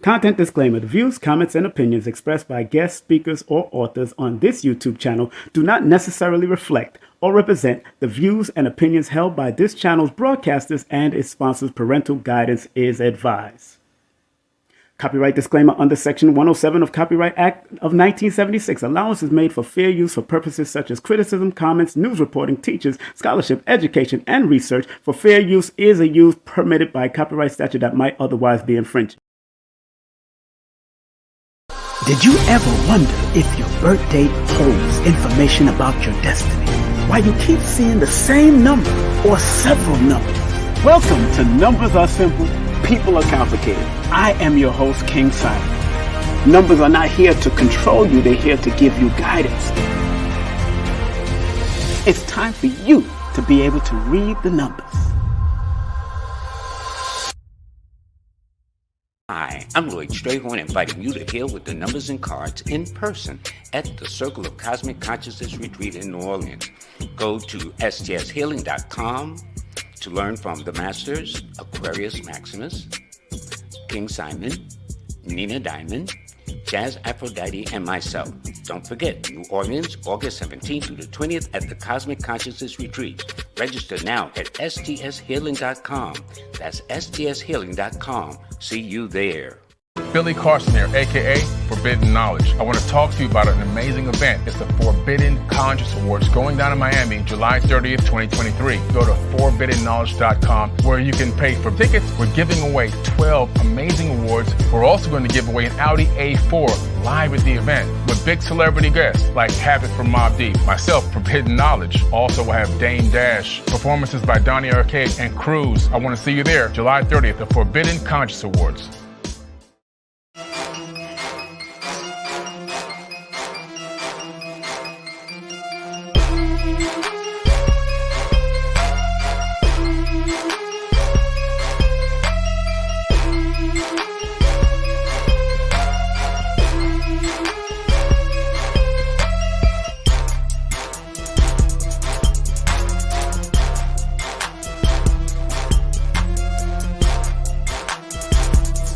Content disclaimer. The views, comments, and opinions expressed by guest speakers or authors on this YouTube channel do not necessarily reflect or represent the views and opinions held by this channel's broadcasters and its sponsors. Parental guidance is advised. Copyright disclaimer under Section 107 of Copyright Act of 1976. Allowance is made for fair use for purposes such as criticism, comments, news reporting, teachers, scholarship, education, and research. For fair use is a use permitted by copyright statute that might otherwise be infringed. Did you ever wonder if your birth date holds information about your destiny? Why you keep seeing the same number or several numbers? Welcome to Numbers Are Simple, People Are Complicated. I am your host, King Simon. Numbers are not here to control you, they're here to give you guidance. It's time for you to be able to read the numbers. Hi, I'm Lloyd Strayhorn, inviting you to heal with the numbers and cards in person at the Circle of Cosmic Consciousness Retreat in New Orleans. Go to stshealing.com to learn from the Masters, Aquarius Maximus, King Simon, Nina Diamond, Jazz Aphrodite, and myself. Don't forget, New Orleans, August 17th through the 20th at the Cosmic Consciousness Retreat. Register now at stshealing.com. That's stshealing.com. See you there. Billy Carson here, aka Forbidden Knowledge. I want to talk to you about an amazing event. It's the Forbidden Conscious Awards going down in Miami, July 30th, 2023. Go to forbiddenknowledge.com where you can pay for tickets. We're giving away 12 amazing awards. We're also going to give away an Audi A4 live at the event with big celebrity guests like Havoc from Mobb Deep, myself, Forbidden Knowledge. Also, we'll have Dame Dash, performances by Donnie Arcade and Cruz. I want to see you there, July 30th, the Forbidden Conscious Awards.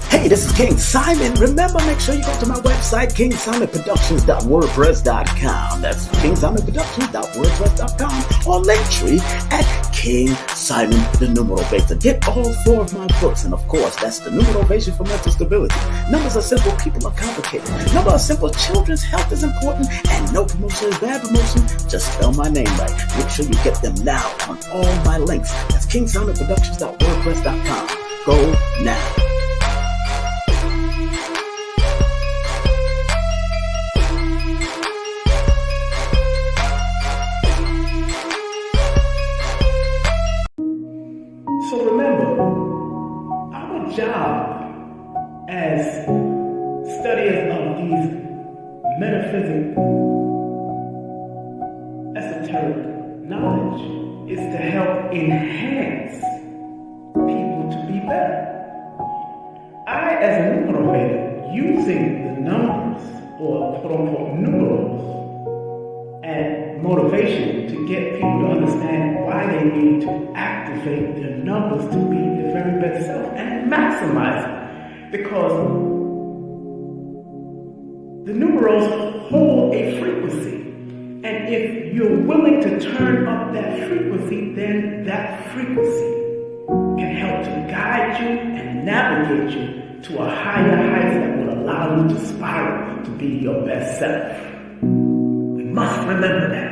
Hey, this is King Simon. Remember, make sure you go to my website, kingsimonproductions.wordpress.com. That's kingsimonproductions.wordpress.com or Linktree at King Simon the Numerovator. Get all 4 of my books, and of course, that's the Numerovation for Mental Stability. Numbers are simple, people are complicated. Numbers are simple, children's health is important, and no promotion is bad promotion. Just spell my name right. Make sure you get them now on all my links. That's kingsimonproductions.wordpress.com. Go now. So remember, our job as studiers of these metaphysical, esoteric knowledge is to help enhance people to be better. I, as a numerovator, using the numbers, or quote-unquote numerals, and motivation to get people to understand why they need to activate their numbers to be their very best self and maximize it. Because the numerals hold a frequency. And if you're willing to turn up that frequency, then that frequency can help to guide you and navigate you to a higher height that will allow you to spiral to be your best self. We must remember that.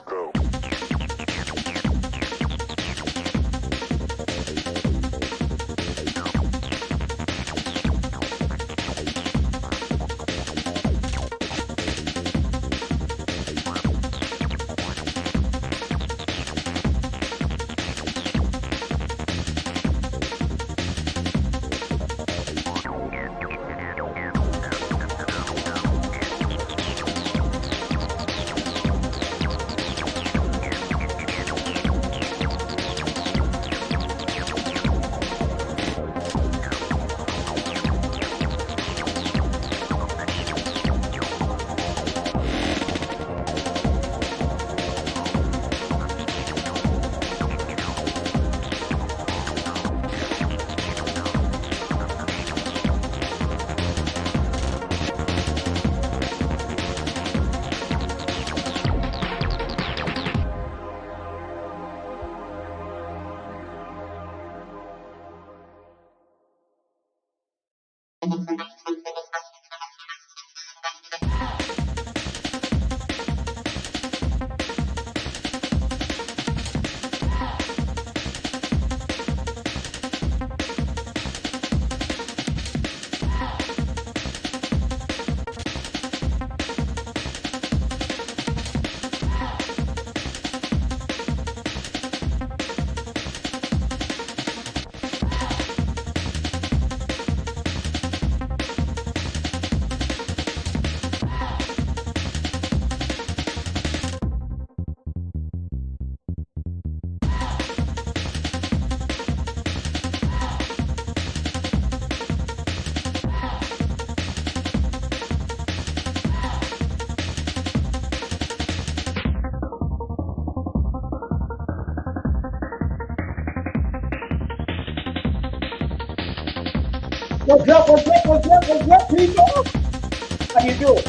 Let's go. What's up, people? How you doing?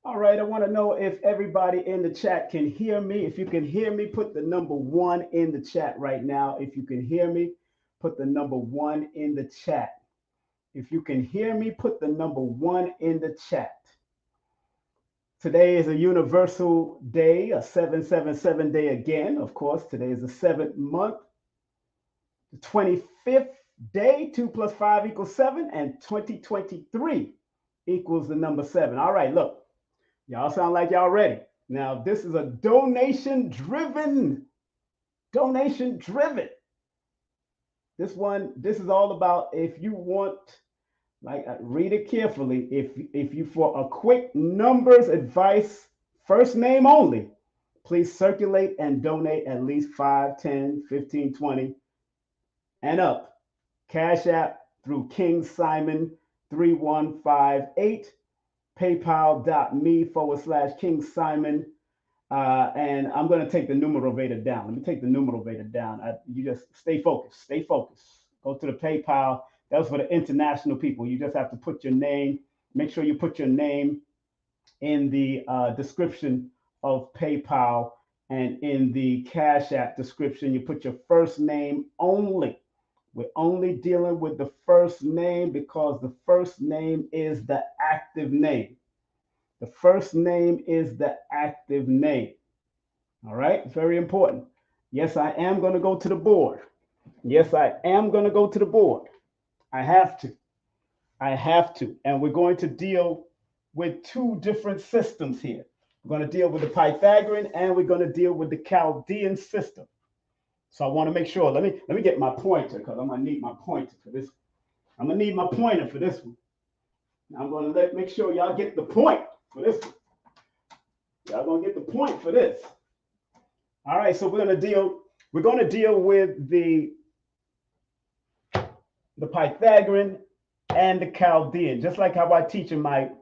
All right, I want to know if everybody in the chat can hear me. If you can hear me, put the number 1 in the chat right now. If you can hear me, put the number 1 in the chat. If you can hear me, put the number 1 in the chat. Today is a universal day, a 777 day again. Of course, today is the 7th month, the 25th day. 2 plus 5 equals 7, and 2023 equals the number 7. All right, look. Y'all sound like y'all ready. Now, this is a donation driven. This is all about if you want, like, read it carefully. If you for a quick numbers advice, first name only, please circulate and donate at least 5, 10, 15, 20 and up. Cash App through King Simon 3158. PayPal.me/King Simon. And I'm going to take the Numerovator down. Let me take the Numerovator down. You just stay focused. Go to the PayPal. That's for the international people. You just have to put your name. Make sure you put your name in the description of PayPal, and in the Cash App description, you put your first name only. We're only dealing with the first name because the first name is the active name. The first name is the active name. All right, very important. Yes, I am going to go to the board. I have to. And we're going to deal with 2 different systems here. We're going to deal with the Pythagorean and we're going to deal with the Chaldean system. So I want to make sure, let me get my pointer, because I'm going to need my pointer for this. I'm going to need my pointer for this one. I'm going to make sure y'all get the point for this one. Y'all going to get the point for this. All right, so we're going to deal with the Pythagorean and the Chaldean, just like how I teach in my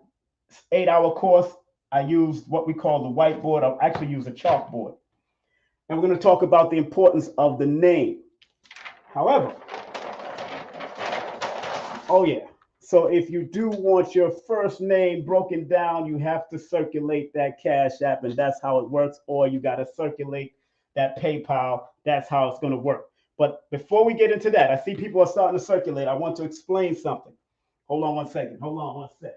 8-hour course I used what we call the whiteboard. I actually use a chalkboard. And we're going to talk about the importance of the name. However, oh yeah, so if you do want your first name broken down, you have to circulate that Cash App, and that's how it works, or you got to circulate that PayPal. That's how it's going to work. But before we get into that, I see people are starting to circulate. I want to explain something. Hold on one second. Hold on one second.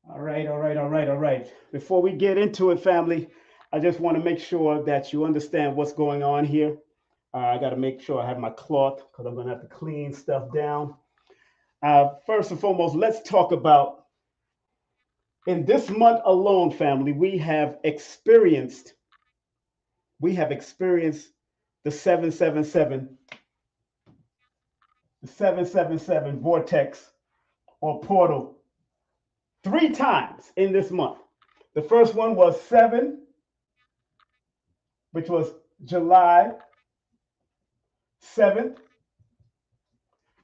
All right. Before we get into it, family, I just want to make sure that you understand what's going on here. I got to make sure I have my cloth because I'm going to have to clean stuff down. First and foremost, let's talk about in this month alone, family, we have experienced the 777 vortex or portal 3 times in this month. The first one was 7, which was July 7th,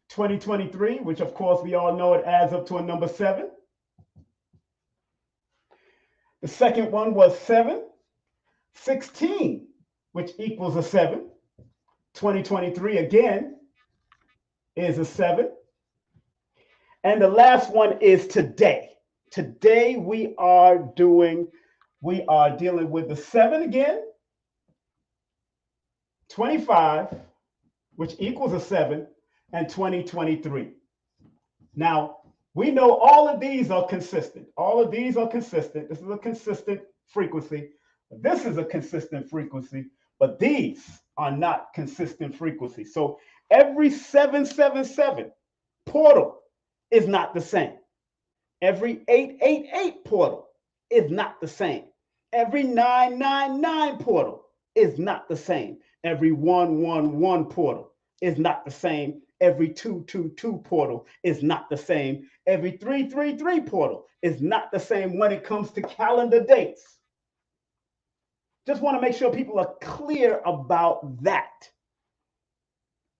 2023, which of course we all know it adds up to a number 7. The second one was 7/16, which equals a 7. 2023 again is a 7. And the last one is today. Today we are dealing with the 7 again, 25, which equals a 7, and 2023. Now, we know all of these are consistent. All of these are consistent. This is a consistent frequency. This is a consistent frequency, but these are not consistent frequencies. So every 777 portal is not the same. Every 888 portal is not the same. Every 999 portal is not the same. Every 111 portal is not the same. Every 222 portal is not the same. Every 333 portal is not the same when it comes to calendar dates. Just want to make sure people are clear about that.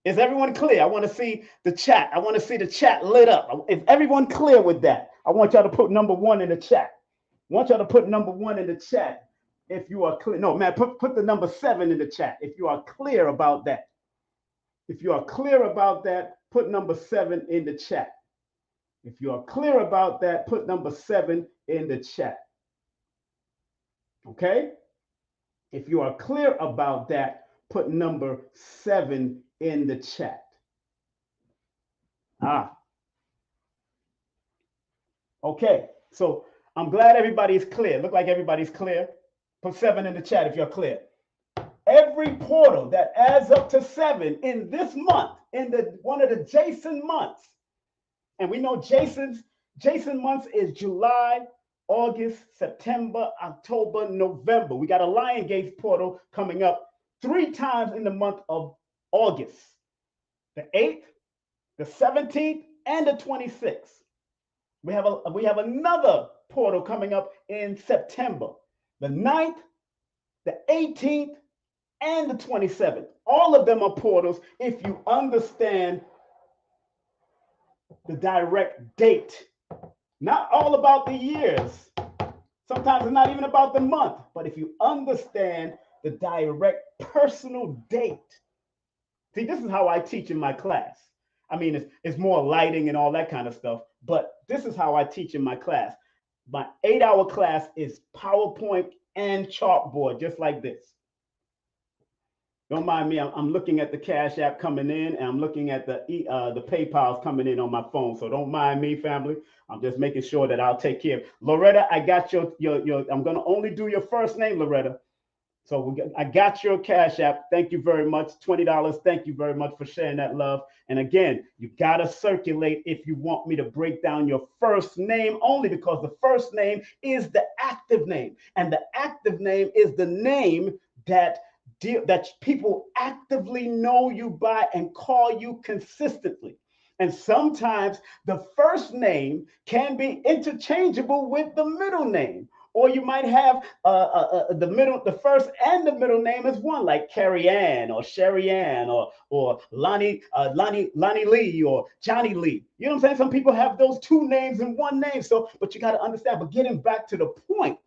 Is everyone clear? I want to see the chat. I want to see the chat lit up. Is everyone clear with that? I want y'all to put number 1 in the chat. I want y'all to put number 1 in the chat if you are clear. No, man, put the number 7 in the chat if you are clear about that. If you are clear about that, put number 7 in the chat. If you are clear about that, put number 7 in the chat. Okay? If you are clear about that, put number 7 in the chat. Okay, so I'm glad everybody is clear. Look like everybody's clear. Put 7 in the chat if you're clear. Every portal that adds up to 7 in this month, in one of the Jason months, and we know Jason months is July, August, September, October, November. We got a Lion Gate portal coming up 3 times in the month of August. The 8th, the 17th, and the 26th. We have another portal coming up in September. The 9th, the 18th, and the 27th. All of them are portals if you understand the direct date. Not all about the years. Sometimes it's not even about the month. But if you understand the direct personal date. See, this is how I teach in my class. I mean, it's more lighting and all that kind of stuff. But this is how I teach in my class. My 8-hour class is PowerPoint and chalkboard, just like this. Don't mind me. I'm looking at the Cash App coming in, and I'm looking at the PayPal's coming in on my phone. So don't mind me, family. I'm just making sure that I'll take care of. Loretta, I got your. I'm gonna only do your first name, Loretta. So I got your Cash App. Thank you very much. $20. Thank you very much for sharing that love. And again, you got to circulate if you want me to break down your first name, only because the first name is the active name. And the active name is the name that people actively know you by and call you consistently. And sometimes the first name can be interchangeable with the middle name. Or you might have the first and the middle name is one, like Carrie Ann or Sherry Ann or Lonnie Lee or Johnny Lee. You know what I'm saying? Some people have those two names in one name. So, but you got to understand. But getting back to the point.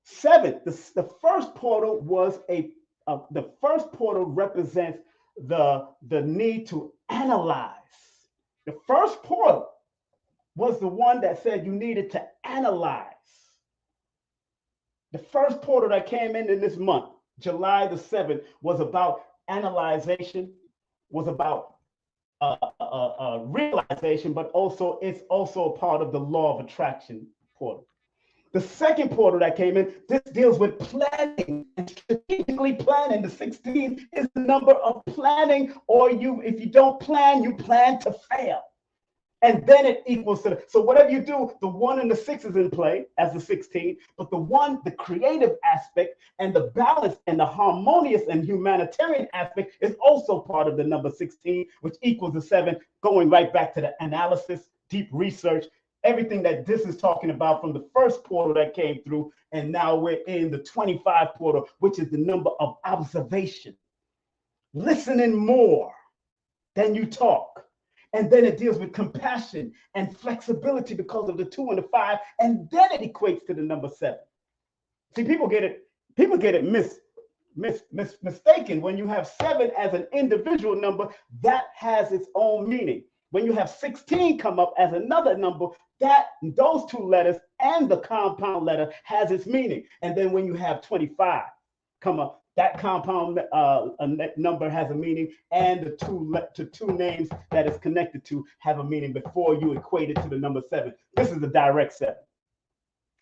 7, the first portal was the first portal represents the need to analyze. The first portal was the one that said you needed to analyze. The first portal that came in this month, July the 7th, was about analyzation, was about realization, but also it's also a part of the law of attraction portal. The second portal that came in, this deals with planning and strategically planning. The 16 is the number of planning, or if you don't plan, you plan to fail. And then it equals to so whatever you do, the 1 and the 6 is in play as the 16, but the creative aspect and the balance and the harmonious and humanitarian aspect is also part of the number 16, which equals the 7, going right back to the analysis, deep research, everything that this is talking about from the first portal that came through. And now we're in the 25 portal, which is the number of observation, listening more than you talk. And then it deals with compassion and flexibility because of the 2 and the 5, and then it equates to the number 7. See, people get it mistaken. When you have 7 as an individual number, that has its own meaning. When you have 16 come up as another number, those 2 letters and the compound letter has its meaning. And then when you have 25 come up, that compound number has a meaning, and the two names that it's connected to have a meaning before you equate it to the number 7. This is the direct 7,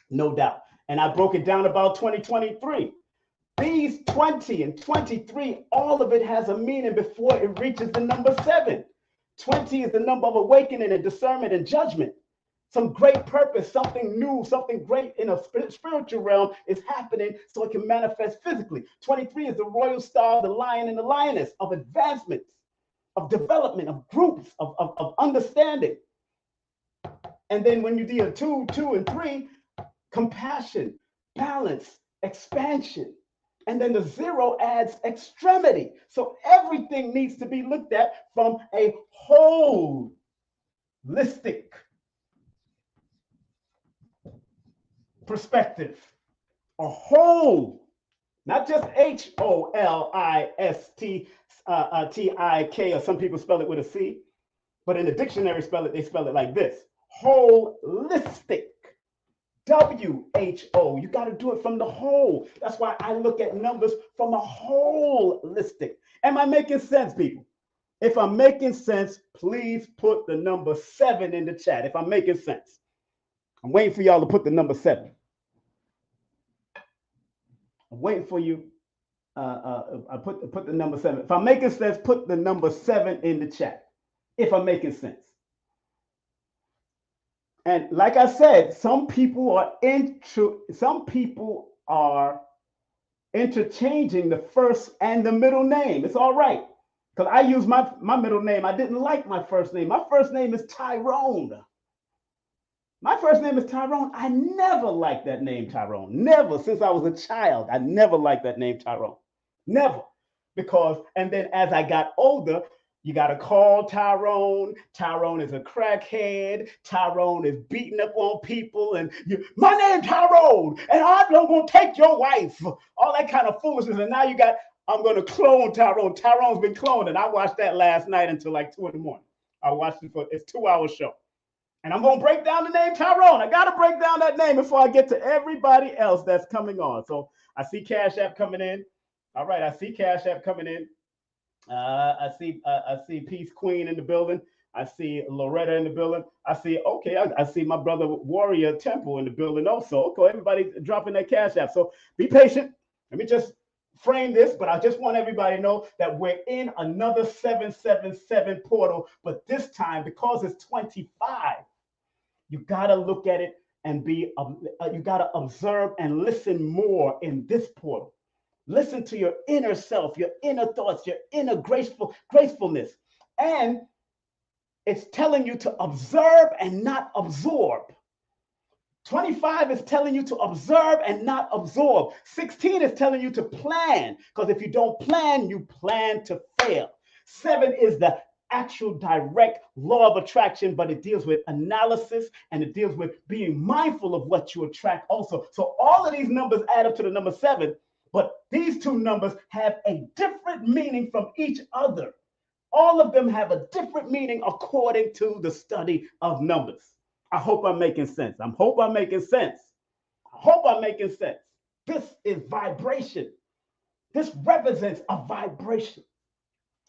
no doubt. And I broke it down about 2023. These 20 and 23, all of it has a meaning before it reaches the number 7. 20 is the number of awakening and discernment and judgment. Some great purpose, something new, something great in a spiritual realm is happening so it can manifest physically. 23 is the royal star, the lion and the lioness of advancements, of development, of groups, of understanding. And then when you deal 2, 2, and 3, compassion, balance, expansion. And then the 0 adds extremity. So everything needs to be looked at from a holistic perspective. A whole, not just HOLISTIK, or some people spell it with a C, but in the dictionary they spell it like this: holistic. WHO. You got to do it from the whole. That's why I look at numbers from a holistic. Am I making sense, people? If I'm making sense, please put the number 7 in the chat. If I'm making sense, I'm waiting for y'all to put the number 7. I'm waiting for you. I put the number 7. If I'm making sense, put the number 7 in the chat. If I'm making sense. And like I said, some people are interchanging the first and the middle name. It's all right, because I use my middle name. I didn't like my first name. My first name is Tyrone. I never liked that name, Tyrone. Never, since I was a child. I never liked that name, Tyrone. Never. And then as I got older, you got to call Tyrone. Tyrone is a crackhead. Tyrone is beating up on people. And my name Tyrone, and I'm going to take your wife. All that kind of foolishness. And now I'm going to clone Tyrone. Tyrone's been cloned. And I watched that last night until like 2 in the morning. I watched it it's a 2-hour show. And I'm going to break down the name Tyrone. I got to break down that name before I get to everybody else that's coming on. So I see Cash App coming in. All right, I see Cash App coming in. I see Peace Queen in the building. I see Loretta in the building. I see, okay, I see my brother Warrior Temple in the building also. Okay, everybody dropping their cash app. So be patient. Let me just frame this, but I just want everybody to know that we're in another 777 portal, but this time, because it's 25, you got to look at it and be, you got to observe and listen more in this portal. Listen to your inner self, your inner thoughts, your inner gracefulness. And it's telling you to observe and not absorb. 25 is telling you to observe and not absorb. 16 is telling you to plan, because if you don't plan, you plan to fail. 7 is the actual direct law of attraction, but it deals with analysis and it deals with being mindful of what you attract also. So all of these numbers add up to the number 7, but these two numbers have a different meaning from each other. All of them have a different meaning according to the study of numbers. I hope I'm making sense. I hope I'm making sense. I hope I'm making sense. This is vibration. This represents a vibration.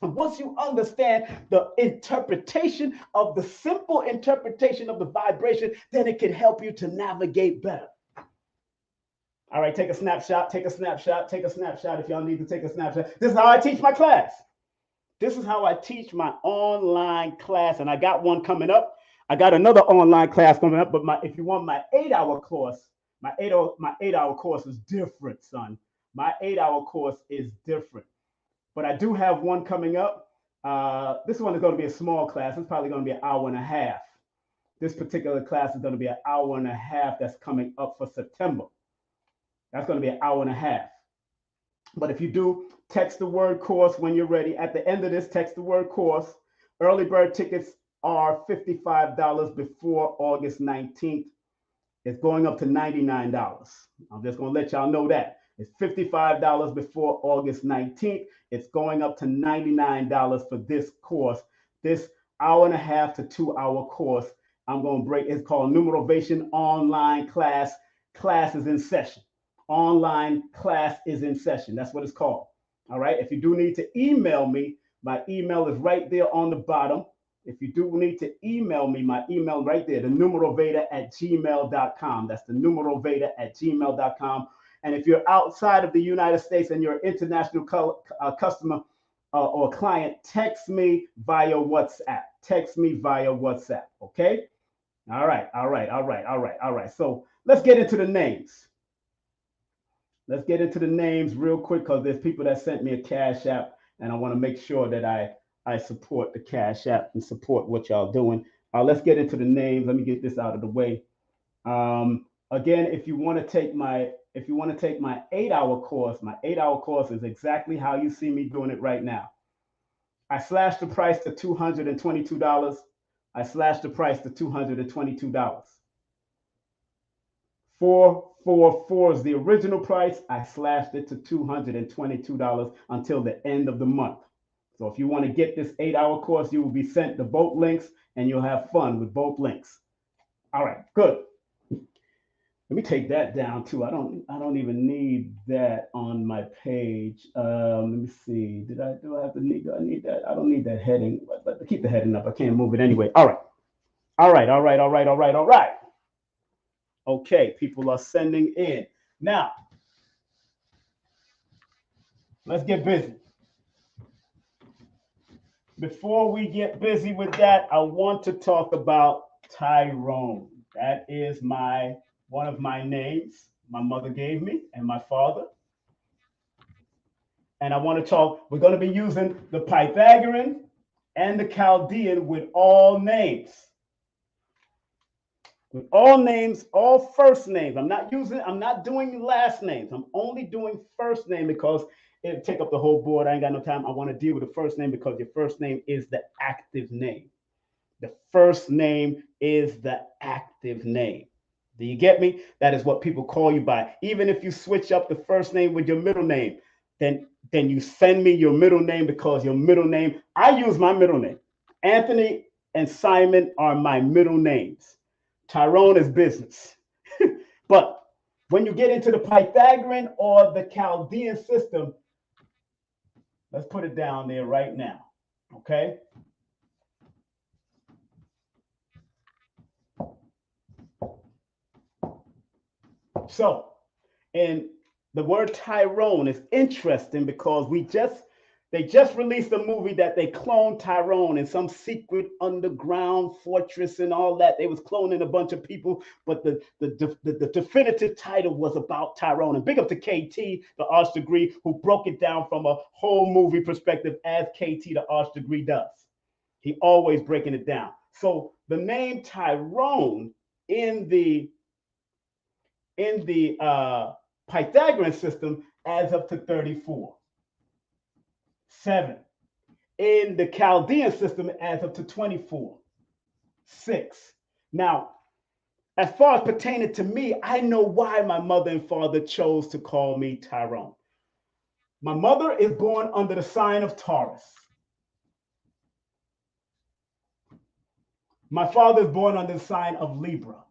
And once you understand the interpretation of the simple interpretation of the vibration, then it can help you to navigate better. All right, take a snapshot, take a snapshot, take a snapshot if y'all need to take a snapshot. This is how I teach my class. This is how I teach my online class, and I got one coming up. I got another online class coming up, but if you want my 8-hour course, my 8-hour course is different, son. My 8-hour course is different. But I do have one coming up. This one is going to be a small class. It's probably going to be an hour and a half. This particular class is going to be an hour and a half that's coming up for September. That's going to be an hour and a half. But if you do, text the word course when you're ready. At the end of this, text the word course. Early bird tickets are $55 before August 19th. It's going up to $99. I'm just going to let y'all know that. It's $55 before August 19th. It's going up to $99 for this course. This hour and a half to 2-hour course, I'm going to break. It's called Numerovational Online Class. Class is in session. Online class is in session. That's what it's called. All right. If you do need to email me, my email is right there on the bottom. If you do need to email me, my email right there, the numerovator@gmail.com. That's the numerovator@gmail.com. And if you're outside of the United States and you're an international customer or client, text me via WhatsApp. Text me via WhatsApp. Okay. All right. So let's get into the names. Let's get into the names real quick, because there's people that sent me a Cash App, and I want to make sure that I support the Cash App and support what y'all doing. Let's get into the names. Let me get this out of the way. Again, if you want to take my 8-hour course, my 8-hour course is exactly how you see me doing it right now. I slashed the price to $222. I slashed the price to $222. 444 is the original price. I slashed it to $222 until the end of the month. So if you want to get this 8-hour course, you will be sent the both links, and you'll have fun with both links. All right, good. Let me take that down too. I don't even need that on my page. Let me see. Do I need that? I don't need that heading, but keep the heading up. I can't move it anyway. All right. Okay, people are sending in. Now, let's get busy. Before we get busy with that, I want to talk about Tyrone. That is one of my names my mother gave me and my father. And I want to talk, we're going to be using the Pythagorean and the Chaldean with all names. With all names, all first names. I'm not doing last names. I'm only doing first name because it'll take up the whole board. I ain't got no time. I want to deal with the first name because your first name is the active name. The first name is the active name. Do you get me? That is what people call you by. Even if you switch up the first name with your middle name, then you send me your middle name, because your middle name, I use my middle name. Anthony and Simon are my middle names. Tyrone is business. But when you get into the Pythagorean or the Chaldean system, let's put it down there right now. Okay? So, and the word Tyrone is interesting because they just released a movie that they cloned Tyrone in some secret underground fortress and all that. They was cloning a bunch of people, but the definitive title was about Tyrone. And big up to KT, the Arch Degree, who broke it down from a whole movie perspective as KT, the Arch Degree, does. He always breaking it down. So the name Tyrone in the Pythagorean system adds up to 34. 7. In the Chaldean system, it adds up to 24. 6. Now, as far as pertaining to me, I know why my mother and father chose to call me Tyrone. My mother is born under the sign of Taurus. My father is born under the sign of Libra.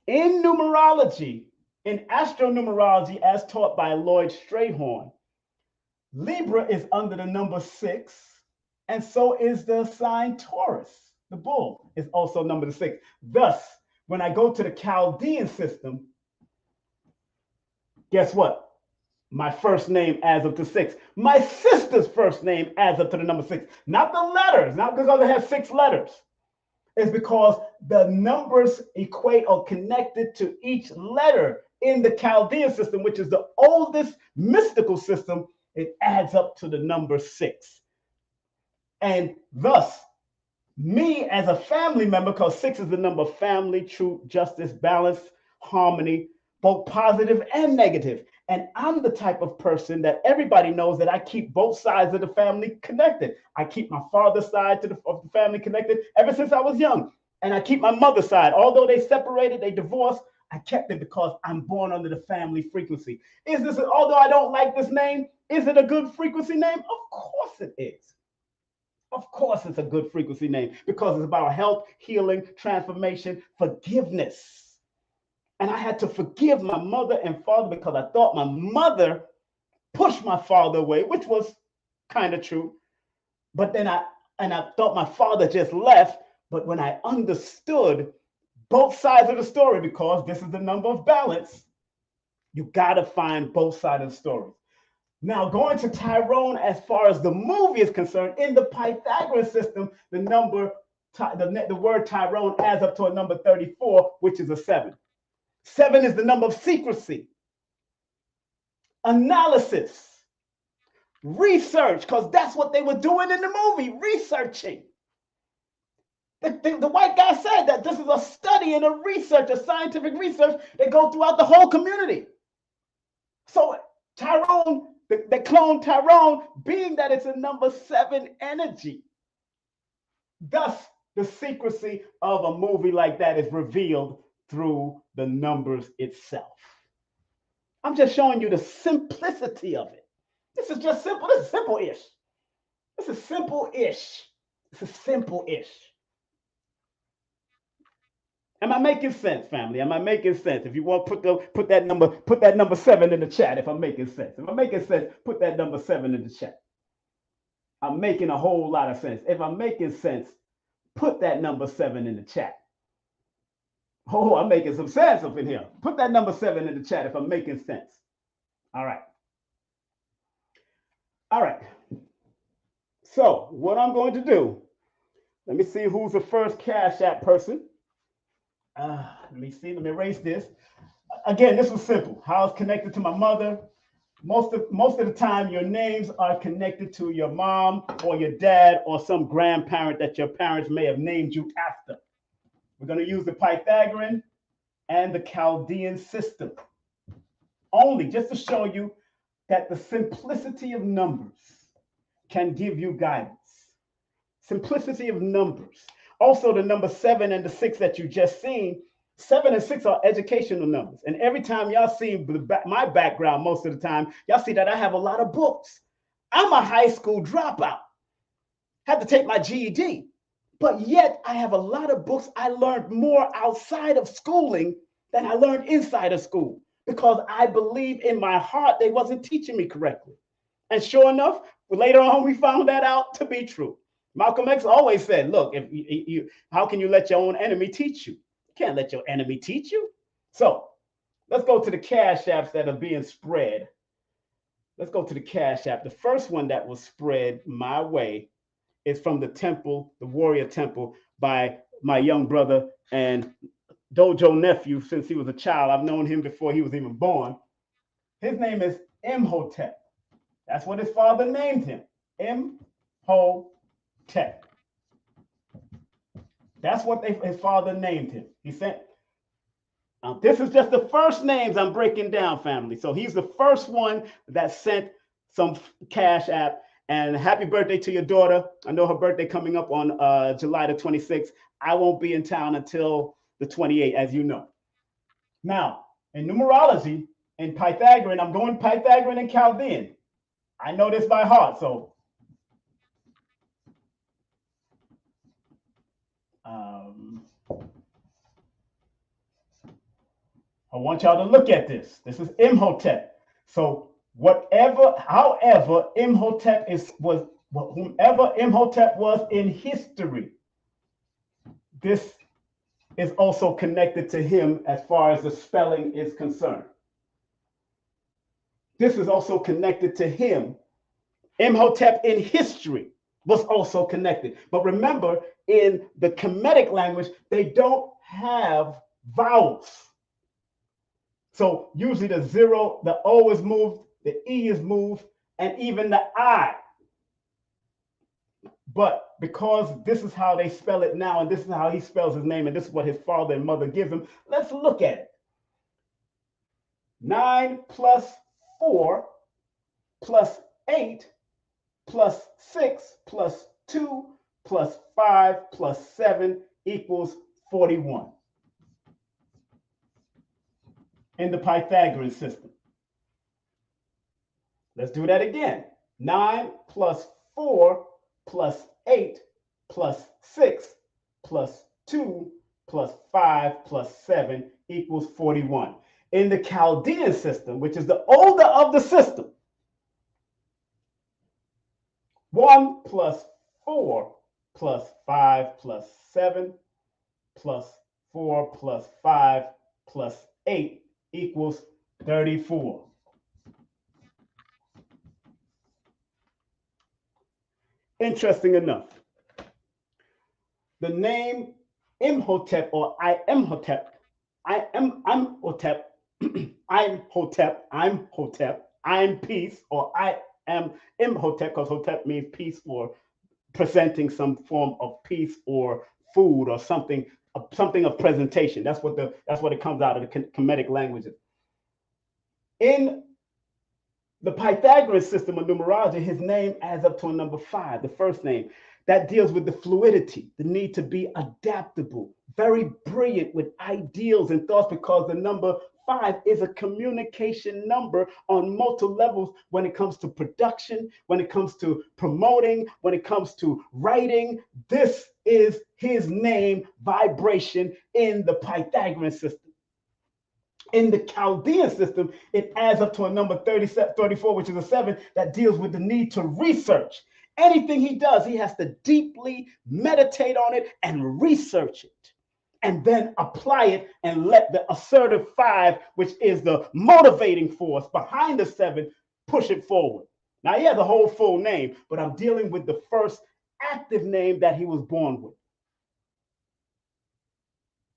In numerology, in astronumerology, as taught by Lloyd Strayhorn, Libra is under the number 6, and so is the sign Taurus. The bull is also number 6. Thus, when I go to the Chaldean system, guess what? My first name adds up to 6. My sister's first name adds up to the number 6. Not the letters, not because it has 6 letters. It's because the numbers equate or connected to each letter in the Chaldean system, which is the oldest mystical system. It adds up to the number 6. And thus, me as a family member, because 6 is the number of family, truth, justice, balance, harmony, both positive and negative. And I'm the type of person that everybody knows that I keep both sides of the family connected. I keep my father's side of the family connected ever since I was young. And I keep my mother's side. Although they separated, they divorced, I kept it because I'm born under the family frequency. Although I don't like this name, is it a good frequency name? Of course it is. Of course it's a good frequency name because it's about health, healing, transformation, forgiveness. And I had to forgive my mother and father because I thought my mother pushed my father away, which was kind of true. But then I thought my father just left. But when I understood both sides of the story, because this is the number of balance, you got to find both sides of the story. Now, going to Tyrone, as far as the movie is concerned, in the Pythagorean system, the word Tyrone adds up to a number 34, which is a 7. 7 is the number of secrecy, analysis, research, because that's what they were doing in the movie, researching. The white guy said that this is a study and a research, a scientific research that go throughout the whole community. So Tyrone, the clone Tyrone, being that it's a number 7 energy, thus the secrecy of a movie like that is revealed through the numbers itself. I'm just showing you the simplicity of it. This is just simple. This is simple-ish. This is simple-ish. This is simple-ish. Am I making sense, family? Am I making sense? If you want, put that number 7 in the chat. If I'm making sense. If I'm making sense, put that number 7 in the chat. I'm making a whole lot of sense. If I'm making sense, put that number 7 in the chat. Oh, I'm making some sense up in here. Put that number 7 in the chat if I'm making sense. All right. All right. So what I'm going to do, let me see who's the first Cashapp person. Let me see. Let me erase this. Again, this was simple. How it's connected to my mother. Most of the time, your names are connected to your mom or your dad or some grandparent that your parents may have named you after. We're going to use the Pythagorean and the Chaldean system only just to show you that the simplicity of numbers can give you guidance. Simplicity of numbers. Also, the number 7 and the 6 that you just seen, 7 and 6 are educational numbers. And every time y'all see my background, most of the time, y'all see that I have a lot of books. I'm a high school dropout. Had to take my GED. But yet I have a lot of books. I learned more outside of schooling than I learned inside of school because I believe in my heart they wasn't teaching me correctly. And sure enough, later on, we found that out to be true. Malcolm X always said, look, how can you let your own enemy teach you? You can't let your enemy teach you. So let's go to the cash apps that are being spread. Let's go to the cash app. The first one that was spread my way is from the temple, the warrior temple, by my young brother and dojo nephew since he was a child. I've known him before he was even born. His name is Imhotep. That's what his father named him. Imhotep. That's what his father named him. He said, this is just the first names I'm breaking down, family. So he's the first one that sent some cash app. And happy birthday to your daughter. I know her birthday coming up on July the 26th. I won't be in town until the 28th, as you know. Now, in numerology, in Pythagorean, I'm going Pythagorean and Chaldean. I know this by heart, so I want y'all to look at this. This is Imhotep. So however Imhotep whomever Imhotep was in history, this is also connected to him as far as the spelling is concerned. This is also connected to him. Imhotep in history was also connected. But remember, in the Kemetic language, they don't have vowels. So usually the zero, the O is moved, the E is moved, and even the I. But because this is how they spell it now, and this is how he spells his name, and this is what his father and mother give him, let's look at it. 9 plus 4 plus 8 plus 6 plus 2 plus 5 plus 7 equals 41 in the Pythagorean system. Let's do that again. 9 plus 4 plus 8 plus 6 plus 2 plus 5 plus 7 equals 41. In the Chaldean system, which is the older of the system, 1 plus 4 plus 5 plus 7 plus 4 plus 5 plus 8 equals 34. Interesting enough, the name Imhotep or I'm Hotep, I'm peace, or I am Imhotep, because Hotep means peace or presenting some form of peace or food or something of presentation. That's what it comes out of the Kemetic languages. In the Pythagorean system of numerology, his name adds up to a number 5, the first name. That deals with the fluidity, the need to be adaptable, very brilliant with ideals and thoughts, because the number 5 is a communication number on multiple levels when it comes to production, when it comes to promoting, when it comes to writing. This is his name vibration in the Pythagorean system. In the Chaldean system, it adds up to a number 34, which is a 7, that deals with the need to research. Anything he does, he has to deeply meditate on it and research it, and then apply it and let the assertive 5, which is the motivating force behind the 7, push it forward. Now, he has a whole full name, but I'm dealing with the first active name that he was born with.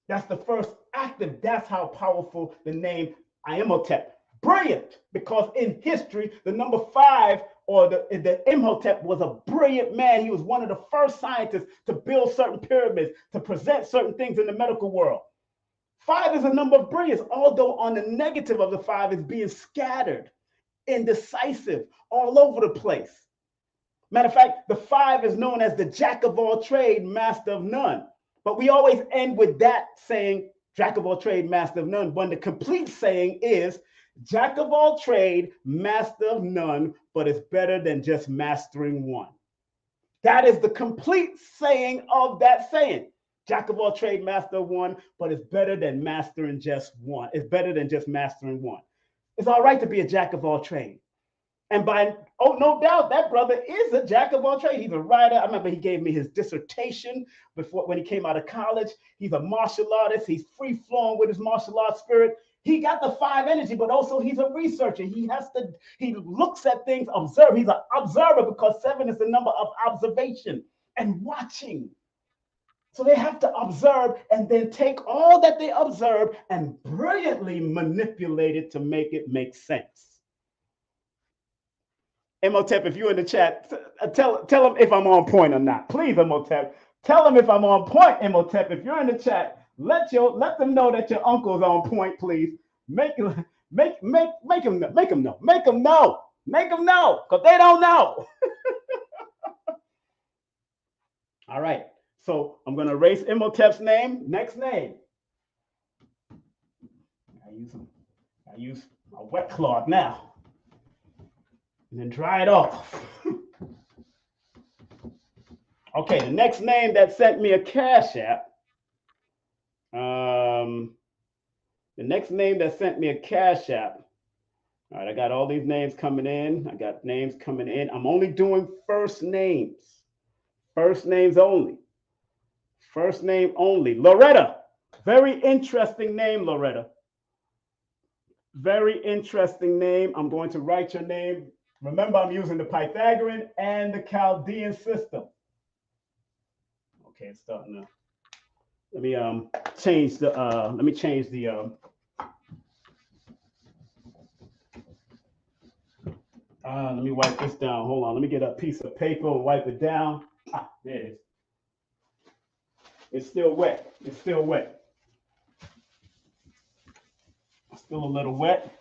That's the first active. That's how powerful the name Imhotep. Brilliant, because in history, the number 5 or the Imhotep was a brilliant man. He was one of the first scientists to build certain pyramids, to present certain things in the medical world. 5 is a number of brilliance, although on the negative of the 5 is being scattered, indecisive, all over the place. Matter of fact, the 5 is known as the jack of all trade, master of none. But we always end with that saying, jack of all trade, master of none, when the complete saying is, jack of all trade, master of none, but it's better than just mastering one. That is the complete saying of that saying. Jack of all trade, master of one, but it's better than mastering just one. It's better than just mastering one. It's all right to be a jack of all trade. And no doubt, that brother is a jack of all trades. He's a writer. I remember he gave me his dissertation when he came out of college. He's a martial artist. He's free flowing with his martial arts spirit. He got the 5 energy, but also he's a researcher. He looks at things, observe. He's an observer because 7 is the number of observation and watching. So they have to observe and then take all that they observe and brilliantly manipulate it to make it make sense. Imhotep, if you're in the chat, tell him if I'm on point or not. Please, Imhotep, tell him if I'm on point, Imhotep. If you're in the chat, let them know that your uncle's on point, please. Make them know, because they don't know. All right. So I'm going to erase Imhotep's name. Next name. I use a wet cloth now. And then dry it off. Okay, the next name that sent me a Cashapp. The next name that sent me a Cashapp. All right, I got all these names coming in. I got names coming in. I'm only doing first names. First names only. First name only. Loretta. Very interesting name, Loretta. Very interesting name. I'm going to write your name. Remember, I'm using the Pythagorean and the Chaldean system. Okay, it's starting to. Let me change the. Let me wipe this down. Hold on. Let me get a piece of paper and wipe it down. There it is. It's still wet. It's still wet. Still a little wet.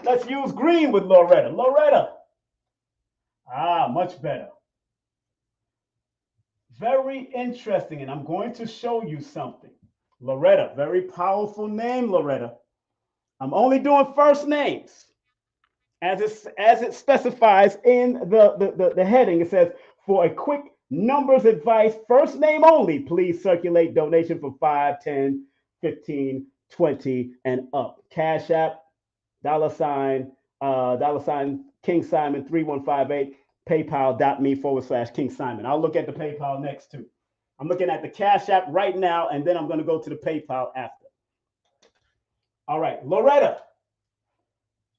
Let's use green with Loretta. Loretta. Much better. Very interesting, and I'm going to show you something. Loretta, very powerful name, Loretta. I'm only doing first names. As it specifies in the heading, it says, for a quick numbers advice, first name only, please circulate donation for 5, 10, 15, 20, and up. Cash App, $sign King Simon 3158, paypal.me/King Simon. I'll look at the PayPal next too. I'm looking at the Cash App right now, and then I'm going to go to the PayPal after. All right, Loretta.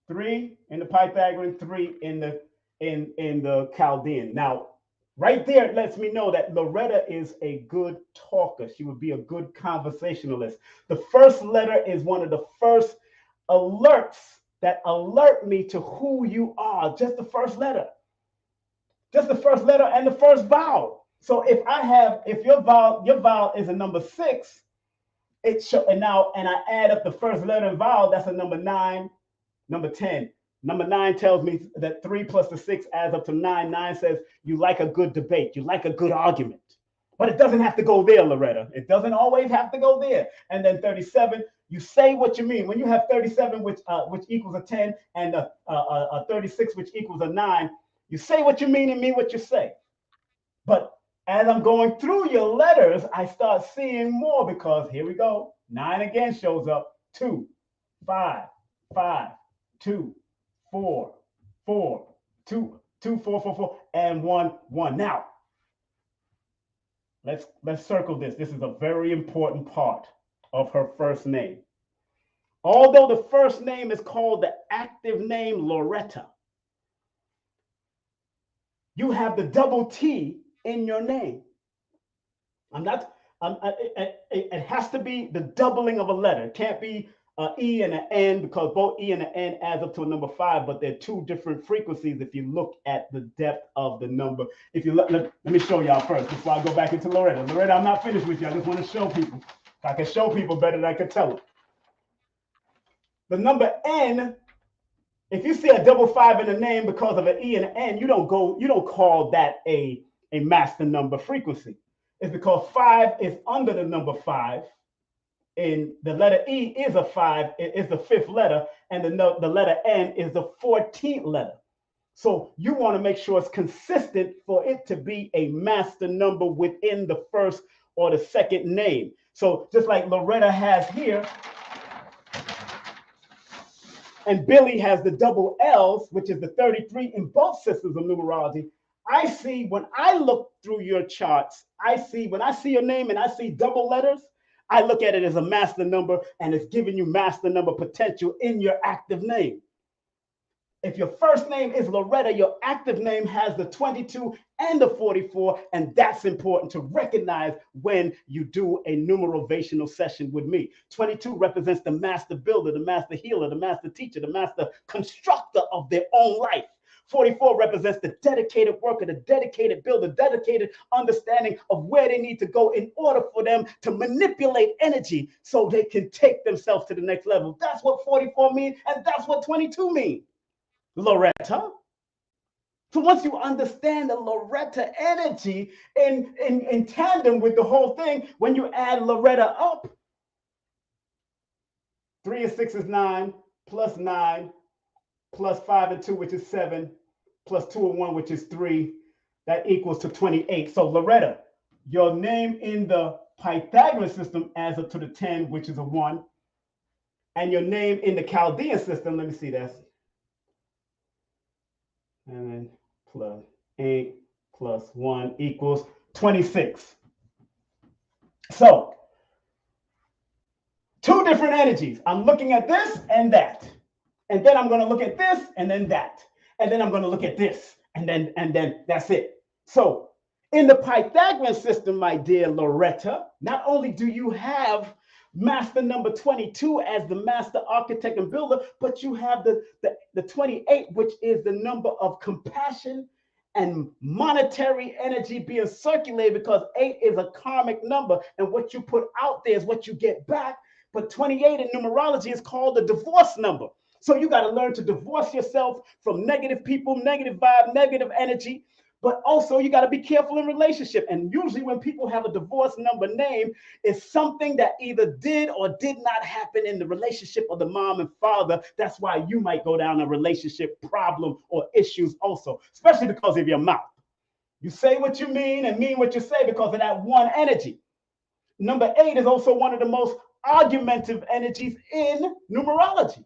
3 in the Pythagorean, 3 in the Chaldean. Now, right there, it lets me know that Loretta is a good talker. She would be a good conversationalist. The first letter is one of the first alerts that alert me to who you are. Just the first letter. Just the first letter and the first vowel. So if your vowel is a number 6, and I add up the first letter and vowel, that's a number 9, number 10. Number 9 tells me that 3 plus the 6 adds up to 9. 9 says you like a good debate. You like a good argument. But it doesn't have to go there, Loretta. It doesn't always have to go there. And then 37, you say what you mean. When you have 37, which equals a 10, and a 36, which equals a 9, you say what you mean and mean what you say. But as I'm going through your letters, I start seeing more because here we go. 9 again shows up. 2, 5, 5, 2, 4, 4, 2, 2, 4, 4, 4, and 1, 1. Now, let's circle this. This is a very important part of her first name. Although the first name is called the active name Loretta, you have the double T in your name. It has to be the doubling of a letter. It can't be an E and an N, because both E and an N adds up to a number 5, but they're 2 different frequencies if you look at the depth of the number. If you let me show y'all first before I go back into Loretta. Loretta, I'm not finished with you. I just want to show people. If I can show people better than I can tell them. The number N, if you see a double 5 in the name because of an E and an N, you don't call that a master number frequency. It's because 5 is under the number 5. And the letter E is a 5, it is the 5th letter, and the letter N is the 14th letter. So you want to make sure it's consistent for it to be a master number within the first or the second name. So just like Loretta has here, and Billy has the double L's, which is the 33 in both systems of numerology. I see when I look through your charts, when I see your name and I see double letters, I look at it as a master number, and it's giving you master number potential in your active name. If your first name is Loretta, your active name has the 22 and the 44, and that's important to recognize when you do a numerovational session with me. 22 represents the master builder, the master healer, the master teacher, the master constructor of their own life. 44 represents the dedicated worker, the dedicated builder, dedicated understanding of where they need to go in order for them to manipulate energy so they can take themselves to the next level. That's what 44 means, and that's what 22 means. Loretta. So once you understand the Loretta energy in tandem with the whole thing, when you add Loretta up, 3 and 6 is 9, plus 9, plus 5 and 2, which is 7, plus 2 and 1, which is 3, that equals to 28. So Loretta, your name in the Pythagorean system adds up to the 10, which is a 1. And your name in the Chaldean system, let me see, that's 7 plus 8 plus 1 equals 26. So, two different energies. I'm looking at this and that. And then I'm going to look at this and then that. And then I'm going to look at this and then that's it. So, in the Pythagorean system, my dear Loretta, not only do you have master number 22 as the master architect and builder, but you have the 28, which is the number of compassion and monetary energy being circulated, because 8 is a karmic number, and what you put out there is what you get back. But 28 in numerology is called the divorce number. So you got to learn to divorce yourself from negative people, negative vibe, negative energy. But also you got to be careful in relationship. And usually when people have a divorce number name, it's something that either did or did not happen in the relationship of the mom and father. That's why you might go down a relationship problem or issues also, especially because of your mouth. You say what you mean and mean what you say because of that one energy. Number 8 is also one of the most argumentative energies in numerology.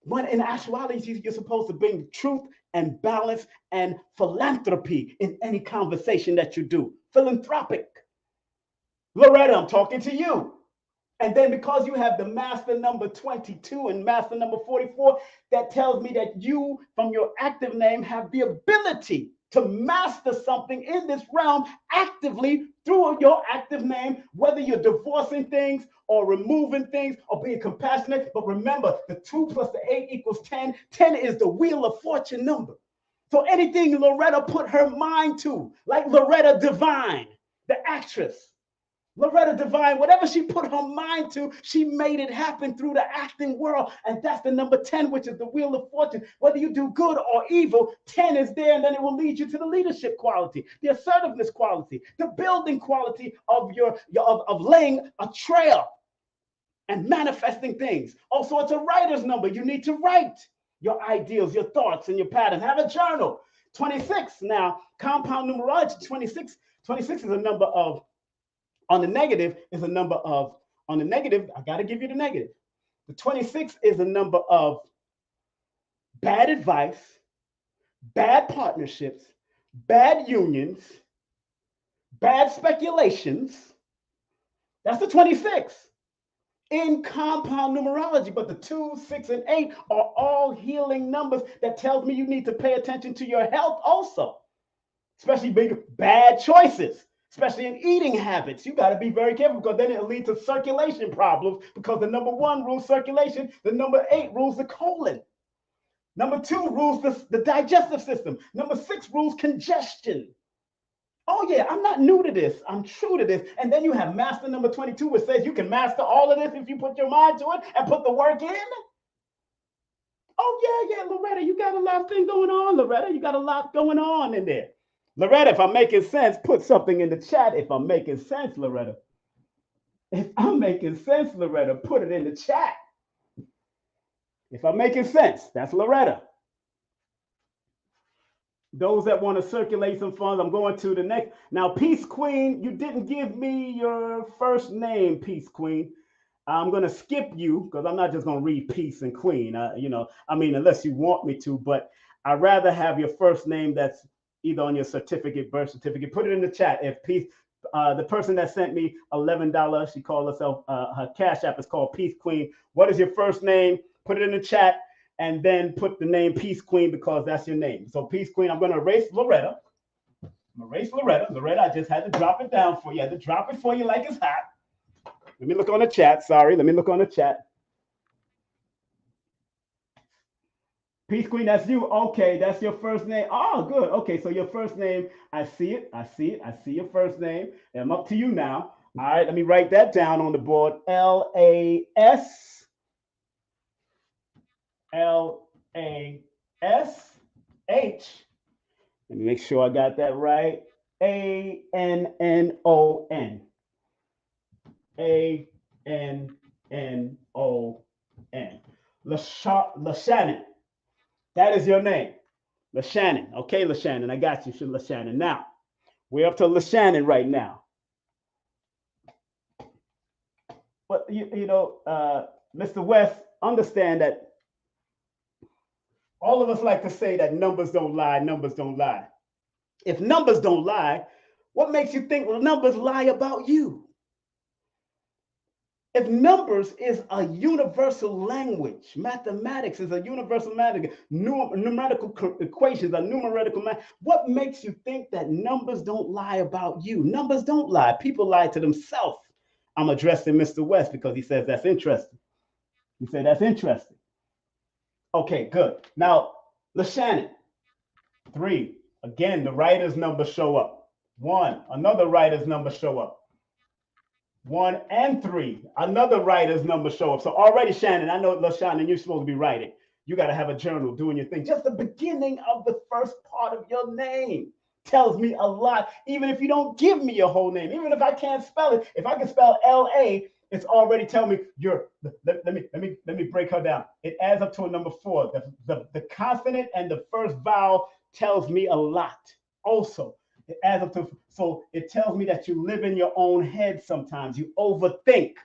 When in actuality, you're supposed to bring truth and balance and philanthropy in any conversation that you do. Philanthropic. Loretta, I'm talking to you. And then because you have the master number 22 and master number 44, that tells me that you, from your active name, have the ability to master something in this realm actively through your active name, whether you're divorcing things or removing things or being compassionate. But remember, the 2 plus the 8 equals 10. 10 is the wheel of fortune number. So anything Loretta put her mind to, like Loretta Devine, the actress, Loretta Devine, whatever she put her mind to, she made it happen through the acting world. And that's the number 10, which is the wheel of fortune. Whether you do good or evil, 10 is there, and then it will lead you to the leadership quality, the assertiveness quality, the building quality of of laying a trail and manifesting things. Also, it's a writer's number. You need to write your ideals, your thoughts, and your patterns. Have a journal. 26 now, compound numerology, 26 is a number of, on the negative is a number of, on the negative, I got to give you the negative. The 26 is a number of bad advice, bad partnerships, bad unions, bad speculations. That's the 26 in compound numerology. But the 2, 6, and 8 are all healing numbers that tells me you need to pay attention to your health also, especially big bad choices. Especially in eating habits. You got to be very careful, because then it'll lead to circulation problems, because the number 1 rules circulation, the number 8 rules the colon. Number 2 rules the digestive system. Number 6 rules congestion. Oh yeah, I'm not new to this. I'm true to this. And then you have master number 22, which says you can master all of this if you put your mind to it and put the work in. Oh yeah, Loretta, you got a lot of things going on, Loretta. You got a lot going on in there. Loretta, if I'm making sense, put something in the chat. If I'm making sense, Loretta. If I'm making sense, Loretta, put it in the chat. If I'm making sense, that's Loretta. Those that want to circulate some funds, I'm going to the next. Now, Peace Queen, you didn't give me your first name, Peace Queen. I'm going to skip you because I'm not just going to read Peace and Queen. I mean, unless you want me to, but I'd rather have your first name that's either on your certificate, birth certificate. Put it in the chat. If Peace, the person that sent me $11, she called herself, her Cash App is called Peace Queen. What is your first name? Put it in the chat and then put the name Peace Queen because that's your name. So Peace Queen, I'm going to erase Loretta. Loretta, I just had to drop it down for you. I had to drop it for you like it's hot. Let me look on the chat. Sorry, let me look on the chat. Peace Queen, that's you. Okay, that's your first name. Oh, good. Okay, so your first name, I see it. I see your first name. And I'm up to you now. All right, let me write that down on the board. L-A-S. L-A-S-H. Let me make sure I got that right. A-N-N-O-N. A-N-N-O-N. Lashana. That is your name. Lashana. Okay, Lashana. I got you, Lashana. Now, we're up to Lashana right now. But, Mr. West, understand that all of us like to say that numbers don't lie, numbers don't lie. If numbers don't lie, what makes you think numbers lie about you? If numbers is a universal language, mathematics is a universal language, numerical equations are numerical math, what makes you think that numbers don't lie about you? Numbers don't lie. People lie to themselves. I'm addressing Mr. West because he says that's interesting. He said that's interesting. Okay, good. Now, Lashana, 3. Again, the writer's number show up. 1, another writer's number show up. 1 and 3, another writer's number show up. So already, Shannon, I know, Lashana, you're supposed to be writing. You got to have a journal doing your thing. Just the beginning of the first part of your name tells me a lot. Even if you don't give me your whole name, even if I can't spell it, if I can spell L-A, it's already telling me let me break her down. It adds up to a number 4. The consonant and the first vowel tells me a lot. Also, it adds up to, so it tells me that you live in your own head sometimes. You overthink.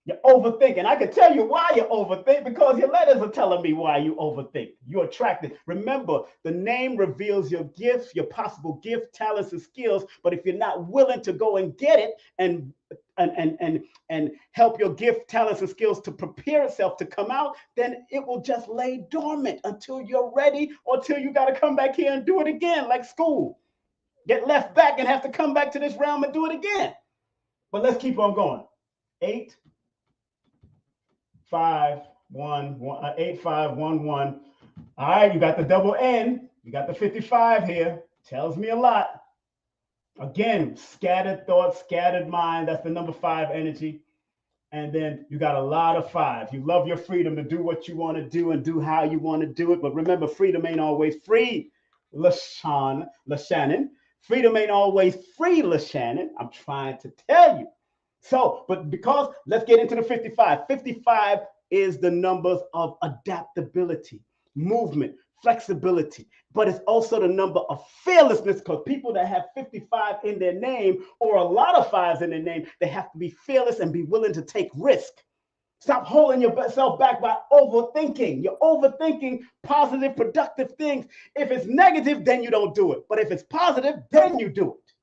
You overthink. And I can tell you why you overthink because your letters are telling me why you overthink. You're attracted. Remember, the name reveals your gifts, your possible gift, talents, and skills. But if you're not willing to go and get it and help your gift, talents, and skills to prepare itself to come out, then it will just lay dormant until you're ready or till you got to come back here and do it again, like school. Get left back and have to come back to this realm and do it again. But let's keep on going. 8, 5, 1, 1, 8, 5, 1, 1. All right, you got the double N. You got the 55 here. Tells me a lot. Again, scattered thoughts, scattered mind. That's the number 5 energy. And then you got a lot of 5. You love your freedom to do what you want to do and do how you want to do it. But remember, freedom ain't always free, Lashana. Freedom ain't always free, Lashana. I'm trying to tell you. So, but because, let's get into the 55. 55 is the numbers of adaptability, movement, flexibility, but it's also the number of fearlessness because people that have 55 in their name or a lot of 5s in their name, they have to be fearless and be willing to take risk. Stop holding yourself back by overthinking. You're overthinking positive, productive things. If it's negative, then you don't do it. But if it's positive, then you do it.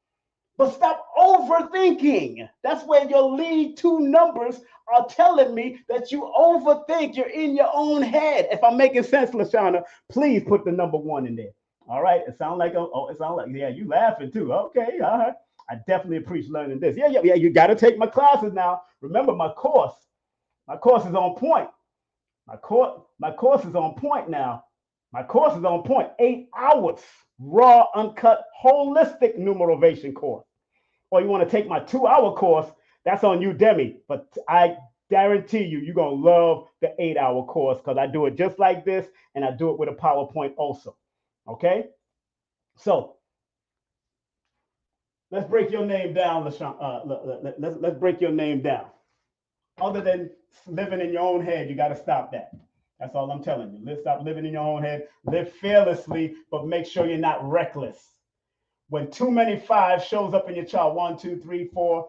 But stop overthinking. That's where your lead 2 numbers are telling me that you overthink. You're in your own head. If I'm making sense, Lashana, please put the number 1 in there. All right. It sounds like, yeah, you laughing too. Okay. All right. I definitely appreciate learning this. Yeah. You got to take my classes now. Remember my course. My course is on point. My course is on point now. My course is on point. 8 hours, raw, uncut, holistic numerovation course. Or you want to take my 2-hour course, that's on Udemy. But I guarantee you're going to love the 8-hour course because I do it just like this and I do it with a PowerPoint also. Okay? So let's break your name down, LaShawn. Let's break your name down. Other than living in your own head, you got to stop that. That's all I'm telling you. Let's stop living in your own head. Live fearlessly, but make sure you're not reckless. When too many 5 shows up in your chart, 1, 2, 3, 4,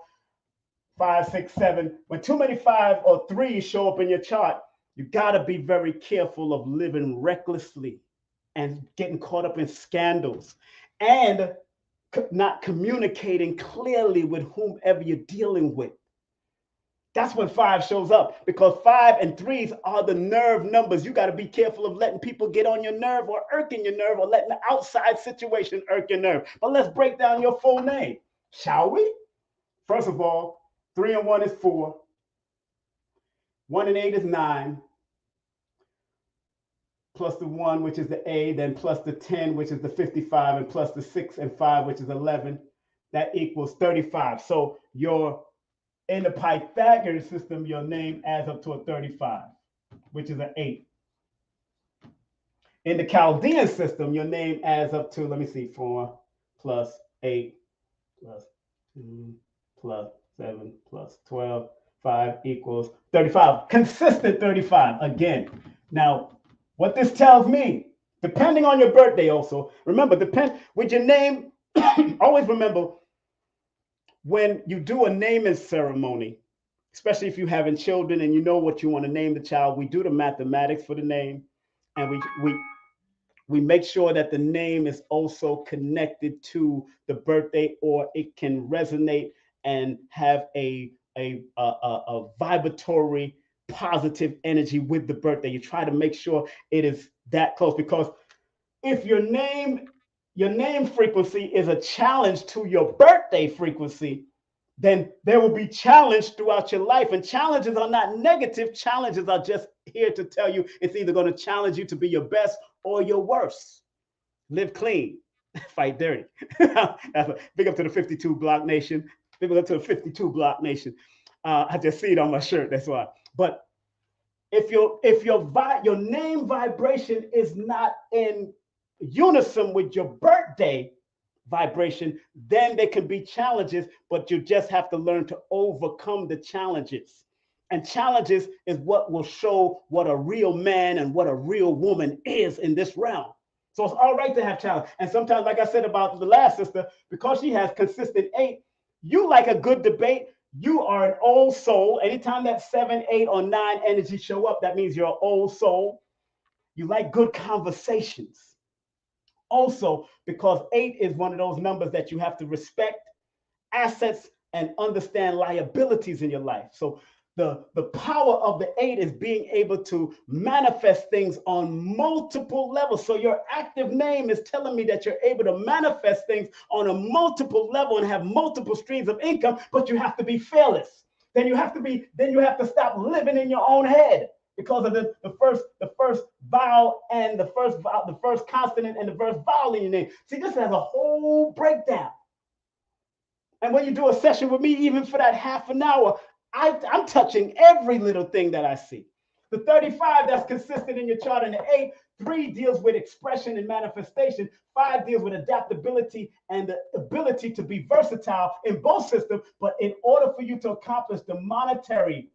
5, 6, 7. When too many 5 or 3s show up in your chart, you got to be very careful of living recklessly and getting caught up in scandals and not communicating clearly with whomever you're dealing with. That's when 5 shows up, because 5 and 3s are the nerve numbers. You got to be careful of letting people get on your nerve or irking your nerve, or letting the outside situation irk your nerve. But let's break down your full name, shall we? First of all, 3 and 1 is 4. 1 and 8 is 9. Plus the 1, which is the A, then plus the 10, which is the 55, and plus the 6 and 5, which is 11. That equals 35. So in the Pythagorean system, your name adds up to a 35, which is an 8. In the Chaldean system, your name adds up to, 4 plus 8 plus 2 plus 7 plus 12, 5 equals 35. Consistent 35 again. Now, what this tells me, depending on your birthday also, remember, with your name, always remember, when you do a naming ceremony, especially if you're having children and you know what you want to name the child, we do the mathematics for the name, and we make sure that the name is also connected to the birthday, or it can resonate and have a vibratory positive energy with the birthday. You try to make sure it is that close, because if your name frequency is a challenge to your birthday frequency, then there will be challenge throughout your life. And challenges are not negative. Challenges are just here to tell you it's either going to challenge you to be your best or your worst. Live clean, fight dirty. Big up to the 52 Block Nation. Big up to the 52 Block Nation. I just see it on my shirt, that's why. But if your name vibration is not in unison with your birthday vibration, then there can be challenges, but you just have to learn to overcome the challenges. And challenges is what will show what a real man and what a real woman is in this realm. So it's all right to have challenge. And sometimes, like I said about the last sister, because she has consistent 8, you like a good debate. You are an old soul. Anytime that 7, 8, or 9 energy show up, that means you're an old soul. You like good conversations. Also, because 8 is one of those numbers that you have to respect assets and understand liabilities in your life. So the power of the 8 is being able to manifest things on multiple levels. So your active name is telling me that you're able to manifest things on a multiple level and have multiple streams of income, but you have to be fearless. Then you have to stop living in your own head, because of the first vowel and the first consonant and the first vowel in your name. See, this has a whole breakdown. And when you do a session with me, even for that half an hour, I'm touching every little thing that I see. The 35, that's consistent in your chart, and the 8, 3 deals with expression and manifestation. 5 deals with adaptability and the ability to be versatile in both systems. But in order for you to accomplish the monetary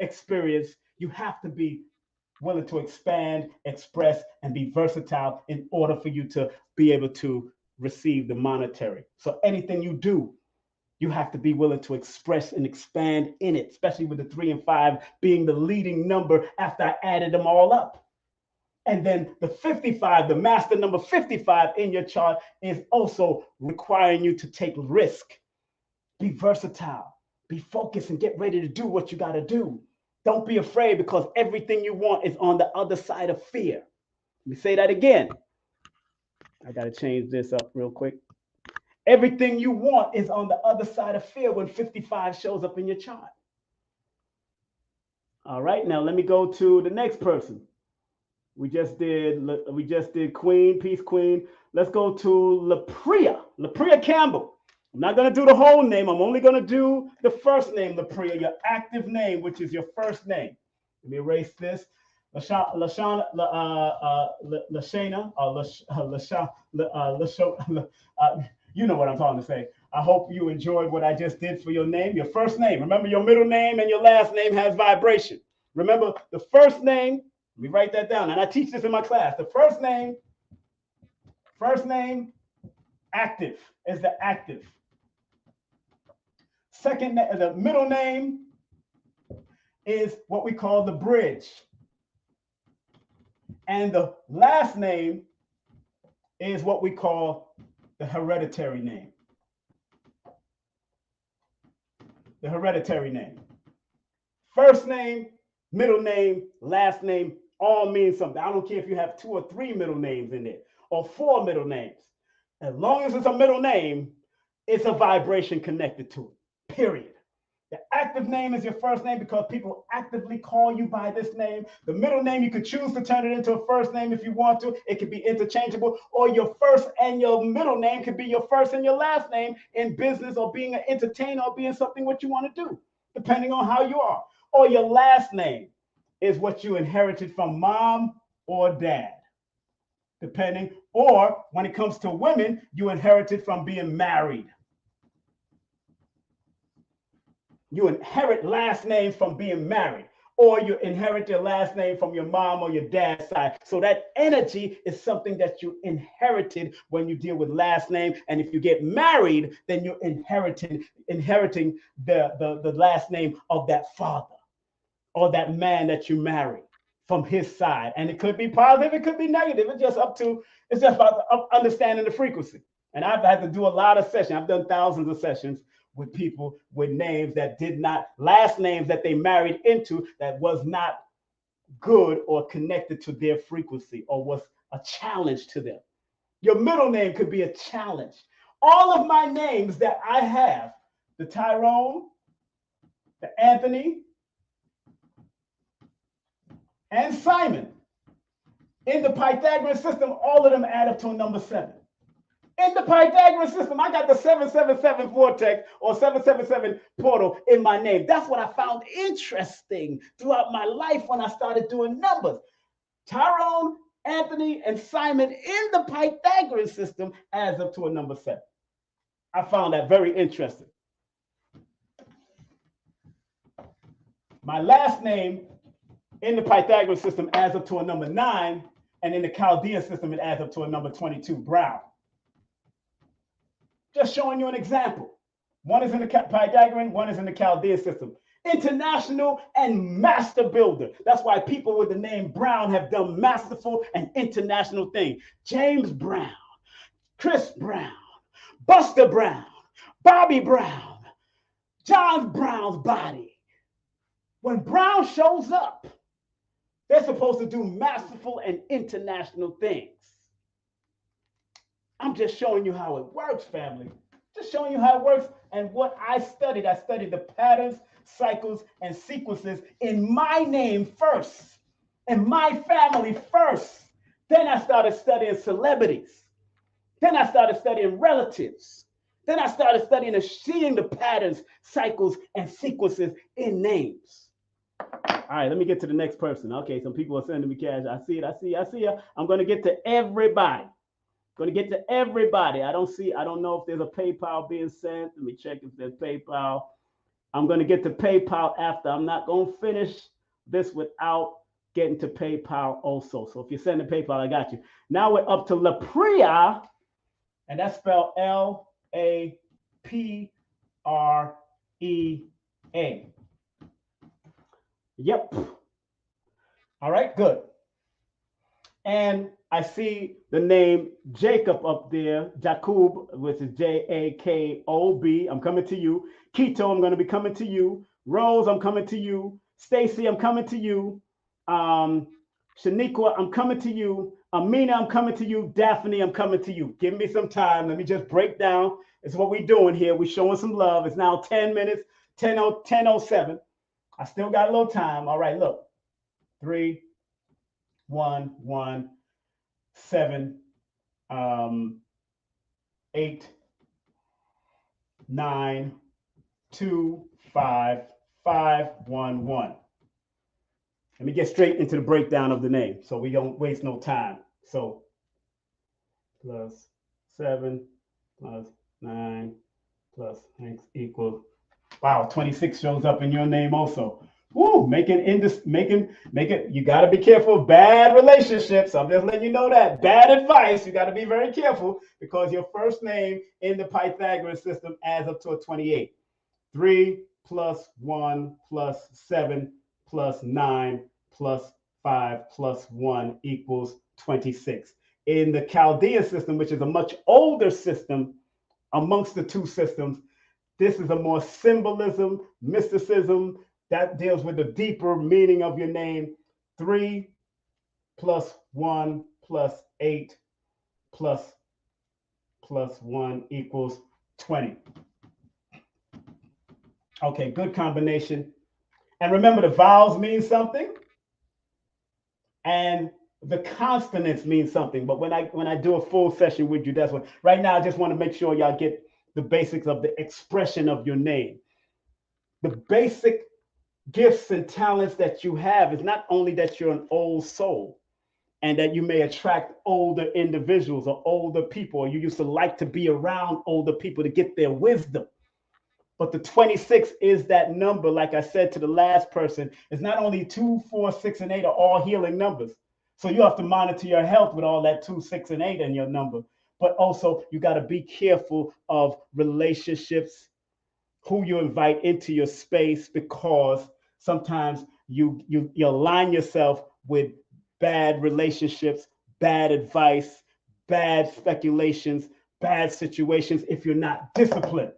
experience, you have to be willing to expand, express, and be versatile in order for you to be able to receive the monetary. So anything you do, you have to be willing to express and expand in it, especially with the 3 and 5 being the leading number after I added them all up. And then the 55, the master number 55 in your chart, is also requiring you to take risk, be versatile, be focused, and get ready to do what you got to do. Don't be afraid, because everything you want is on the other side of fear. Let me say that again. I got to change this up real quick. Everything you want is on the other side of fear when 55 shows up in your chart. All right, now let me go to the next person. We just did Queen, Peace Queen. Let's go to Lapria Campbell. I'm not going to do the whole name. I'm only going to do the first name, Lapria, your active name, which is your first name. Let me erase this. Lashana, you know what I'm trying to say. I hope you enjoyed what I just did for your name, your first name. Remember, your middle name and your last name has vibration. Remember, the first name, let me write that down. And I teach this in my class. The first name, active, is the active. The middle name is what we call the bridge. And the last name is what we call the hereditary name. The hereditary name. First name, middle name, last name all mean something. I don't care if you have 2 or 3 middle names in there or 4 middle names. As long as it's a middle name, it's a vibration connected to it, period. The active name is your first name because people actively call you by this name. The middle name, you could choose to turn it into a first name if you want to. It could be interchangeable, or your first and your middle name could be your first and your last name in business or being an entertainer or being something what you want to do, depending on how you are. Or your last name is what you inherited from mom or dad, depending. Or when it comes to women, you inherited from being married. You inherit last names from being married, or you inherit your last name from your mom or your dad's side. So that energy is something that you inherited when you deal with last name. And if you get married, then you're inheriting the last name of that father or that man that you married from his side. And it could be positive, it could be negative. It's just about understanding the frequency. And I've had to do a lot of sessions. I've done thousands of sessions with people with names that last names that they married into that was not good or connected to their frequency or was a challenge to them. Your middle name could be a challenge. All of my names that I have, the Tyrone, the Anthony, and Simon, in the Pythagorean system, all of them add up to a number 7. In the Pythagorean system, I got the 777 vortex or 777 portal in my name. That's what I found interesting throughout my life when I started doing numbers. Tyrone, Anthony, and Simon in the Pythagorean system adds up to a number 7. I found that very interesting. My last name in the Pythagorean system adds up to a number 9, and in the Chaldean system, it adds up to a number 22, Brown. Just showing you an example. One is in the Pythagorean, one is in the Chaldean system. International and master builder. That's why people with the name Brown have done masterful and international things. James Brown, Chris Brown, Buster Brown, Bobby Brown, John Brown's body. When Brown shows up, they're supposed to do masterful and international things. I'm just showing you how it works, family. Just showing you how it works and what I studied. I studied the patterns, cycles, and sequences in my name first, in my family first. Then I started studying celebrities. Then I started studying relatives. Then I started studying and seeing the patterns, cycles, and sequences in names. All right, let me get to the next person. Okay, some people are sending me cash. I see it. I'm going to get to everybody. I don't know if there's a PayPal being sent. Let me check if there's PayPal. I'm going to get to PayPal after. I'm not going to finish this without getting to PayPal also. So if you're sending PayPal, I got you. Now we're up to Lapria, and that's spelled L-A-P-R-E-A. Yep. All right, good. And I see the name Jacob up there, Jacob, which is J-A-K-O-B. I'm coming to you. Keto, I'm going to be coming to you. Rose, I'm coming to you. Stacy, I'm coming to you. Shaniqua, I'm coming to you. Amina, I'm coming to you. Daphne, I'm coming to you. Give me some time. Let me just break down. It's what we're doing here. We're showing some love. It's now 10 minutes, 10:07. I still got a little time. All right, look. 3, 1, 1, 7, 8, 9, 2, 5, 5, 1, 1. Let me get straight into the breakdown of the name so we don't waste no time. So plus 7 plus 9 plus X equals, wow, 26 shows up in your name also. Woo, you got to be careful of bad relationships. I'm just letting you know that. Bad advice. You got to be very careful because your first name in the Pythagorean system adds up to a 28. 3 plus 1 plus 7 plus 9 plus 5 plus 1 equals 26. In the Chaldean system, which is a much older system amongst the two systems, this is a more symbolism, mysticism that deals with the deeper meaning of your name. 3 plus 1 plus 8 plus 1 equals 20. Okay, good combination. And remember, the vowels mean something, and the consonants mean something. But when I do a full session with you, that's what. Right now, I just want to make sure y'all get the basics of the expression of your name. The basic gifts and talents that you have is not only that you're an old soul and that you may attract older individuals or older people, or you used to like to be around older people to get their wisdom. But the 26 is that number, like I said to the last person, it's not only 2, 4, 6, and 8 are all healing numbers. So you have to monitor your health with all that 2, 6, and 8 in your number. But also you got to be careful of relationships, who you invite into your space, because sometimes you align yourself with bad relationships, bad advice, bad speculations, bad situations if you're not disciplined.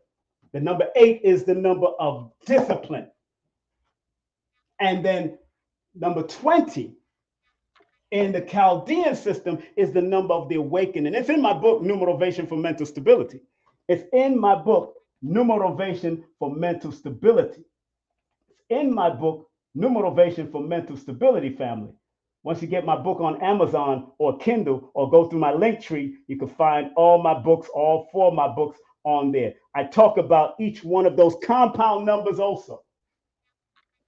The number 8 is the number of discipline. And then number 20 in the Chaldean system is the number of the awakening. It's in my book, Numerovational for Mental Stability. It's in my book, Numerovational for Mental Stability. It's in my book, Numerovational for Mental Stability, family. Once you get my book on Amazon or Kindle or go through my link tree, you can find all my books, all 4 of my books on there. I talk about each one of those compound numbers also.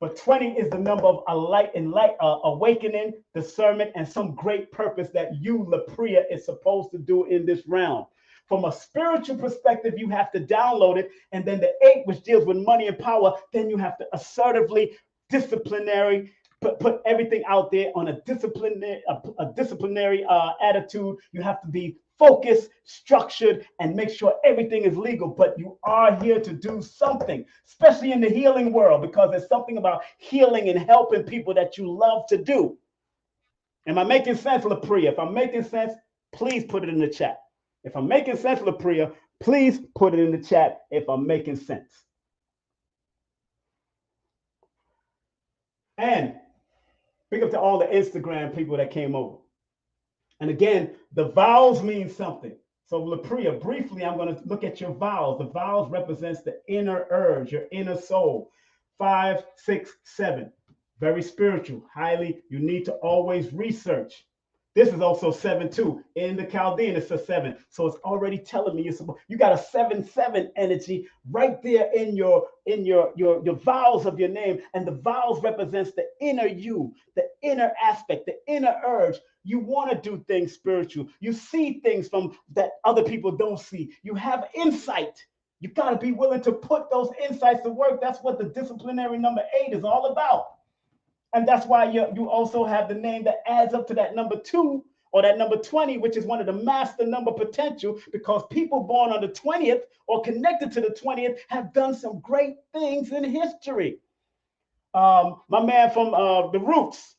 But 20 is the number of a light and awakening, discernment, and some great purpose that you, Lapria, is supposed to do in this realm. From a spiritual perspective, you have to download it. And then the 8, which deals with money and power, then you have to assertively, disciplinary, put everything out there on a disciplinary attitude. You have to be focused, structured, and make sure everything is legal. But you are here to do something, especially in the healing world, because there's something about healing and helping people that you love to do. Am I making sense, Lapria? If I'm making sense, please put it in the chat. If I'm making sense, Lapria, please put it in the chat if I'm making sense. And big up to all the Instagram people that came over. And again, the vowels mean something. So Lapria, briefly, I'm going to look at your vowels. The vowels represents the inner urge, your inner soul. 5, 6, 7. Very spiritual, highly, you need to always research. This is also 7 too. In the Chaldean, it's a 7. So it's already telling me you got a 7-7 energy right there in your vowels of your name. And the vowels represents the inner you, the inner aspect, the inner urge. You want to do things spiritual. You see things from that other people don't see. You have insight. You got to be willing to put those insights to work. That's what the disciplinary number 8 is all about. And that's why you also have the name that adds up to that number 2 or that number 20, which is one of the master number potential, because people born on the 20th or connected to the 20th have done some great things in history. My man from The Roots,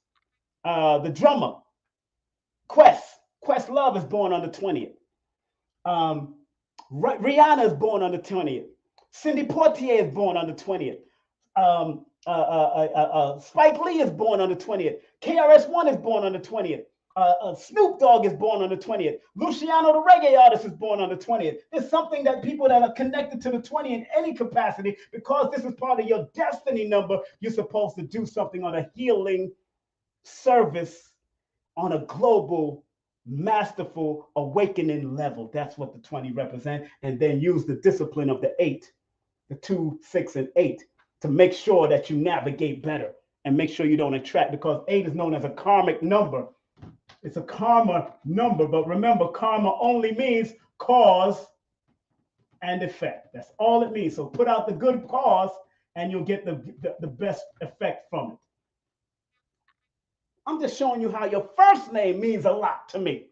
the drummer, Quest Love is born on the 20th. Rihanna is born on the 20th. Cindy Portier is born on the 20th. Spike Lee is born on the 20th. KRS-One is born on the 20th. Snoop Dogg is born on the 20th. Luciano, the reggae artist, is born on the 20th. It's something that people that are connected to the 20 in any capacity, because this is part of your destiny number, you're supposed to do something on a healing service on a global, masterful, awakening level. That's what the 20 represents. And then use the discipline of the 8, the 2, 6, and 8 to make sure that you navigate better and make sure you don't attract, because 8 is known as a karmic number. It's a karma number, but remember, karma only means cause and effect. That's all it means. So put out the good cause and you'll get the best effect from it. I'm just showing you how your first name means a lot to me.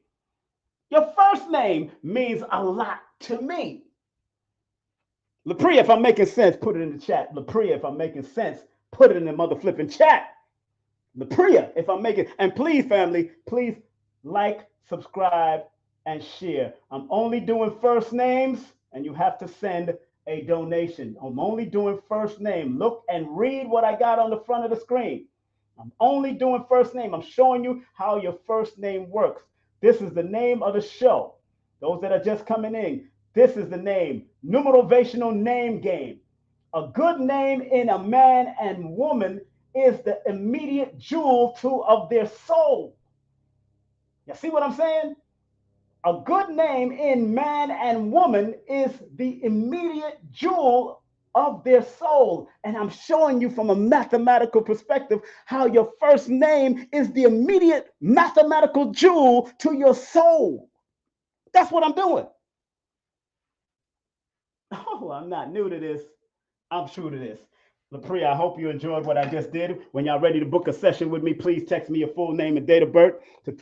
Your first name means a lot to me. Lapria, if I'm making sense, put it in the chat. Lapria, if I'm making sense, put it in the mother flipping chat. Lapria, if I'm making, and please, family, please like, subscribe, and share. I'm only doing first names, and you have to send a donation. I'm only doing first name. Look and read what I got on the front of the screen. I'm only doing first name. I'm showing you how your first name works. This is the name of the show. Those that are just coming in, this is the name, Numerovational Name Game. A good name in a man and woman is the immediate jewel of their soul. You see what I'm saying? A good name in man and woman is the immediate jewel of their soul. And I'm showing you from a mathematical perspective how your first name is the immediate mathematical jewel to your soul. That's what I'm doing. Oh, I'm not new to this. I'm true to this. Lapria, I hope you enjoyed what I just did. When y'all ready to book a session with me, please text me your full name and date of birth to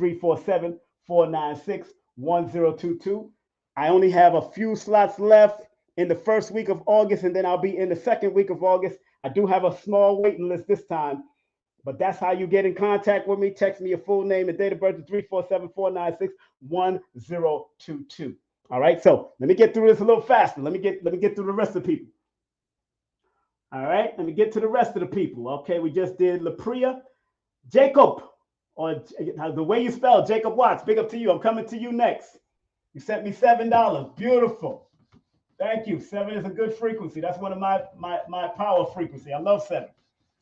347-496-1022. I only have a few slots left in the first week of August, and then I'll be in the second week of August. I do have a small waiting list this time, but that's how you get in contact with me. Text me your full name and date of birth to 347-496-1022. All right, so let me get through this a little faster. Let me get through the rest of the people. All right, let me get to the rest of the people. Okay, we just did Lapria. Jacob, or the way you spell Jacob Watts, big up to you. I'm coming to you next. You sent me $7. Beautiful. Thank you. 7 is a good frequency. That's one of my power frequency. I love 7.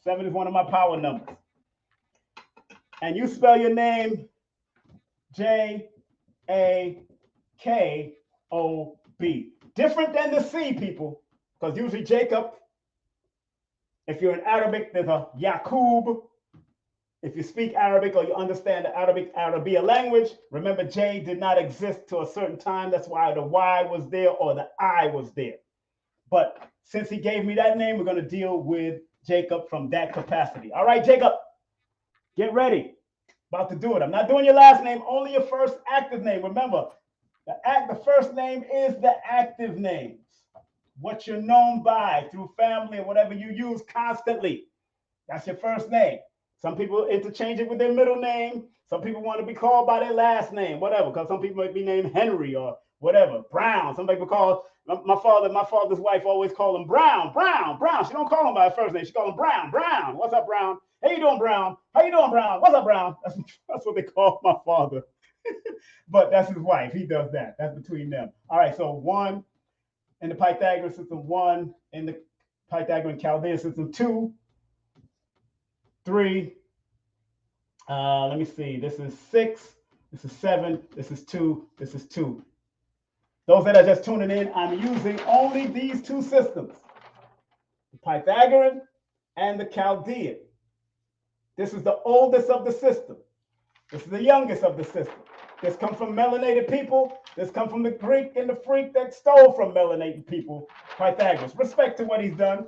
7 is one of my power numbers. And you spell your name J-A-K-O-B. Different than the C, people, because usually Jacob, if you're in Arabic, there's a Yaqub. If you speak Arabic or you understand the Arabia language, remember J did not exist to a certain time. That's why the Y was there or the I was there. But since he gave me that name, we're going to deal with Jacob from that capacity. All right, Jacob, get ready. About to do it. I'm not doing your last name, only your first active name. Remember, the first name is the active names. What you're known by through family or whatever you use constantly. That's your first name. Some people interchange it with their middle name. Some people want to be called by their last name, whatever, because some people might be named Henry or whatever, Brown. Some people call my father's wife always call him Brown. She don't call him by his first name. She call him Brown. What's up, Brown? How you doing, Brown? How you doing, Brown? What's up, Brown? That's what they call my father. But that's his wife. He does that. That's between them. All right, so 1 in the Pythagorean system, 1 in the Pythagorean Chaldean system, 2, 3, let me see, this is 6, this is 7, this is 2, this is 2. Those that are just tuning in, I'm using only these two systems, the Pythagorean and the Chaldean. This is the oldest of the system. This is the youngest of the system. This comes from melanated people. This comes from the Greek and the freak that stole from melanated people, Pythagoras. Respect to what he's done.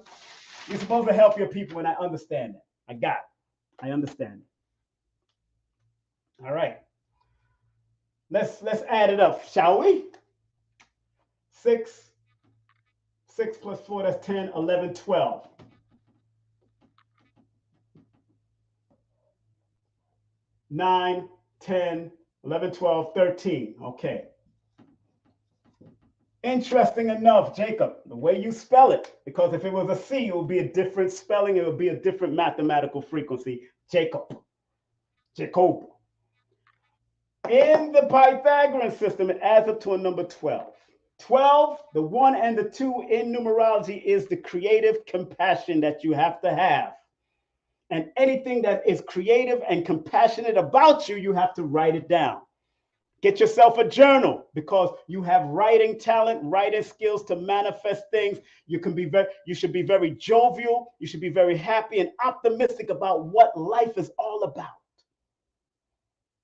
You're supposed to help your people, and I understand that. I got it. I understand it. All right. Let's add it up, shall we? 6 plus 4, that's 10, 11, 12. 9, 10, 11, 12, 13. Okay. Interesting enough, Jacob, the way you spell it, because if it was a C, it would be a different spelling. It would be a different mathematical frequency. Jacob. In the Pythagorean system, it adds up to a number 12. 12, the 1 and the 2 in numerology is the creative compassion that you have to have. And anything that is creative and compassionate about you, you have to write it down. Get yourself a journal because you have writing talent, writing skills to manifest things. You should be very jovial. You should be very happy and optimistic about what life is all about.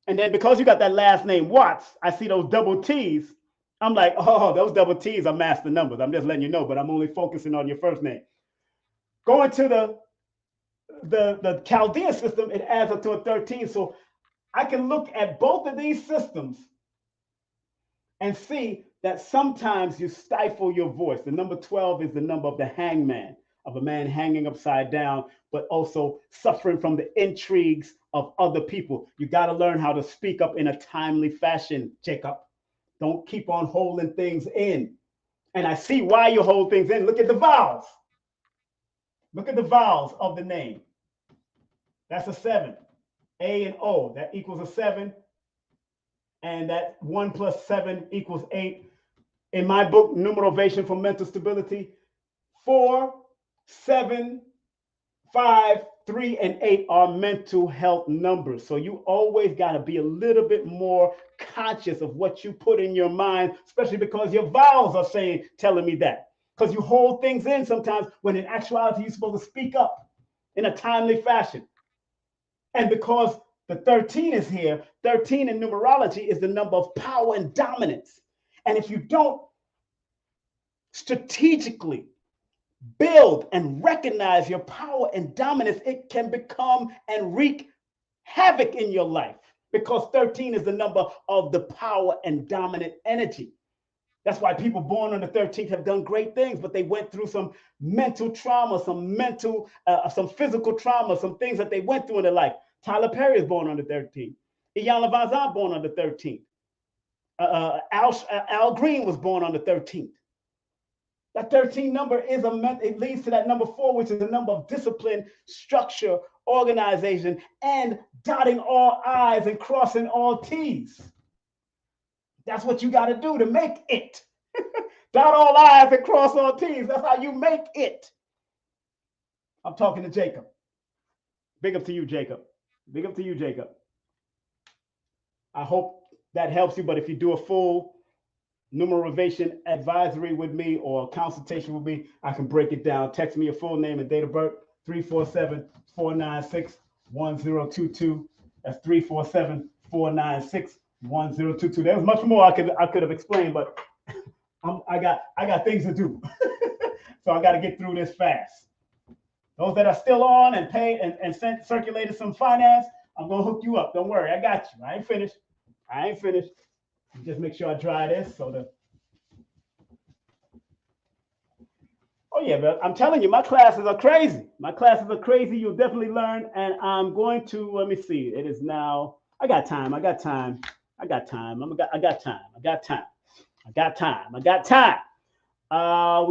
And then because you got that last name Watts, I see those double T's. I'm like, oh, those double T's are master numbers. I'm just letting you know, but I'm only focusing on your first name. Going to the Chaldean system, it adds up to a 13. So I can look at both of these systems and see that sometimes you stifle your voice. The number 12 is the number of the hangman, of a man hanging upside down, but also suffering from the intrigues of other people. You got to learn how to speak up in a timely fashion, Jacob. Don't keep on holding things in. And I see why you hold things in. Look at the vowels. Look at the vowels of the name. That's a 7. A and O, that equals a 7. And that 1 plus 7 equals 8. In my book, Numerovation for Mental Stability, 4, 7, 5, 3, and 8 are mental health numbers. So you always got to be a little bit more conscious of what you put in your mind, especially because your vowels are telling me that. Because you hold things in sometimes when in actuality you're supposed to speak up in a timely fashion. And because the 13 is here, 13 in numerology is the number of power and dominance. And if you don't strategically build and recognize your power and dominance, it can become and wreak havoc in your life, because 13 is the number of the power and dominant energy. That's why people born on the 13th have done great things, but they went through some mental trauma, some physical trauma, some things that they went through in their life. Tyler Perry is born on the 13th. Ian Levazan born on the 13th. Al Green was born on the 13th. That 13 number it leads to that number 4, which is the number of discipline, structure, organization, and dotting all I's and crossing all T's. That's what you got to do to make it. Dot all I's and cross all T's. That's how you make it. I'm talking to Jacob. Big up to you, Jacob. Big up to you, Jacob. I hope that helps you, but if you do a full numerovation advisory with me or consultation with me, I can break it down. Text me your full name and date of birth, 347-496-1022. That's 347-496-1022. There's much more I could have explained, but I got things to do. So I got to get through this fast. Those that are still on and paid and circulated some finance, I'm going to hook you up. Don't worry. I got you. I ain't finished. Just make sure I dry this so that. Oh, yeah, but I'm telling you, my classes are crazy. You'll definitely learn. And I'm going to, let me see. It is now, I got time. We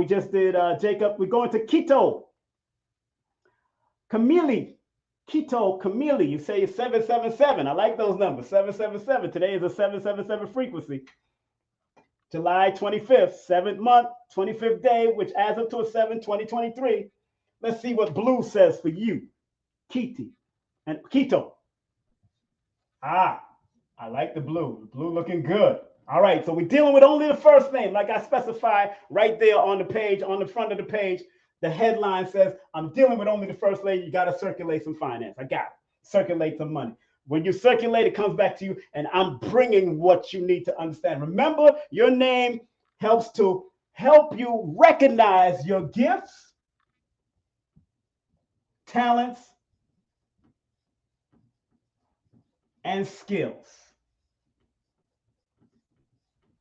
just did Jacob. We're going to Keto. Camille, you say it's 777. I like those numbers, 777. Today is a 777 frequency. July 25th, 7th month, 25th day, which adds up to a 7/2023. Let's see what blue says for you, Keto. I like the blue. The blue looking good. All right, so we're dealing with only the first name, like I specified right there on the page, on the front of the page. The headline says, I'm dealing with only the first name. You got to circulate some finance. I got it. Circulate some money. When you circulate, it comes back to you, and I'm bringing what you need to understand. Remember, your name helps you recognize your gifts, talents, and skills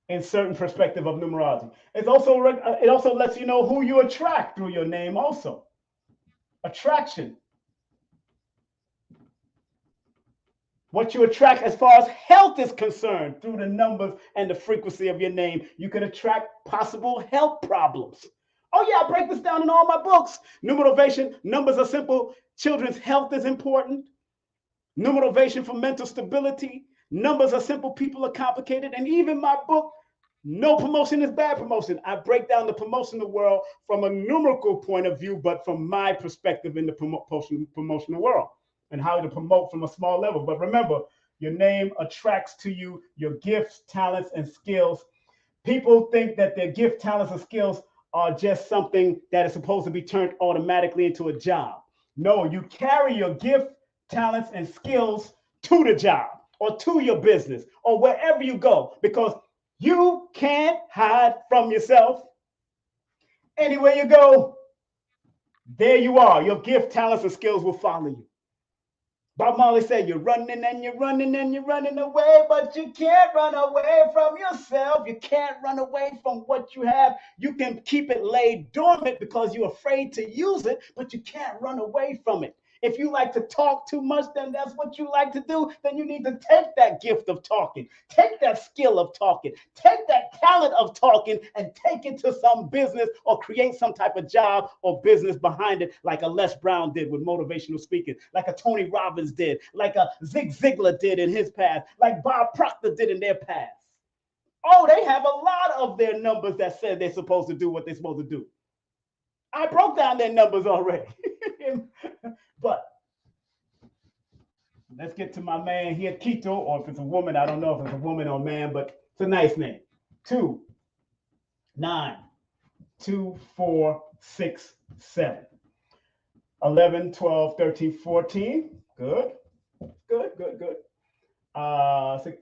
in certain perspective of numerology. It also lets you know who you attract through your name also. Attraction. What you attract as far as health is concerned through the numbers and the frequency of your name, you can attract possible health problems. Oh yeah, I break this down in all my books. Numerovation, numbers are simple. Children's health is important. Numerovation for mental stability. Numbers are simple, people are complicated. And even my book, No Promotion is Bad Promotion. I break down the promotional world from a numerical point of view, but from my perspective in the promotional world and how to promote from a small level. But remember, your name attracts to you your gifts, talents, and skills. People think that their gift, talents, and skills are just something that is supposed to be turned automatically into a job. No, you carry your gift, talents, and skills to the job or to your business or wherever you go, because you can't hide from yourself. Anywhere you go, there you are. Your gift, talents, and skills will follow you. Bob Marley said, you're running and you're running and you're running away, but you can't run away from yourself. You can't run away from what you have. You can keep it laid dormant because you're afraid to use it, but you can't run away from it. If you like to talk too much, then that's what you like to do. Then you need to take that gift of talking, take that skill of talking, take that talent of talking and take it to some business or create some type of job or business behind it, like a Les Brown did with motivational speaking, like a Tony Robbins did, like a Zig Ziglar did in his past, like Bob Proctor did in their past. Oh, they have a lot of their numbers that said they're supposed to do what they're supposed to do. I broke down their numbers already. But let's get to my man here, Keto, or if it's a woman, I don't know if it's a woman or a man, but it's a nice name. 2, 9, 2, 4, 6, 7, 11, 12, 13, 14. Good.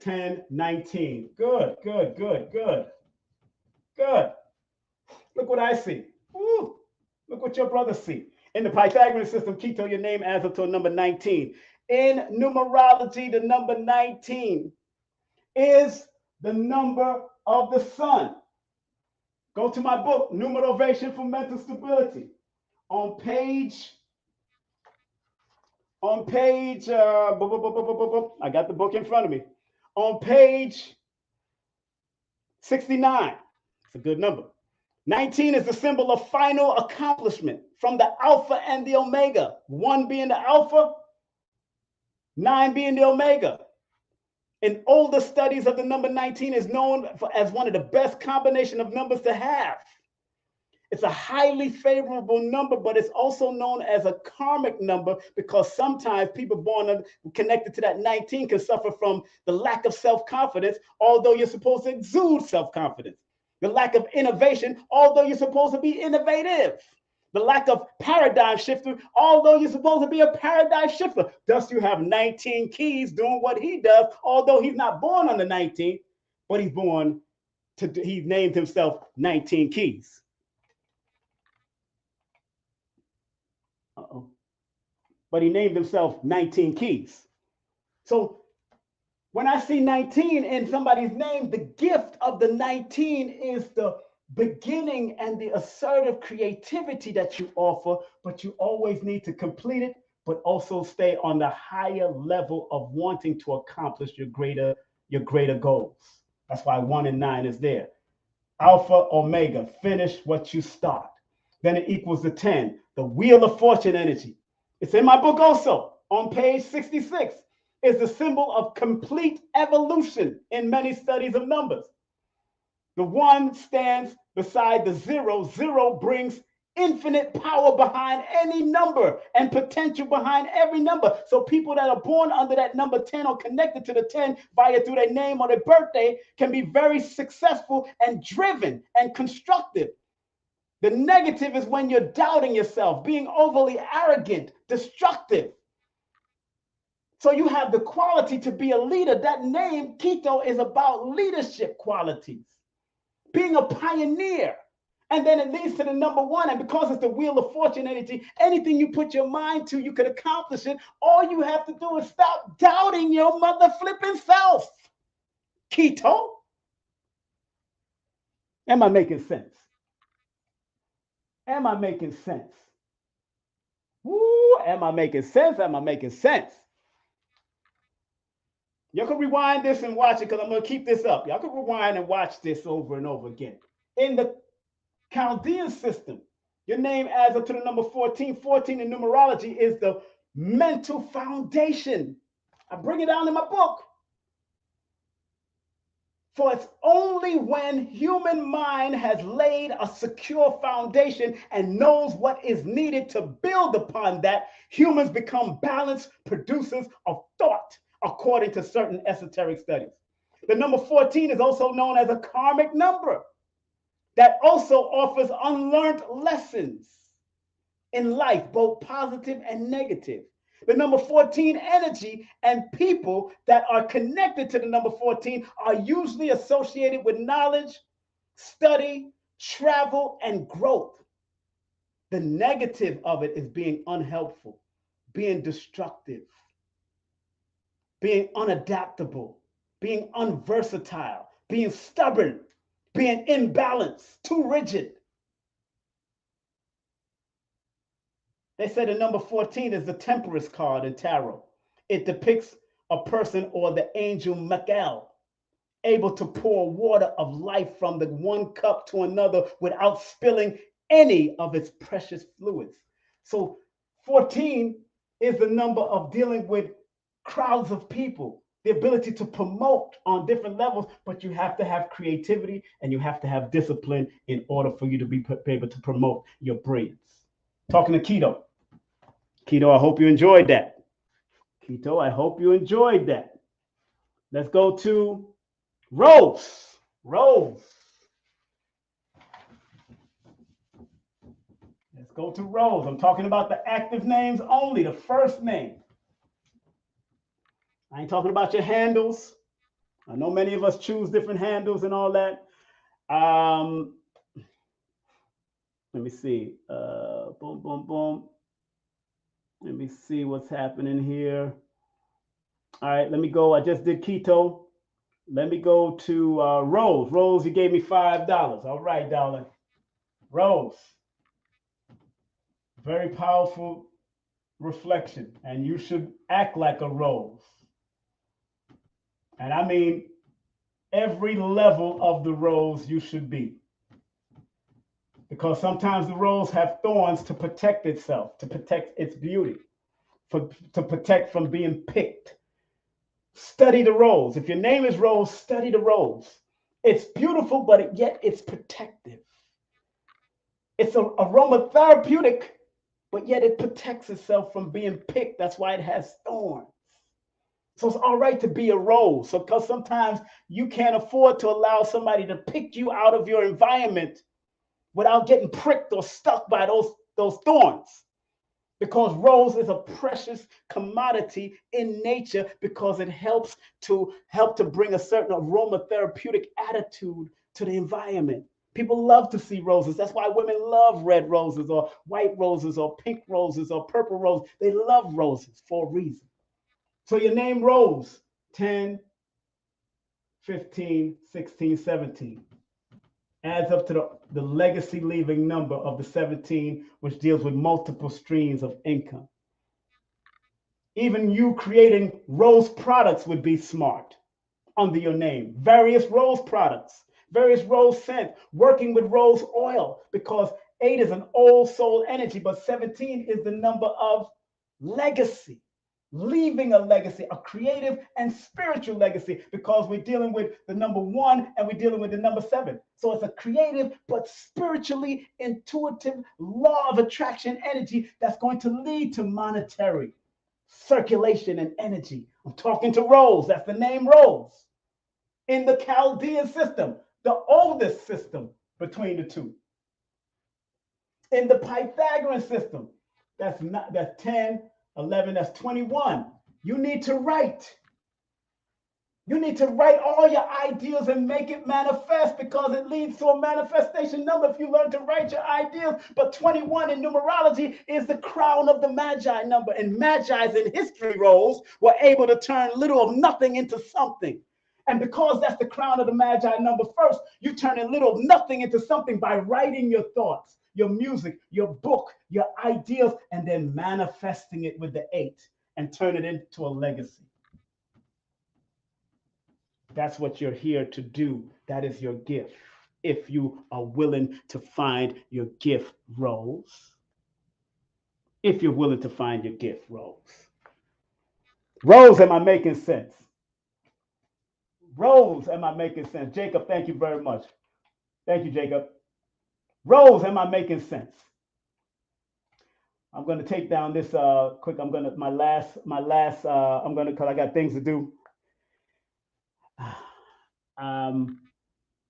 10, 19. Good. Look what I see. Woo. Look what your brothers see. In the Pythagorean system, Keto, your name adds up to a number 19. In numerology, the number 19 is the number of the sun. Go to my book, Numerovation for Mental Stability. On page, I got the book in front of me. On page 69, it's a good number. 19 is the symbol of final accomplishment from the Alpha and the Omega. 1 being the Alpha, 9 being the Omega. In older studies of the number 19 is known as one of the best combination of numbers to have. It's a highly favorable number, but it's also known as a karmic number because sometimes people born connected to that 19 can suffer from the lack of self-confidence, although you're supposed to exude self-confidence. The lack of innovation, although you're supposed to be innovative. The lack of paradigm shifter, although you're supposed to be a paradigm shifter. Thus, you have 19 keys doing what he does, although he's not born on the 19th, but he named himself 19 keys. But he named himself 19 keys. So when I see 19 in somebody's name, the gift of the 19 is the beginning and the assertive creativity that you offer, but you always need to complete it, but also stay on the higher level of wanting to accomplish your greater goals. That's why 1 and 9 is there. Alpha, Omega, finish what you start. Then it equals the 10, the Wheel of Fortune energy. It's in my book also, on page 66, is the symbol of complete evolution in many studies of numbers. The 1 stands beside the 0. 0 brings infinite power behind any number and potential behind every number. So people that are born under that number 10 or connected to the 10 through their name or their birthday can be very successful and driven and constructive. The negative is when you're doubting yourself, being overly arrogant, destructive. So you have the quality to be a leader. That name, Keto, is about leadership qualities, being a pioneer. And then it leads to the number 1. And because it's the Wheel of Fortune energy, anything you put your mind to, you can accomplish it. All you have to do is stop doubting your mother flipping self. Keto. Am I making sense? Am I making sense? Woo, am I making sense? Am I making sense? Y'all can rewind this and watch it because I'm going to keep this up. Y'all can rewind and watch this over and over again. In the Chaldean system, your name adds up to the number 14. 14 in numerology is the mental foundation. I bring it down in my book. For it's only when human mind has laid a secure foundation and knows what is needed to build upon that, humans become balanced producers of thought, according to certain esoteric studies. The number 14 is also known as a karmic number that also offers unlearned lessons in life, both positive and negative. The number 14 energy and people that are connected to the number 14 are usually associated with knowledge, study, travel, and growth. The negative of it is being unhelpful, being destructive, being unadaptable, being unversatile, being stubborn, being imbalanced, too rigid. They said the number 14 is the Temperance card in tarot. It depicts a person or the angel Michael, able to pour water of life from the one cup to another without spilling any of its precious fluids. So 14 is the number of dealing with crowds of people, the ability to promote on different levels, but you have to have creativity and you have to have discipline in order for you to be able to promote your brilliance. Talking to Keto. Keto, I hope you enjoyed that. Keto, I hope you enjoyed that. Let's go to Rose. Rose. Let's go to Rose. I'm talking about the active names only, the first name. I ain't talking about your handles. I know many of us choose different handles and all that. Let me see. Boom, boom, boom. Let me see what's happening here. All right, let me go. I just did Keto. Let me go to Rose. Rose, you gave me $5. All right, darling. Rose. Very powerful reflection. And you should act like a rose. And I mean, every level of the rose you should be. Because sometimes the rose have thorns to protect itself, to protect its beauty, to protect from being picked. Study the rose. If your name is Rose, study the rose. It's beautiful, but yet it's protective. It's an aromatherapeutic, but yet it protects itself from being picked. That's why it has thorns. So it's all right to be a rose. So because sometimes you can't afford to allow somebody to pick you out of your environment without getting pricked or stuck by those thorns. Because rose is a precious commodity in nature because it helps to bring a certain aromatherapeutic attitude to the environment. People love to see roses. That's why women love red roses or white roses or pink roses or purple roses. They love roses for a reason. So your name Rose, 10, 15, 16, 17. Adds up to the legacy leaving number of the 17, which deals with multiple streams of income. Even you creating rose products would be smart under your name. Various rose products, various rose scents, working with rose oil, because 8 is an old soul energy, but 17 is the number of legacy. Leaving a legacy, a creative and spiritual legacy, because we're dealing with the number 1 and we're dealing with the number 7. So it's a creative but spiritually intuitive law of attraction energy that's going to lead to monetary circulation and energy. I'm talking to Rose. That's the name Rose. In the Chaldean system, the oldest system between the two. In the Pythagorean system, that's 10, 11, that's 21. You need to write. You need to write all your ideas and make it manifest, because it leads to a manifestation number if you learn to write your ideas. But 21 in numerology is the crown of the Magi number. And Magi's in history roles were able to turn little of nothing into something. And because that's the crown of the Magi number first, you turn a little of nothing into something by writing your thoughts, your music, your book, your ideas, and then manifesting it with the 8 and turn it into a legacy. That's what you're here to do. That is your gift. If you are willing to find your gift, Rose. If you're willing to find your gift, Rose. Rose, am I making sense? Rose, am I making sense? Jacob, thank you very much. Thank you, Jacob. Rose, am I making sense? I'm going to take down this quick. I'm going to, I'm going to, because I got things to do.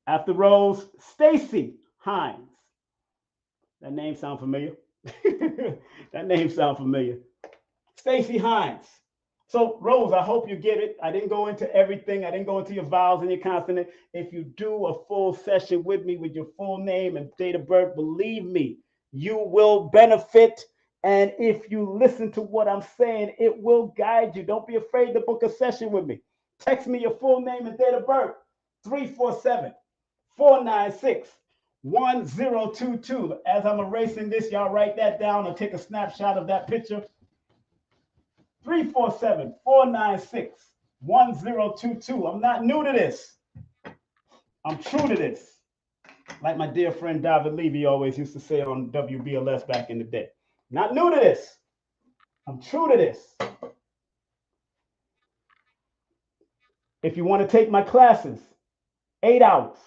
After Rose, Stacy Hines. That name sound familiar? That name sound familiar. Stacy Hines. So Rose, I hope you get it. I didn't go into everything. I didn't go into your vowels and your consonant. If you do a full session with me with your full name and date of birth, believe me, you will benefit And if you listen to what I'm saying, it will guide you. Don't be afraid to book a session with me. Text me your full name and date of birth, 347-496-1022. As I'm erasing this, y'all write that down or take a snapshot of that picture. 347-496-1022. I'm not new to this. I'm true to this. Like my dear friend David Levy always used to say on WBLS back in the day. Not new to this. I'm true to this. If you want to take my classes, 8 hours.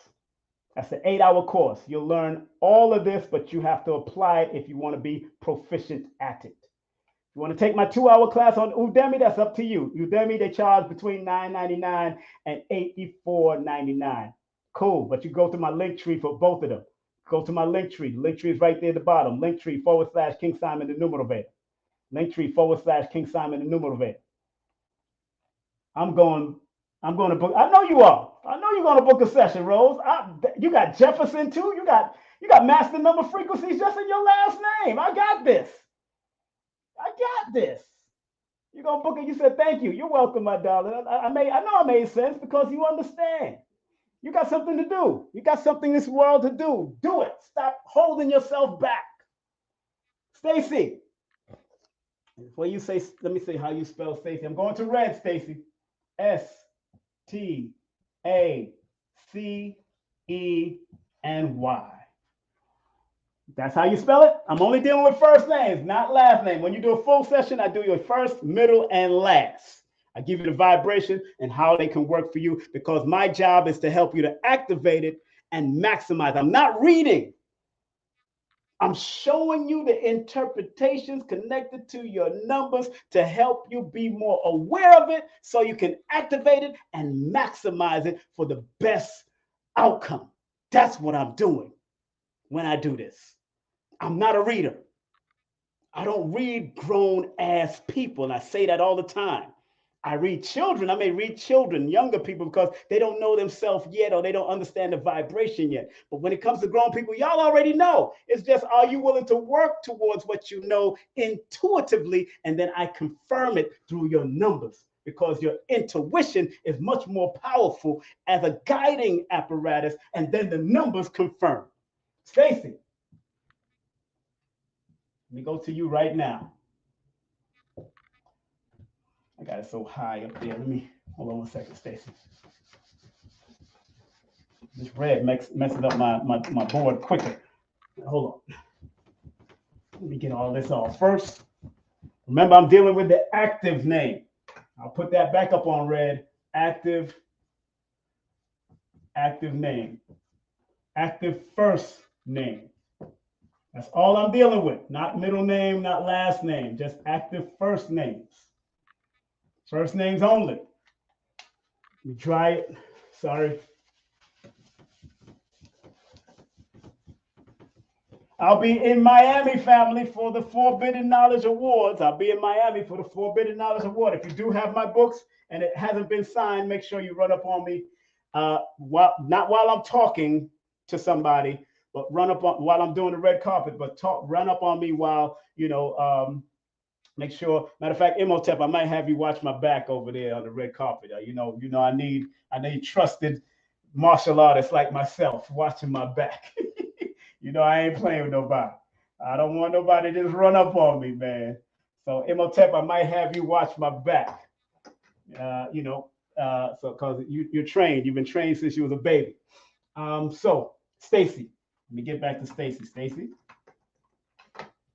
That's an 8-hour course. You'll learn all of this, but you have to apply it if you want to be proficient at it. If you want to take my 2-hour class on Udemy, that's up to you. Udemy, they charge between $9.99 and $84.99. Cool, but you go to my link tree for both of them. Go to my link tree. The link tree is right there at the bottom. Linktree/King Simon the Numerovator. Linktree/King Simon the Numerovator. I'm going to book. I know you are. I know you're going to book a session, Rose. You got Jefferson too. You got master number frequencies just in your last name. I got this. You're going to book it. You said thank you. You're welcome, my darling. I know I made sense because you understand. You got something to do. You got something in this world to do. Do it. Stop holding yourself back. Stacy. Before you say, let me say how you spell Stacy. I'm going to red, Stacy. S-T-A-C-E-N-Y. That's how you spell it. I'm only dealing with first names, not last name. When you do a full session, I do your first, middle, and last. I give you the vibration and how they can work for you because my job is to help you to activate it and maximize. I'm not reading. I'm showing you the interpretations connected to your numbers to help you be more aware of it so you can activate it and maximize it for the best outcome. That's what I'm doing when I do this. I'm not a reader. I don't read grown-ass people, and I say that all the time. I read children. I may read children, younger people, because they don't know themselves yet or they don't understand the vibration yet. But when it comes to grown people, y'all already know. It's just, are you willing to work towards what you know intuitively? And then I confirm it through your numbers because your intuition is much more powerful as a guiding apparatus. And then the numbers confirm. Stacy, let me go to you right now. I got it so high up there. Let me, hold on one second, Stacy. This red messes up my board quicker. Hold on. Let me get all this off. First, remember I'm dealing with the active name. I'll put that back up on red. Active name. Active first name. That's all I'm dealing with. Not middle name, not last name. Just active first names. First names only. Let me try it. Sorry. I'll be in Miami, family, for the Forbidden Knowledge Awards. I'll be in Miami for the Forbidden Knowledge Award. If you do have my books and it hasn't been signed, make sure you run up on me. Not while I'm talking to somebody, but run up on while I'm doing the red carpet. But run up on me while make sure. Matter of fact, Imhotep, I might have you watch my back over there on the red carpet. I need trusted martial artists like myself watching my back. I ain't playing with nobody. I don't want nobody to just run up on me, man. So Imhotep, I might have you watch my back. So because you're trained, you've been trained since you was a baby. So Stacy, let me get back to Stacy. Stacy,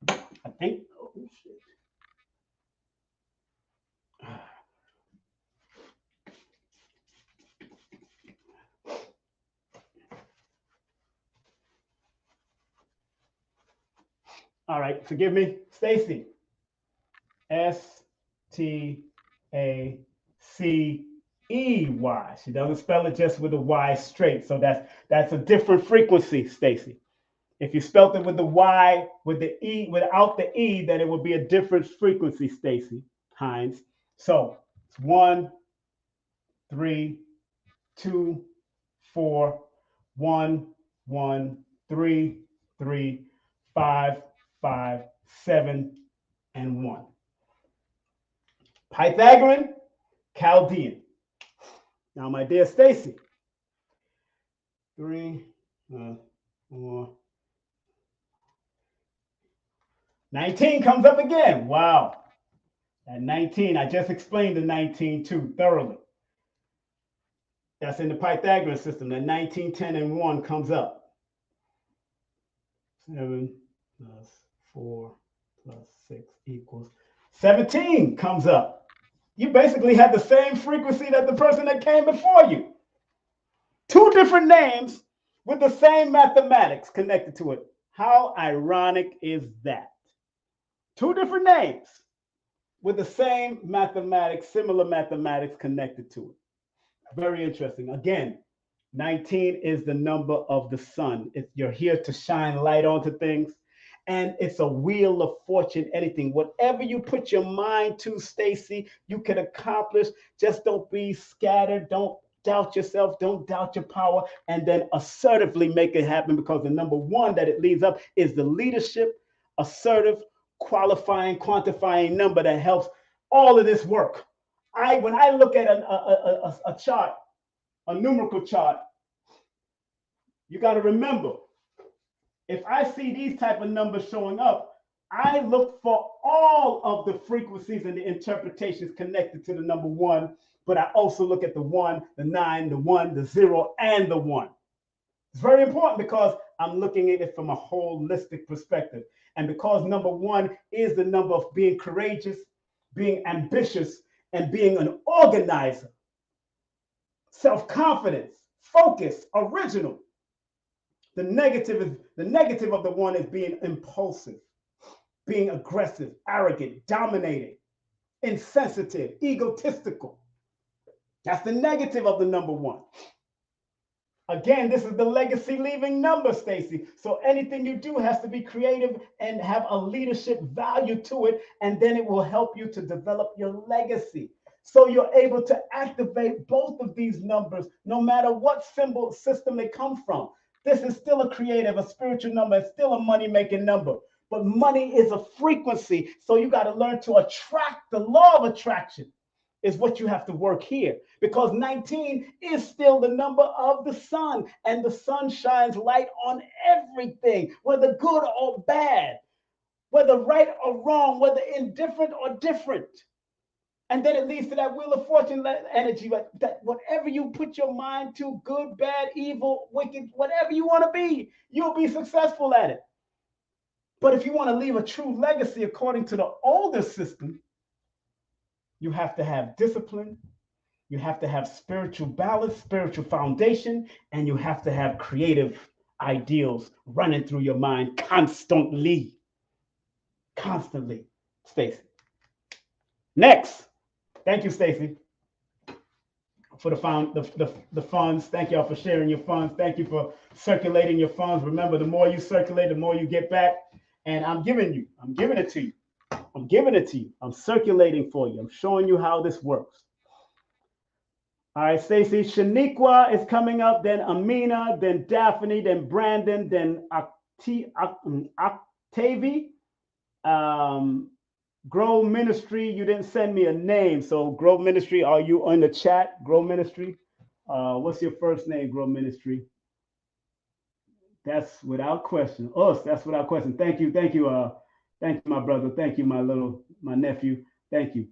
I think. Oh shit. All right, forgive me, Stacy. S-T-A-C-E-Y. She doesn't spell it just with the Y straight, so that's a different frequency, Stacy. If you spelled it with the Y, with the E, without the E, then it would be a different frequency, Stacy Hines. So it's 1, 3, 2, 4, 1, 1, 3, 3, 5, 5, 7, and 1. Pythagorean, Chaldean. Now, my dear Stacy, 3, 4, 19 comes up again. Wow. At 19, I just explained the 19 too thoroughly. That's in the Pythagorean system. The 19, 10, and 1 comes up. 7 plus 4 plus 6 equals 17 comes up. You basically have the same frequency that the person that came before you. 2 different names with the same mathematics connected to it. How ironic is that? 2 different names with the same mathematics, similar mathematics connected to it. Very interesting. Again, 19 is the number of the sun. You're here to shine light onto things. And it's a wheel of fortune, anything. Whatever you put your mind to, Stacy, you can accomplish. Just don't be scattered. Don't doubt yourself. Don't doubt your power. And then assertively make it happen, because the number 1 that it leads up is the leadership, assertive, qualifying, quantifying number that helps all of this work. When I look at a chart, a numerical chart, you got to remember, if I see these type of numbers showing up, I look for all of the frequencies and the interpretations connected to the number 1, but I also look at the 1, the 9, the 1, the 0, and the 1. It's very important because I'm looking at it from a holistic perspective. And because number 1 is the number of being courageous, being ambitious, and being an organizer, self-confidence, focus, original. The negative of the 1 is being impulsive, being aggressive, arrogant, dominating, insensitive, egotistical. That's the negative of the number 1. Again, this is the legacy leaving number, Stacy. So anything you do has to be creative and have a leadership value to it, and then it will help you to develop your legacy. So you're able to activate both of these numbers, no matter what symbol system they come from. This is still a creative, a spiritual number. It's still a money-making number. But money is a frequency, so you got to learn to attract. The law of attraction is what you have to work here, because 19 is still the number of the sun, and the sun shines light on everything, whether good or bad, whether right or wrong, whether indifferent or different. And then it leads to that wheel of fortune energy, that whatever you put your mind to, good, bad, evil, wicked, whatever you want to be, you'll be successful at it. But if you want to leave a true legacy according to the older system, you have to have discipline, you have to have spiritual balance, spiritual foundation, and you have to have creative ideals running through your mind constantly. Constantly, Stacy. Next. Thank you, Stacy, for the funds. Thank y'all for sharing your funds. Thank you for circulating your funds. Remember, the more you circulate, the more you get back. And I'm giving it to you. I'm circulating for you. I'm showing you how this works. All right, Stacy, Shaniqua is coming up, then Amina, then Daphne, then Brandon, then Octavia. Grow Ministry, you didn't send me a name. So Grow Ministry, are you on the chat? Grow Ministry. What's your first name, Grow Ministry? That's without question. Oh, that's without question. Thank you, my brother. Thank you, my nephew. Thank you.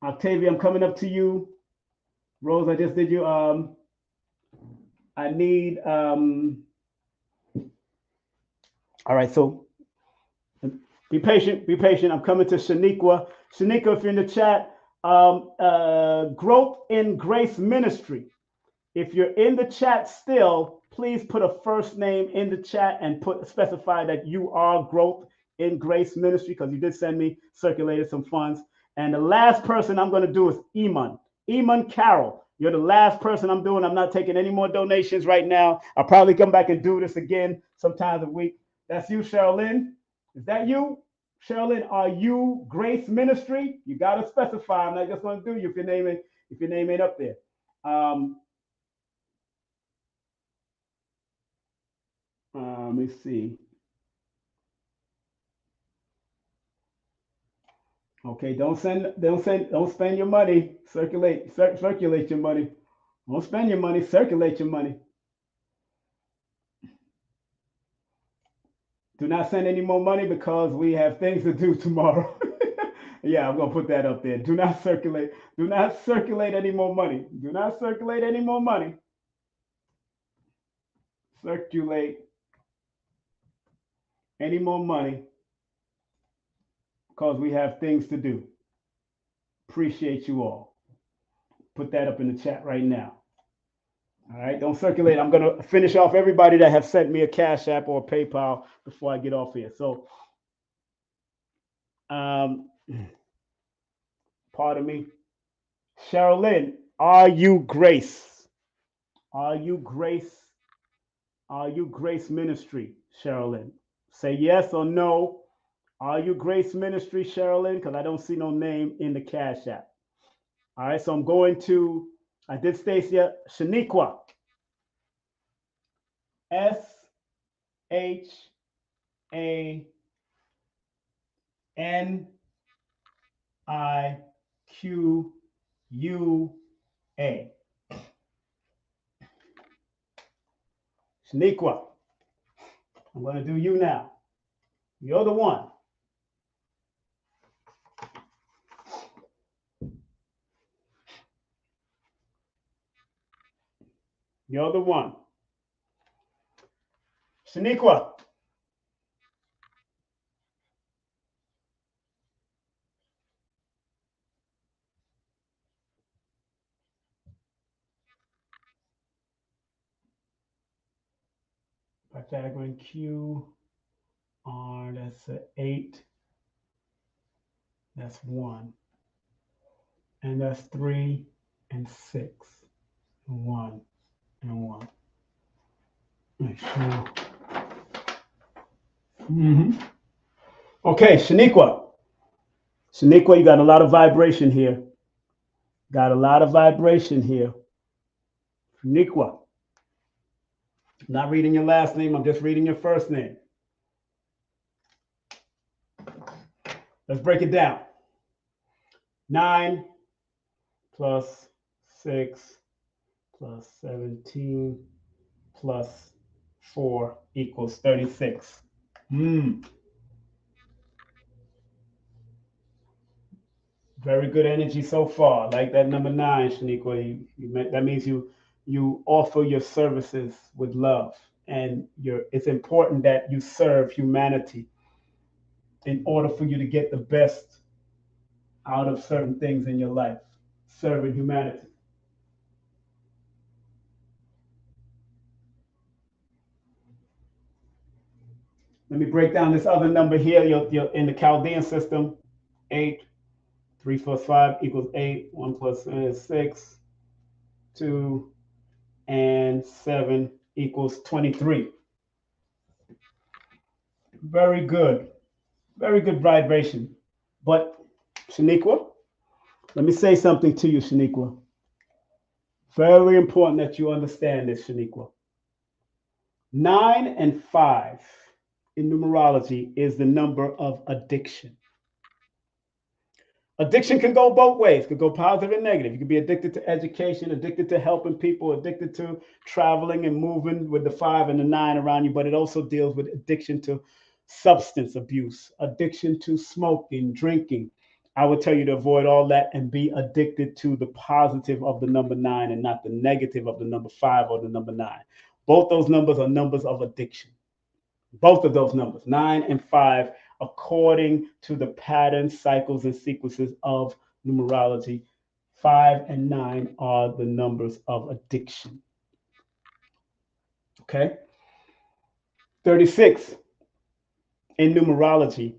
Octavia, I'm coming up to you. Rose, I just did you. I need. All right, so be patient. I'm coming to Shaniqua. Shaniqua, if you're in the chat, Growth in Grace Ministry. If you're in the chat still, please put a first name in the chat and specify that you are Growth in Grace Ministry, because you did circulated some funds. And the last person I'm going to do is Iman Carroll. You're the last person I'm doing. I'm not taking any more donations right now. I'll probably come back and do this again sometimes a week. That's you, Sherilyn. Is that you? Sherilyn, are you Grace Ministry? You got to specify. I'm not just going to do you if your name ain't up there. Let me see. Okay, don't spend your money. Circulate your money. Don't spend your money, circulate your money. Do not send any more money because we have things to do tomorrow. Yeah, I'm gonna put that up there. Do not circulate. Do not circulate any more money. Do not circulate any more money. Circulate any more money because we have things to do. Appreciate you all. Put that up in the chat right now. All right, don't circulate. I'm gonna finish off everybody that have sent me a Cash App or a PayPal before I get off here. So, pardon me, Sherilyn, are you Grace? Are you Grace? Are you Grace Ministry, Sherilyn? Say yes or no. Are you Grace Ministry, Sherilyn? Because I don't see no name in the Cash App. All right, so I'm going to, I did Stacy, Shaniqua. Shaniqua. Shaniqua. I'm going to do you now. You're the one. You're the one. Shaniqua. Pythagorean Q, R, that's an 8. That's 1. And that's 3 and 6. 1 and 1. Make sure. Okay, Shaniqua. Shaniqua, you got a lot of vibration here. Got a lot of vibration here. Shaniqua. I'm not reading your last name, I'm just reading your first name. Let's break it down. 9 plus 6 plus 17 plus 4 equals 36. Very good energy so far. Like that number 9, Shaniqua. That means you offer your services with love, and it's important that you serve humanity in order for you to get the best out of certain things in your life. Serving humanity. Let me break down this other number here. You're in the Chaldean system. 8, 3 plus 5 equals 8. 1 plus 6, 2, and 7 equals 23. Very good. Very good vibration. But, Shaniqua, let me say something to you, Shaniqua. Very important that you understand this, Shaniqua. 9 and 5 in numerology is the number of addiction. Addiction can go both ways. It could go positive and negative. You could be addicted to education, addicted to helping people, addicted to traveling and moving with the 5 and the 9 around you, but it also deals with addiction to substance abuse, addiction to smoking, drinking. I would tell you to avoid all that and be addicted to the positive of the number 9 and not the negative of the number 5 or the number 9. Both those numbers are numbers of addiction. Both of those numbers, 9 and 5, according to the patterns, cycles, and sequences of numerology, 5 and 9 are the numbers of addiction. Okay? 36 in numerology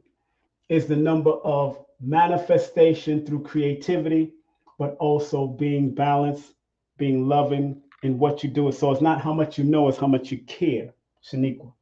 is the number of manifestation through creativity, but also being balanced, being loving in what you do. So it's not how much you know, it's how much you care, Shaniqua.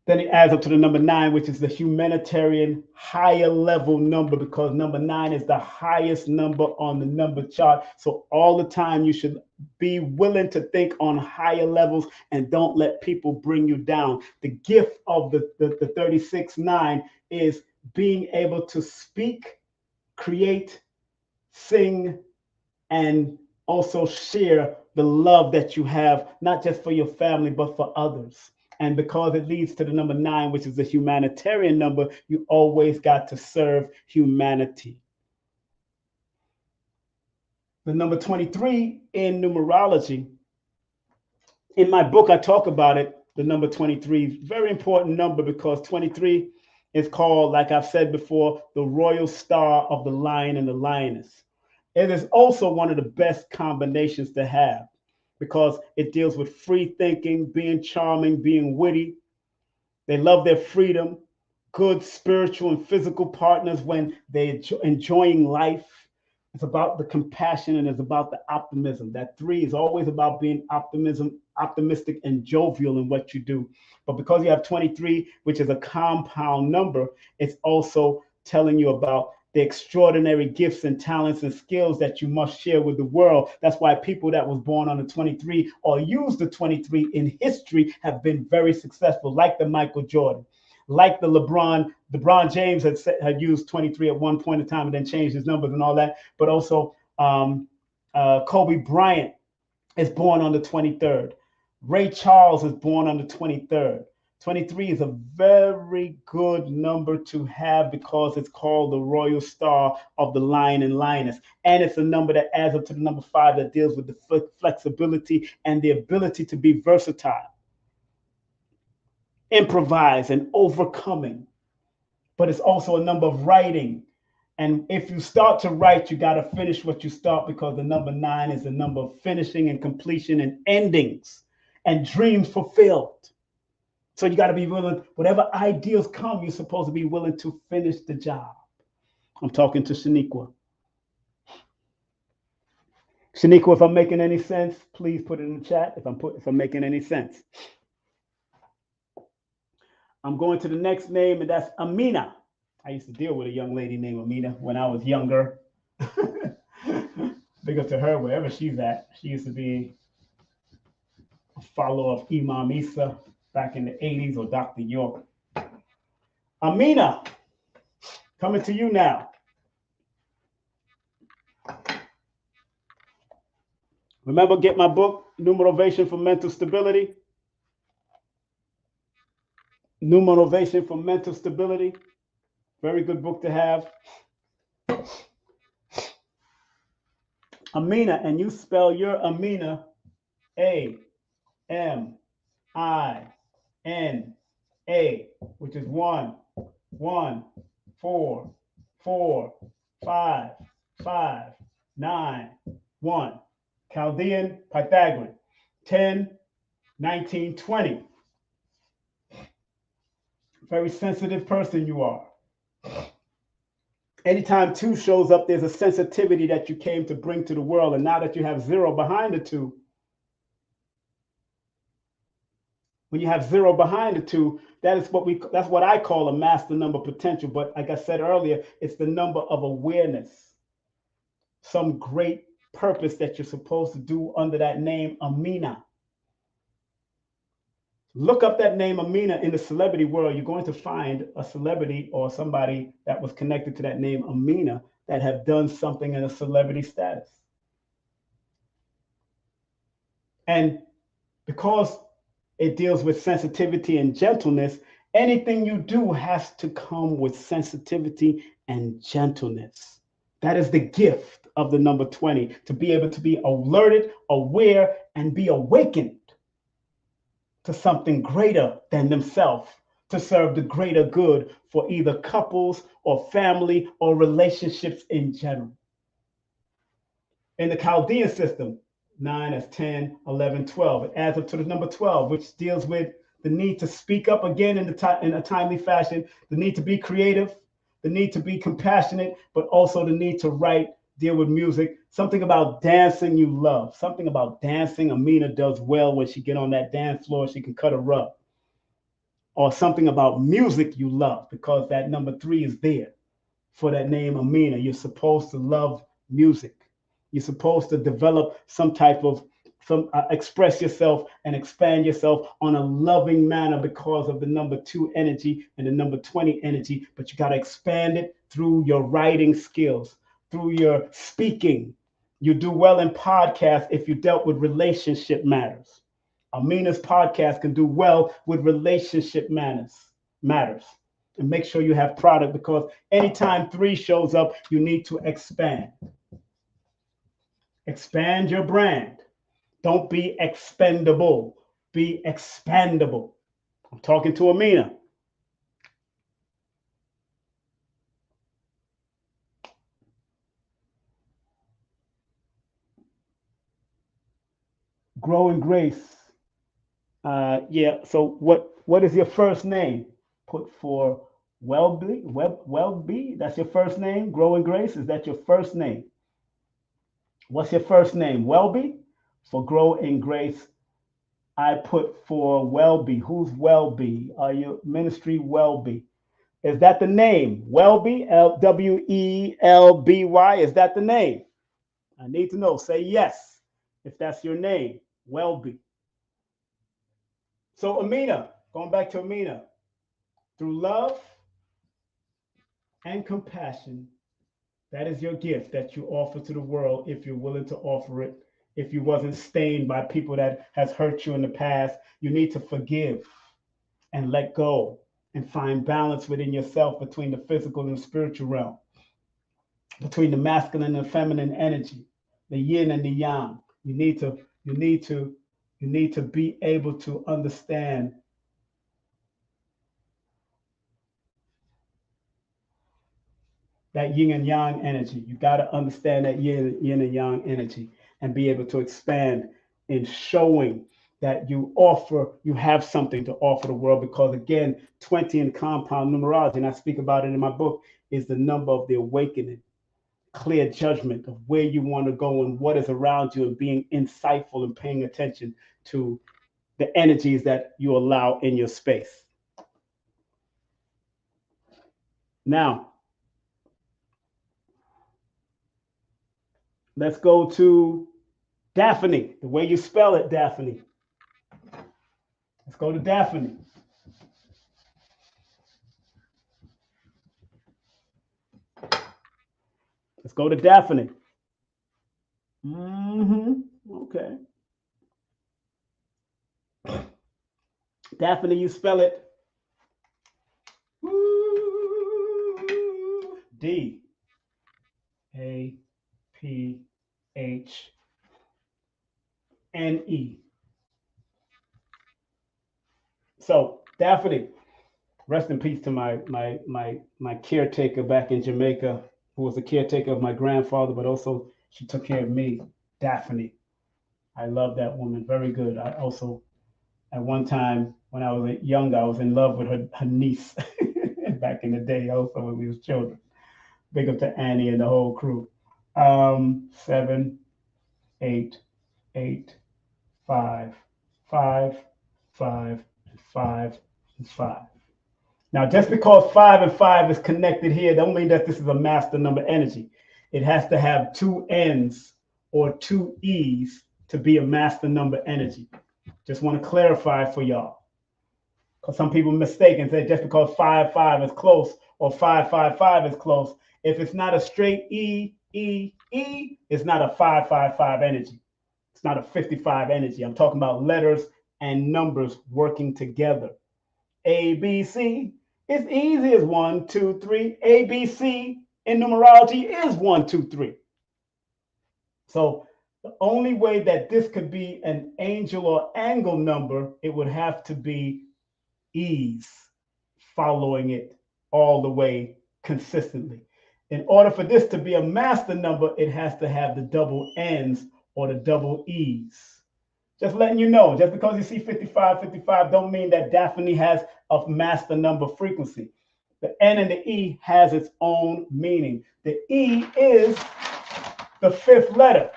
Then it adds up to the number 9, which is the humanitarian higher level number, because number 9 is the highest number on the number chart. So all the time you should be willing to think on higher levels and don't let people bring you down. The gift of the 36-9 is being able to speak, create, sing, and also share the love that you have, not just for your family, but for others. And because it leads to the number 9, which is the humanitarian number, you always got to serve humanity. The number 23 in numerology, in my book, I talk about it. The number 23 is a very important number because 23 is called, like I've said before, the royal star of the lion and the lioness. It is also one of the best combinations to have because it deals with free thinking, being charming, being witty. They love their freedom, good spiritual and physical partners when they're enjoying life. It's about the compassion and it's about the optimism. That 3 is always about being optimistic and jovial in what you do. But because you have 23, which is a compound number, it's also telling you about the extraordinary gifts and talents and skills that you must share with the world. That's why people that was born on the 23 or use the 23 in history have been very successful, like the Michael Jordan, like the LeBron James had used 23 at one point in time and then changed his numbers and all that. But also Kobe Bryant is born on the 23rd. Ray Charles is born on the 23rd. 23 is a very good number to have because it's called the royal star of the lion and lioness. And it's a number that adds up to the number 5 that deals with the flexibility and the ability to be versatile, improvise, and overcoming. But it's also a number of writing. And if you start to write, you got to finish what you start because the number 9 is the number of finishing and completion and endings and dreams fulfilled. So you got to be willing, whatever ideas come, you're supposed to be willing to finish the job. I'm talking to Shaniqua. Shaniqua, if I'm making any sense, please put it in the chat if I'm making any sense. I'm going to the next name, and that's Amina. I used to deal with a young lady named Amina when I was younger. Big up to her, wherever she's at. She used to be a follower of Imam Isa back in the 80s or Dr. York. Amina, coming to you now. Remember, get my book, Numerovation for Mental Stability. Numerovation for Mental Stability. Very good book to have. Amina, and you spell your Amina A-M-I-N-A, which is 1, 1, 4, 4, 5, 5, 9, 1. Chaldean, Pythagorean, 10, 19, 20. Very sensitive person you are. Anytime 2 shows up, there's a sensitivity that you came to bring to the world. And now that you have 0 behind the 2, when you have 0 behind the 2, that's what I call a master number potential. But like I said earlier, it's the number of awareness, some great purpose that you're supposed to do under that name, Amina. Look up that name, Amina, in the celebrity world. You're going to find a celebrity or somebody that was connected to that name, Amina, that have done something in a celebrity status. And because it deals with sensitivity and gentleness, anything you do has to come with sensitivity and gentleness. That is the gift of the number 20, to be able to be alerted, aware, and be awakened to something greater than themselves, to serve the greater good for either couples or family or relationships in general. In the Chaldean system, 9 is 10, 11, 12. It adds up to the number 12, which deals with the need to speak up again in a timely fashion, the need to be creative, the need to be compassionate, but also the need to write, deal with music. Something about dancing you love. Something about dancing Amina does well. When she get on that dance floor, she can cut a rug. Or something about music you love, because that number 3 is there for that name Amina. You're supposed to love music. You're supposed to develop some type of express yourself and expand yourself on a loving manner because of the number 2 energy and the number 20 energy. But you got to expand it through your writing skills, through your speaking. You do well in podcasts if you dealt with relationship matters. Amina's podcast can do well with relationship matters. And make sure you have product, because anytime 3 shows up, you need to expand. Expand your brand. Don't be expendable. Be expandable. I'm talking to Amina. Grow in grace. Yeah. So what is your first name? Put for Welby. Welby. That's your first name. Grow in grace. Is that your first name? What's your first name? Welby. For grow in grace, I put for Welby. Who's Welby? Are you ministry Welby? Is that the name? Welby. Welby. Is that the name? I need to know. Say yes if that's your name. Welby. So Amina, going back to Amina, through love and compassion, that is your gift that you offer to the world, if you're willing to offer it. If you wasn't stained by people that has hurt you in the past, you need to forgive and let go and find balance within yourself between the physical and the spiritual realm, between the masculine and feminine energy, the yin and the yang. You need to be able to understand that yin and yang energy. You got to understand that yin and yang energy and be able to expand in showing that you have something to offer the world. Because again, 20 in compound numerology, and I speak about it in my book, is the number of the awakening, clear judgment of where you want to go and what is around you, and being insightful and paying attention to the energies that you allow in your space. Now, let's go to Daphne, the way you spell it, Daphne. Let's go to Daphne. Let's go to Daphne. Okay. Daphne, you spell it D-A-P-H-N-E. So Daphne, rest in peace to my caretaker back in Jamaica, who was the caretaker of my grandfather, but also she took care of me, Daphne. I love that woman, very good. I also, at one time when I was young, I was in love with her niece back in the day, also when we was children. Big up to Annie and the whole crew. 7, 8, 8, 5, 5, 5, 5, and 5. Now, just because 5 and 5 is connected here, don't mean that this is a master number energy. It has to have 2 N's or 2 E's to be a master number energy. Just want to clarify for y'all, because some people mistake and say just because 5, 5 is close or 5, 5, 5 is close. If it's not a straight E, E, E, it's not a 5, 5, 5 energy. It's not a 55 energy. I'm talking about letters and numbers working together. A, B, C. It's easy as 1, 2, 3. A, B, C in numerology is 1, 2, 3. So the only way that this could be an angel or angle number, it would have to be E's following it all the way consistently. In order for this to be a master number, it has to have the double N's or the double E's. Just letting you know, just because you see 55, 55 don't mean that Daphne has a master number frequency. The N and the E has its own meaning. The E is the 5th letter.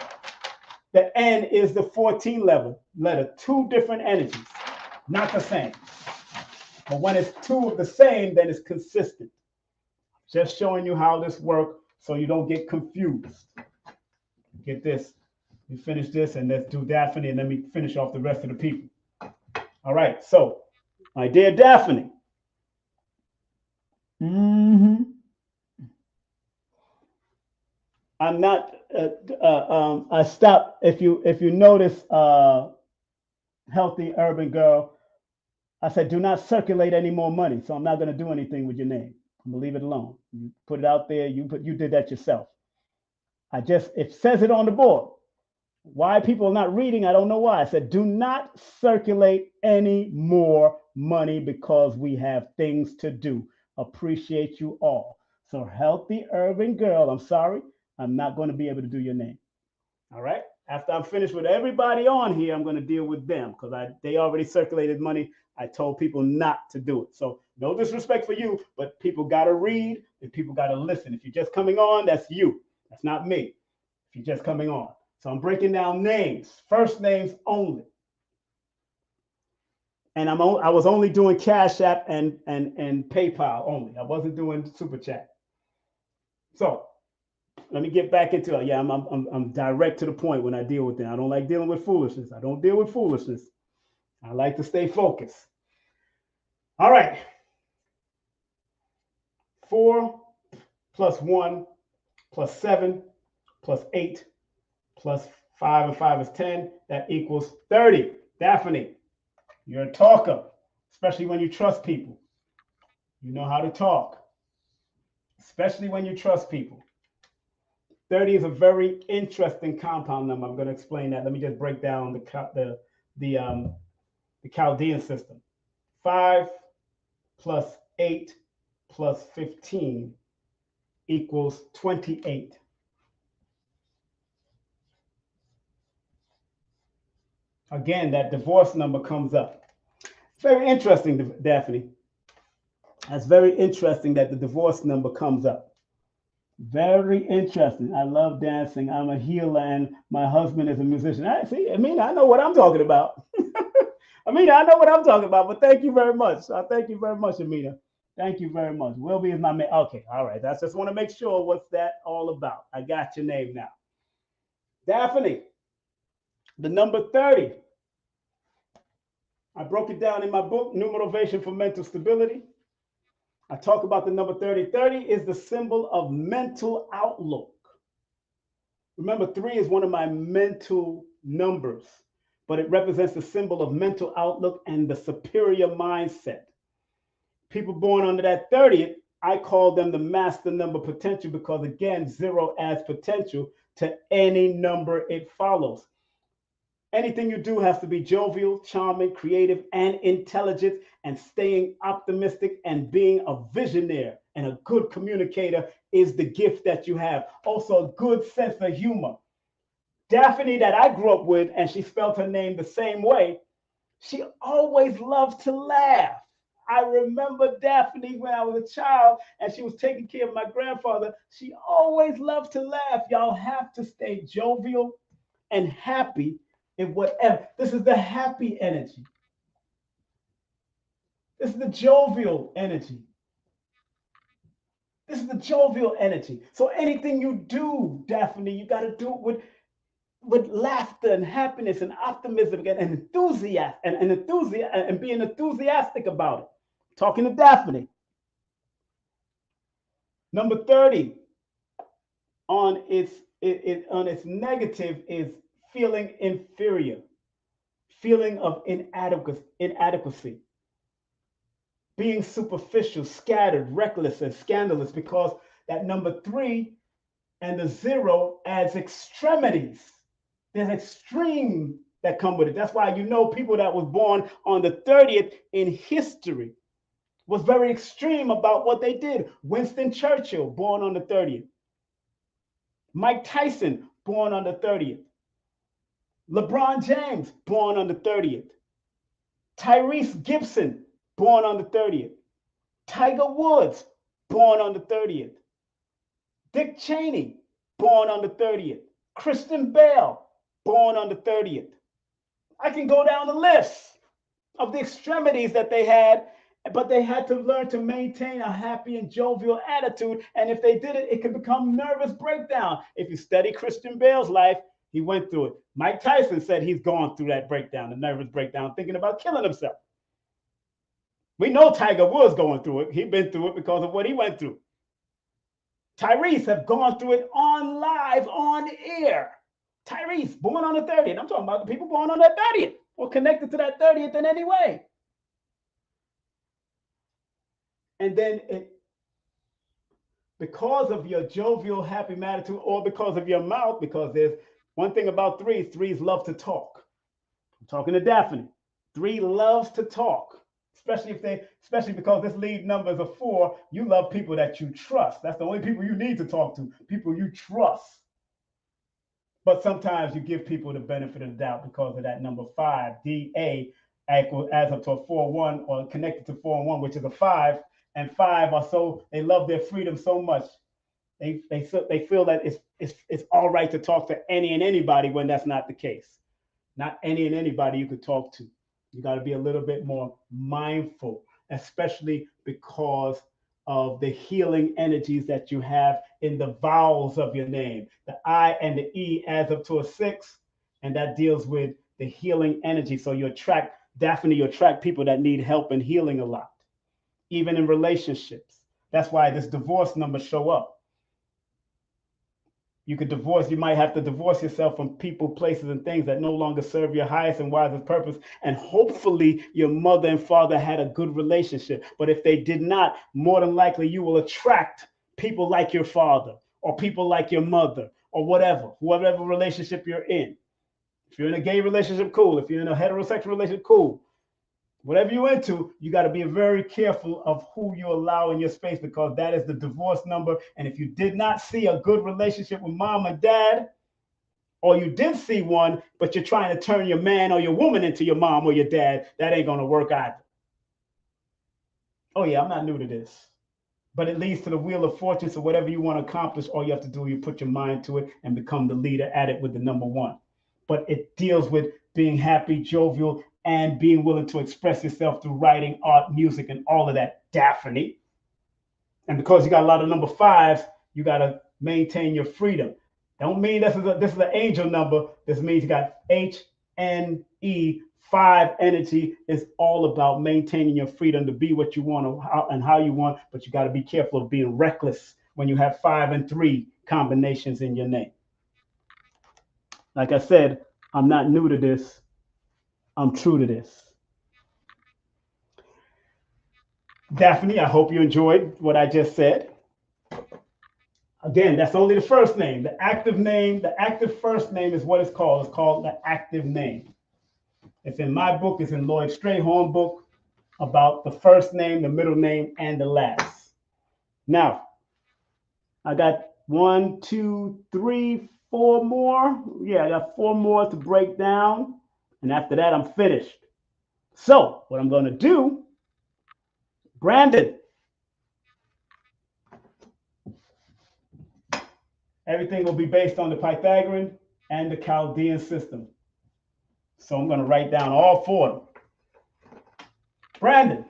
The N is the 14th letter. 2 different energies, not the same. But when it's 2 of the same, then it's consistent. Just showing you how this works so you don't get confused. Get this. We finish this and let's do Daphne and let me finish off the rest of the people. All right. So, my dear Daphne. I'm not. I stopped. If you notice, healthy urban girl. I said, do not circulate any more money. So I'm not going to do anything with your name. I'm gonna leave it alone. You put it out there. You did that yourself. It says it on the board. Why people are not reading, I don't know why. I said, do not circulate any more money because we have things to do. Appreciate you all. So healthy urban girl, I'm sorry, I'm not going to be able to do your name. All right. After I'm finished with everybody on here, I'm going to deal with them because they already circulated money. I told people not to do it. So no disrespect for you, but people got to read and people got to listen. If you're just coming on, that's you. That's not me. If you're just coming on. So I'm breaking down names, first names only. And I was only doing Cashapp and PayPal only. I wasn't doing Super Chat. So let me get back into it. Yeah, I'm direct to the point when I deal with them. I don't like dealing with foolishness. I don't deal with foolishness. I like to stay focused. All right. 4 plus 1 plus 7 plus 8 plus 5 and 5 is 10. That equals 30. Daphne, you're a talker, especially when you trust people. You know how to talk, especially when you trust people. 30 is a very interesting compound number. I'm going to explain that. Let me just break down the Chaldean system. 5 plus 8 plus 15 equals 28. Again, that divorce number comes up. Very interesting, Daphne. That's very interesting that the divorce number comes up. Very interesting. I love dancing. I'm a healer and my husband is a musician. I know what I'm talking about. I know what I'm talking about, but thank you very much. Thank you very much, Amina. Thank you very much. Welby is my man. Okay, all right. I just want to make sure what's that all about. I got your name now. Daphne, the number 30. I broke it down in my book, Numerovational for Mental Stability. I talk about the number 30. 30 is the symbol of mental outlook. Remember, 3 is one of my mental numbers, but it represents the symbol of mental outlook and the superior mindset. People born under that 30th, I call them the master number potential because, again, 0 adds potential to any number it follows. Anything you do has to be jovial, charming, creative, and intelligent, and staying optimistic and being a visionary and a good communicator is the gift that you have. Also, a good sense of humor. Daphne, that I grew up with, and she spelled her name the same way, she always loved to laugh. I remember Daphne when I was a child and she was taking care of my grandfather. She always loved to laugh. Y'all have to stay jovial and happy in whatever. This is the happy energy. This is the jovial energy. This is the jovial energy. So anything you do, Daphne, you got to do it with laughter and happiness and optimism and enthusiasm and being enthusiastic about it. Talking to Daphne. Number 30 on its negative is feeling inferior, feeling of inadequacy, being superficial, scattered, reckless, and scandalous, because that number 3 and the 0 adds extremities. There's extreme that come with it. That's why people that was born on the 30th in history was very extreme about what they did. Winston Churchill, born on the 30th. Mike Tyson, born on the 30th. LeBron James, born on the 30th. Tyrese Gibson, born on the 30th. Tiger Woods, born on the 30th. Dick Cheney, born on the 30th. Christian Bale, born on the 30th. I can go down the list of the extremities that they had, but they had to learn to maintain a happy and jovial attitude. And if they did it, it could become nervous breakdown. If you study Christian Bale's life, He went through it. Mike Tyson said he's gone through that breakdown, the nervous breakdown, thinking about killing himself. We know Tiger was going through it. He'd been through it because of what he went through. Tyrese have gone through it on live, on air. Tyrese, born on the 30th. I'm talking about the people born on that 30th or connected to that 30th in any way. And then because of your jovial, happy attitude, or because of your mouth, because there's one thing about threes, threes love to talk. I'm talking to Daphne. 3 loves to talk. Especially because this lead number is a 4, you love people that you trust. That's the only people you need to talk to, people you trust. But sometimes you give people the benefit of the doubt because of that number 5, DA, adds up to a 4-1 or connected to 4 and 1, which is a 5. And 5 are so, they love their freedom so much. They feel that it's all right to talk to any and anybody when that's not the case. Not any and anybody you could talk to. You got to be a little bit more mindful, especially because of the healing energies that you have in the vowels of your name. The I and the E adds up to a 6, and that deals with the healing energy. So you attract, Daphne, you attract people that need help and healing a lot, even in relationships. That's why this divorce number show up. You could divorce, you might have to divorce yourself from people, places, and things that no longer serve your highest and wisest purpose. And hopefully your mother and father had a good relationship. But if they did not, more than likely you will attract people like your father or people like your mother or whatever relationship you're in. If you're in a gay relationship, cool. If you're in a heterosexual relationship, cool. Whatever you're into, you got to be very careful of who you allow in your space, because that is the divorce number. And if you did not see a good relationship with mom and dad, or you did see one, but you're trying to turn your man or your woman into your mom or your dad, that ain't going to work either. Oh yeah, I'm not new to this. But it leads to the wheel of fortune. So whatever you want to accomplish, all you have to do, you put your mind to it and become the leader at it with the number 1. But it deals with being happy, jovial, and being willing to express yourself through writing, art, music, and all of that, Daphne. And because you got a lot of number 5s, you got to maintain your freedom. Don't mean this is an angel number. This means you got HNE, 5 energy is all about maintaining your freedom to be what you want and how you want, but you got to be careful of being reckless when you have 5 and 3 combinations in your name. Like I said, I'm not new to this. I'm true to this. Daphne, I hope you enjoyed what I just said. Again, that's only the first name. The active first name is what it's called. It's called the active name. It's in my book. It's in Lloyd Strayhorn book about the first name, the middle name, and the last. Now, I got 1, 2, 3, 4 more. Yeah, I got 4 more to break down. And after that, I'm finished. So what I'm going to do, Brandon, everything will be based on the Pythagorean and the Chaldean system. So I'm going to write down all 4 of them. Brandon.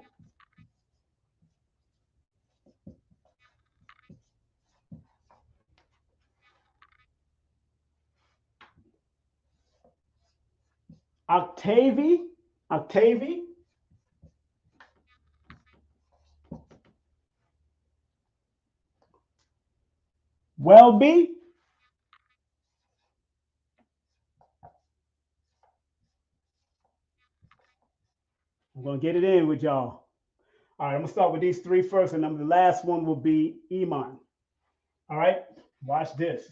Octavia. Welby. I'm going to get it in with y'all. All right, I'm going to start with these 3 first, and the last one will be Iman. All right, watch this.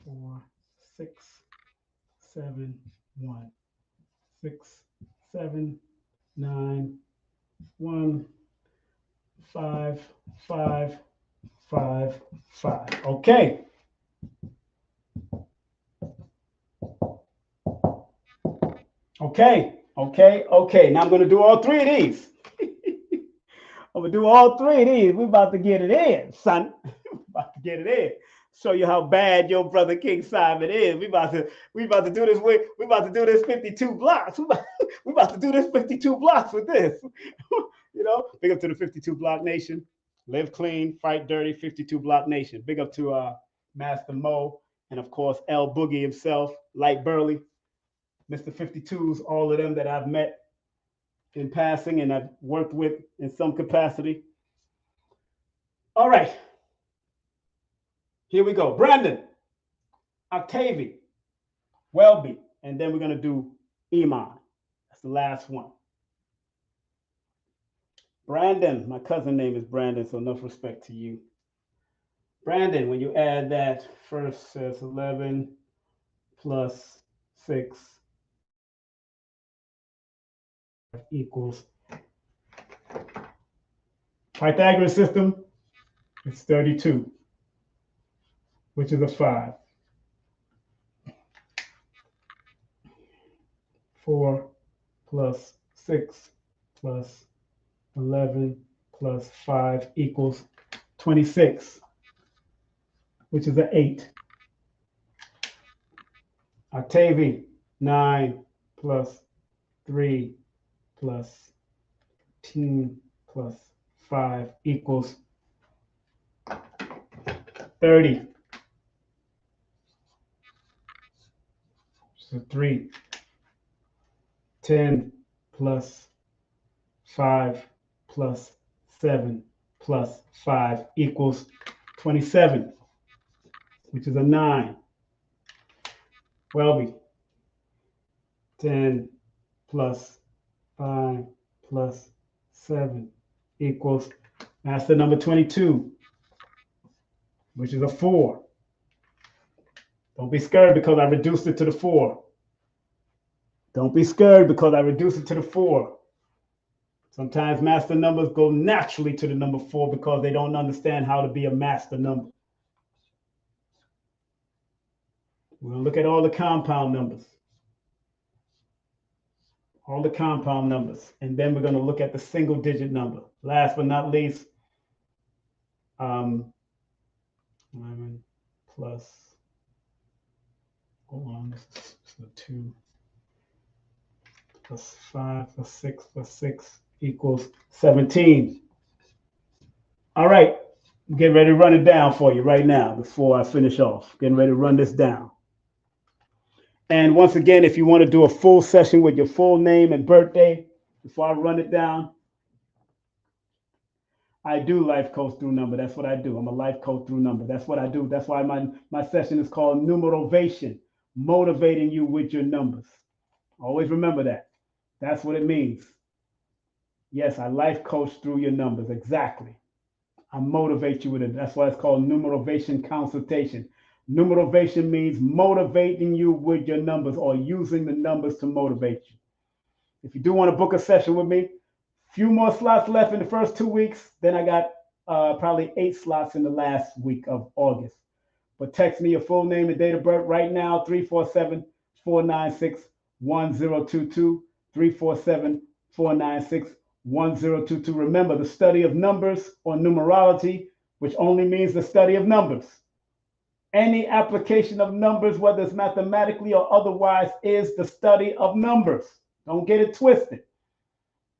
Four, 6, 7, 1, 6, 7, 9, 1, 5, 5, 5, 5. Okay. Okay. Now I'm going to do all three of these. I'm going to do all three of these. We're about to get it in, son. We're about to get it in. Show you how bad your brother King Simon is. We about to do this. We about to do this 52 blocks. We about to do this 52 blocks with this. Big up to the 52 block nation. Live clean, fight dirty. 52 block nation. Big up to Master Mo and of course L Boogie himself, Light Burley, Mr. 52s, all of them that I've met in passing and I've worked with in some capacity. All right. Here we go. Brandon, Octavia, Welby, and then we're going to do Iman. That's the last one. Brandon, my cousin name is Brandon, so enough respect to you. Brandon, when you add that first says 11 plus 6 equals Pythagorean system, it's 32, which is a 5. 4 plus 6 plus 11 plus 5 equals 26, which is an 8. Octavia, 9 plus 3 plus 10 plus 5 equals 30. So 3. 10 plus 5 plus 7 plus 5 equals 27, which is a 9. Welby, 10 plus 5 plus 7 equals, that's the number 22, which is a 4. Don't be scared because I reduced it to the 4. Don't be scared because I reduced it to the 4. Sometimes master numbers go naturally to the number 4 because they don't understand how to be a master number. We're going to look at all the compound numbers. All the compound numbers. And then we're going to look at the single digit number. Last but not least, 11 plus, hold on, this is 2 plus 5 plus 6 plus 6 equals 17. All right, I'm getting ready to run it down for you right now before I finish off. Getting ready to run this down. And once again, if you want to do a full session with your full name and birthday before I run it down, I do life coach through number. That's what I do. I'm a life coach through number. That's what I do. That's why my session is called Numerovation, motivating you with your numbers. Always remember that. That's what it means. Yes, I life coach through your numbers. Exactly. I motivate you with it. That's why it's called Numerovation consultation. Numerovation means motivating you with your numbers or using the numbers to motivate you. If you do want to book a session with me, few more slots left in the first 2 weeks. Then I got probably 8 slots in the last week of August. But text me your full name and date of birth right now, 347-496-1022, 347-496-1022. Remember, the study of numbers or numerology, which only means the study of numbers. Any application of numbers, whether it's mathematically or otherwise, is the study of numbers. Don't get it twisted.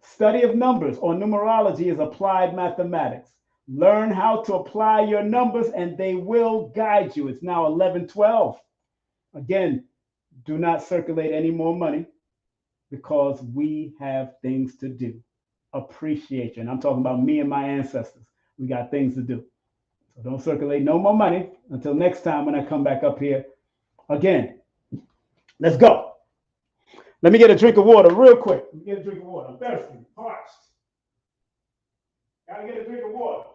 Study of numbers or numerology is applied mathematics. Learn how to apply your numbers and they will guide you. It's now 11:12. Again, do not circulate any more money because we have things to do. Appreciate you. And I'm talking about me and my ancestors. We got things to do. So don't circulate no more money until next time when I come back up here again. Let's go. Let me get a drink of water real quick. Let me get a drink of water. I'm thirsty, parched. Gotta get a drink of water.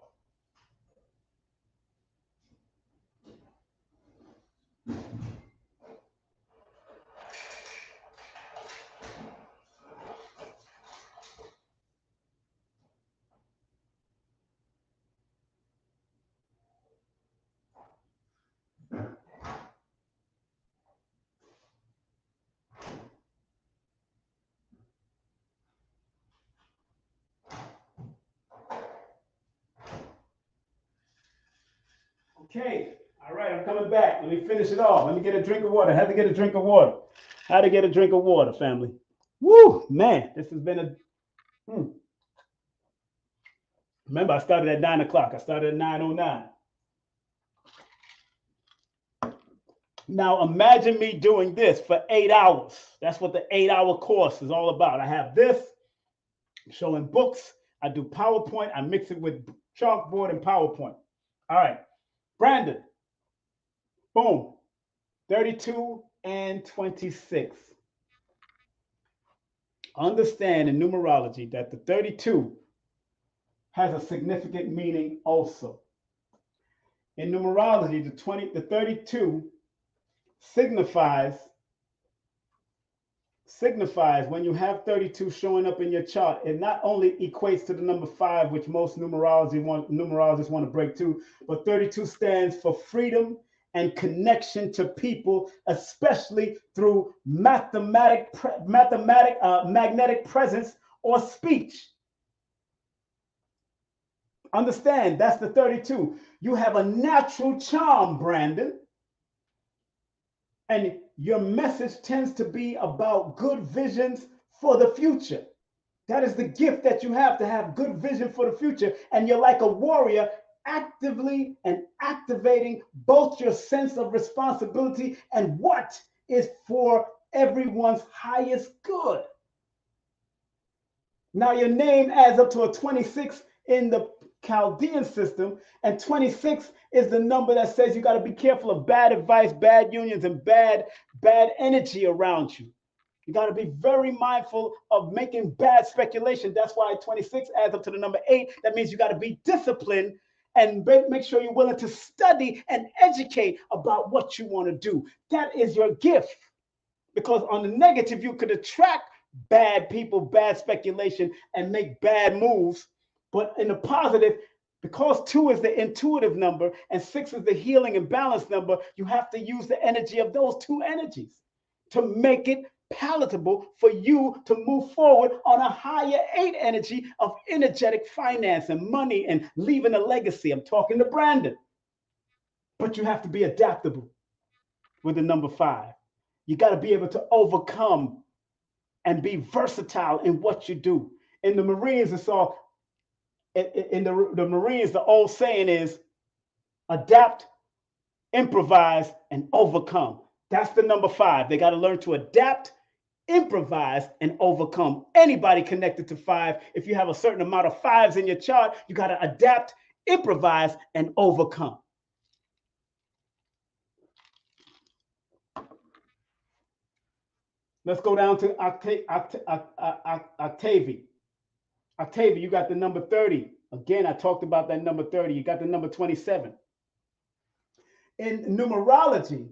Okay. All right, I'm coming back. Let me finish it off. Let me get a drink of water. I had to get a drink of water. How to get a drink of water, family. Woo, man, this has been a... Remember, I started at 9 o'clock. I started at 9:09. Now, imagine me doing this for 8 hours. That's what the 8-hour course is all about. I have this, I'm showing books. I do PowerPoint. I mix it with chalkboard and PowerPoint. All right, Brandon. Boom. 32 and 26. Understand in numerology that the 32 has a significant meaning also. In numerology, the 32 signifies when you have 32 showing up in your chart, it not only equates to the number 5, which most numerologists want to break to, but 32 stands for freedom and connection to people, especially through magnetic presence or speech. Understand, that's the 32. You have a natural charm, Brandon. And your message tends to be about good visions for the future. That is the gift that you have, to have good vision for the future. And you're like a warrior, actively and activating both your sense of responsibility and what is for everyone's highest good. Now, your name adds up to a 26 in the Chaldean system, and 26 is the number that says you got to be careful of bad advice, bad unions, and bad energy around you. You got to be very mindful of making bad speculation. That's why 26 adds up to the number 8. That means you got to be disciplined and make sure you're willing to study and educate about what you want to do. That is your gift, because on the negative, you could attract bad people, bad speculation, and make bad moves. But in the positive, because 2 is the intuitive number and 6 is the healing and balance number, you have to use the energy of those 2 energies to make it palatable for you to move forward on a higher 8 energy of energetic finance and money and leaving a legacy. I'm talking to Brandon. But you have to be adaptable with the number 5. You got to be able to overcome and be versatile in what you do. In the Marines, it's all... In the Marines, the old saying is adapt, improvise, and overcome. That's the number 5. They got to learn to adapt, improvise, and overcome. Anybody connected to 5, if you have a certain amount of 5s in your chart, you got to adapt, improvise, and overcome. Let's go down to Octavia. Octavia, you got the number 30. Again, I talked about that number 30. You got the number 27. In numerology,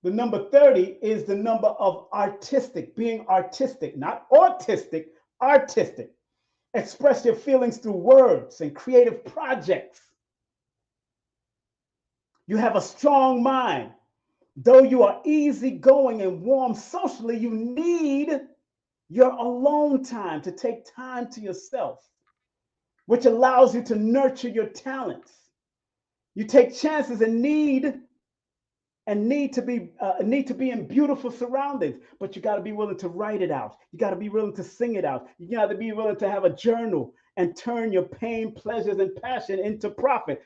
the number 30 is the number of artistic, being artistic, not autistic, artistic. Express your feelings through words and creative projects. You have a strong mind. Though you are easygoing and warm socially, you need your alone time to take time to yourself, which allows you to nurture your talents. You take chances and need to be in beautiful surroundings, but you got to be willing to write it out. You got to be willing to sing it out. You got to be willing to have a journal and turn your pain, pleasures, and passion into profit.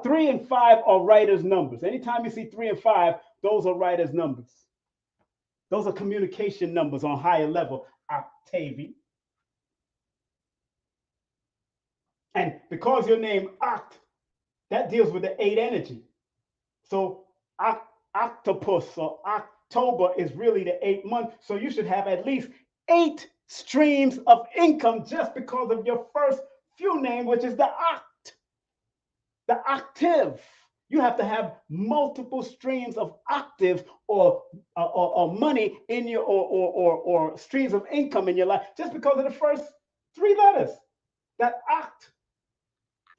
3 and 5 are writers' numbers. Anytime you see 3 and 5, those are writers' numbers. Those are communication numbers on higher level. Octavia. And because your name Oct, that deals with the 8 energy. So octopus or October is really the 8th month. So you should have at least 8 streams of income just because of your first few name, which is the oct, the octave. You have to have multiple streams of octaves or money in your or streams of income in your life just because of the first 3 letters, that oct.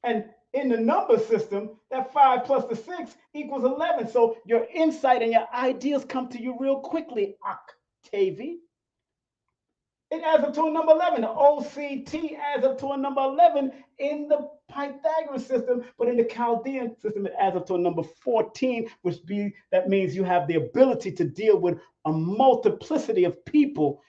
And in the number system, that 5 plus the 6 equals 11. So your insight and your ideas come to you real quickly, Octavia. It adds up to a number 11. The OCT adds up to a number 11 in the Pythagorean system, but in the Chaldean system, it adds up to a number 14, that means you have the ability to deal with a multiplicity of people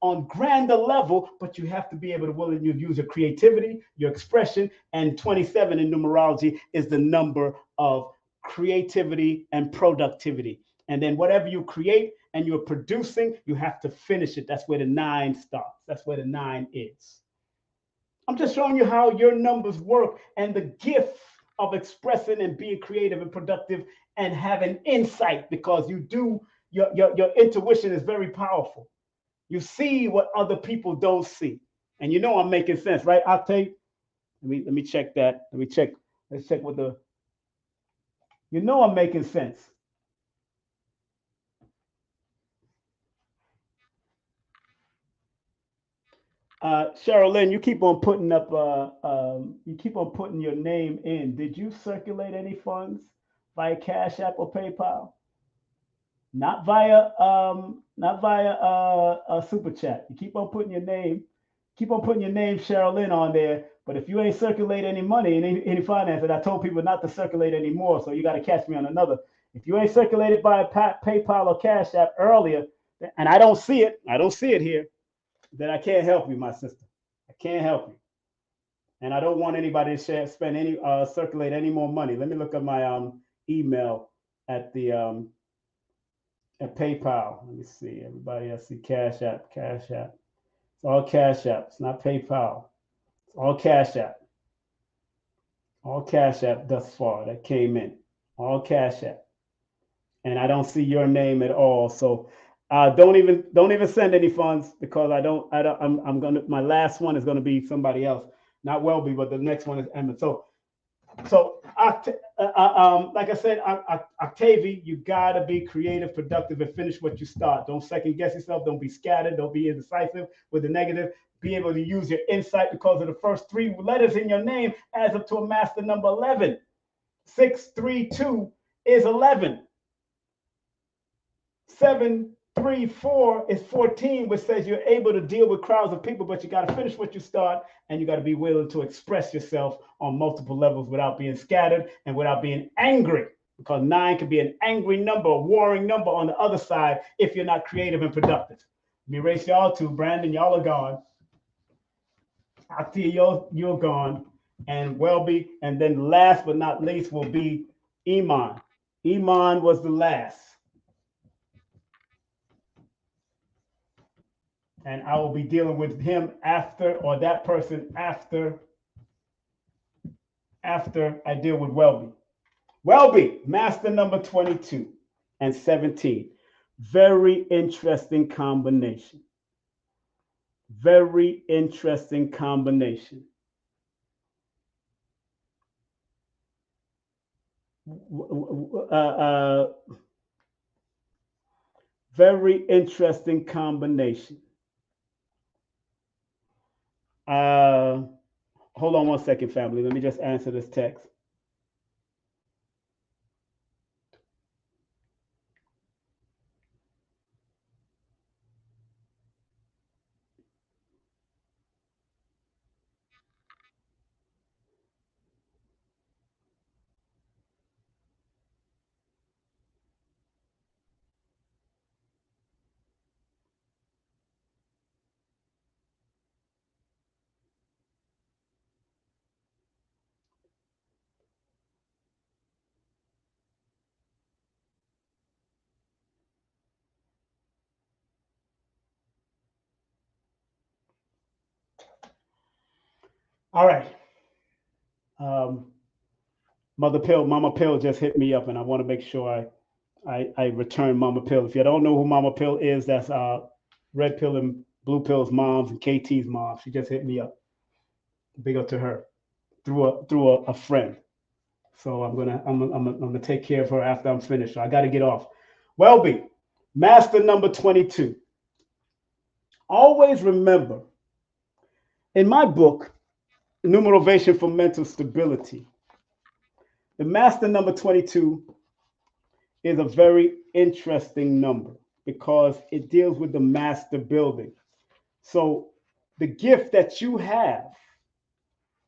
on grander level, but you have to be able to willingly use your creativity, your expression, and 27 in numerology is the number of creativity and productivity. And then whatever you create and you're producing, you have to finish it. That's where the 9 starts. That's where the 9 is. I'm just showing you how your numbers work and the gift of expressing and being creative and productive and having insight, because your intuition is very powerful. You see what other people don't see. And you know I'm making sense, right? Octave? Let me check that. Let's check what you know I'm making sense. Cheryl Lynn, you keep on putting up you keep on putting your name in. Did you circulate any funds via Cash App or PayPal? Not via super chat. You keep on putting your name, Cheryl Lynn, on there. But if you ain't circulate any money in any finance, and I told people not to circulate anymore, so you got to catch me on another. If you ain't circulated by PayPal or Cash App earlier, and I don't see it here, then I can't help you, my sister. I can't help you, and I don't want anybody to circulate any more money. Let me look at my email at the at PayPal. Let me see. Everybody, I see Cash App. It's all Cash App. It's not PayPal. It's all Cash App. All Cash App thus far that came in. All Cash App. And I don't see your name at all. So don't even send any funds, because my last one is gonna be somebody else, not Welby, but the next one is Emma. So like I said, Octavia, you gotta be creative, productive, and finish what you start. Don't second guess yourself. Don't be scattered. Don't be indecisive with the negative. Be able to use your insight, because of the first 3 letters in your name adds up to a master number 11. 632 is 11. 734 is 14, which says you're able to deal with crowds of people, but you got to finish what you start, and you got to be willing to express yourself on multiple levels without being scattered and without being angry, because 9 can be an angry number, a warring number on the other side if you're not creative and productive. Let me erase y'all too. Brandon, y'all are gone. Octavia, you're gone. And Welby, and then last but not least will be Iman. Iman was the last. And I will be dealing with him after, or that person after I deal with Welby. Welby, master number 22 and 17. Very interesting combination. Very interesting combination. Very interesting combination. Hold on one second, family. Let me just answer this text. All right. Mama Pill just hit me up, and I want to make sure I return Mama Pill. If you don't know who Mama Pill is, that's Red Pill and Blue Pill's moms and KT's mom. She just hit me up. Big up to her through a friend. So I'm gonna take care of her after I'm finished. So I got to get off. Welby, master number 22. Always remember, in my book, Numerovation for Mental Stability, the master number 22 is a very interesting number because it deals with the master building. So the gift that you have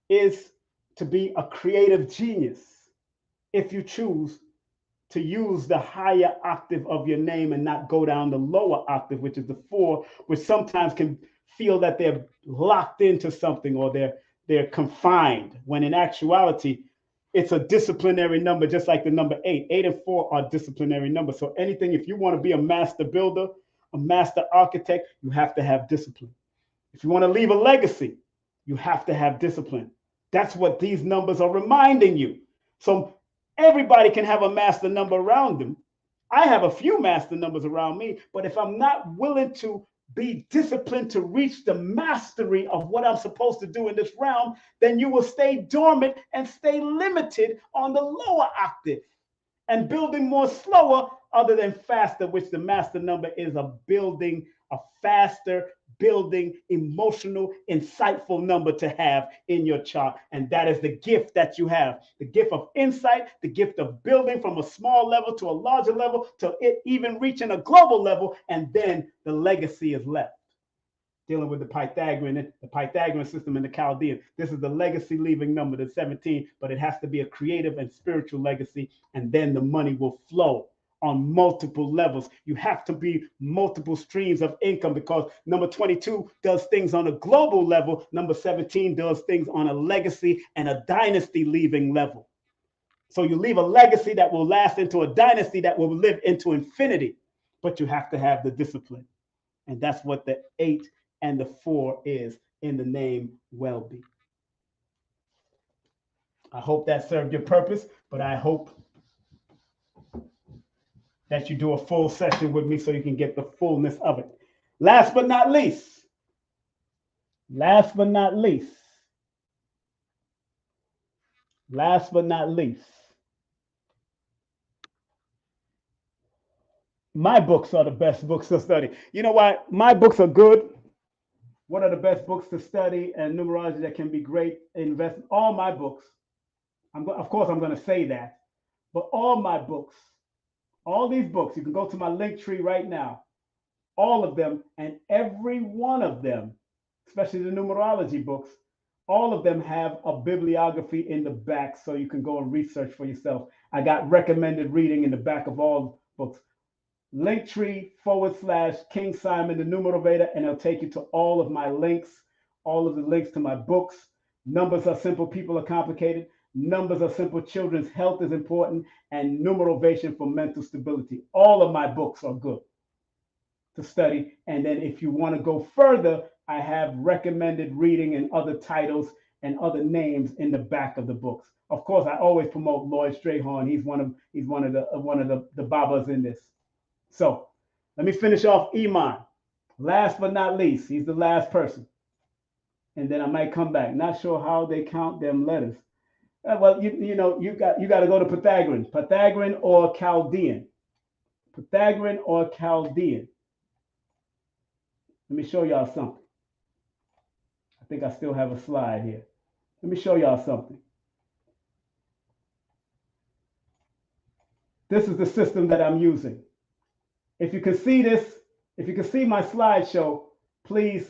is to be a creative genius if you choose to use the higher octave of your name and not go down the lower octave, which is the 4, which sometimes can feel that they're locked into something or they're confined, when in actuality, it's a disciplinary number, just like the number 8. 8 and 4 are disciplinary numbers. So anything, if you want to be a master builder, a master architect, you have to have discipline. If you want to leave a legacy, you have to have discipline. That's what these numbers are reminding you. So everybody can have a master number around them. I have a few master numbers around me, but if I'm not willing to be disciplined to reach the mastery of what I'm supposed to do in this realm, then you will stay dormant and stay limited on the lower octave and building more slower other than faster, which the master number is a faster building, emotional, insightful number to have in your chart. And that is the gift that you have, the gift of insight, the gift of building from a small level to a larger level, to it even reaching a global level. And then the legacy is left. Dealing with the Pythagorean system and the Chaldean. This is the legacy leaving number, the 17, but it has to be a creative and spiritual legacy. And then the money will flow on multiple levels. You have to be multiple streams of income, because number 22 does things on a global level. Number 17 does things on a legacy and a dynasty leaving level. So you leave a legacy that will last into a dynasty that will live into infinity, but you have to have the discipline. And that's what the 8 and the 4 is in the name Welby. I hope that served your purpose, but I hope that you do a full session with me so you can get the fullness of it. Last but not least, my books are the best books to study. You know why? My books are good. What are the best books to study and numerology that can be great investment? All my books. Of course, I'm going to say that, but all my books, all these books, you can go to my link tree right now. All of them, and every one of them, especially the numerology books, all of them have a bibliography in the back so you can go and research for yourself. I got recommended reading in the back of all books. Linktree/King Simon, the Numerovator, and it'll take you to all of my links, all of the links to my books. Numbers are simple, people are complicated. Numbers are simple, children's health is important, and Numerovation for mental stability. All of my books are good to study. And then if you want to go further, I have recommended reading and other titles and other names in the back of the books. Of course, I always promote Lloyd Strayhorn. He's one of the Babas in this. So let me finish off Iman. Last but not least, he's the last person. And then I might come back. Not sure how they count them letters. Well, you got to go to Pythagorean or Chaldean. Pythagorean or Chaldean. Let me show y'all something. I think I still have a slide here. Let me show y'all something. This is the system that I'm using. If you can see this, if you can see my slideshow, please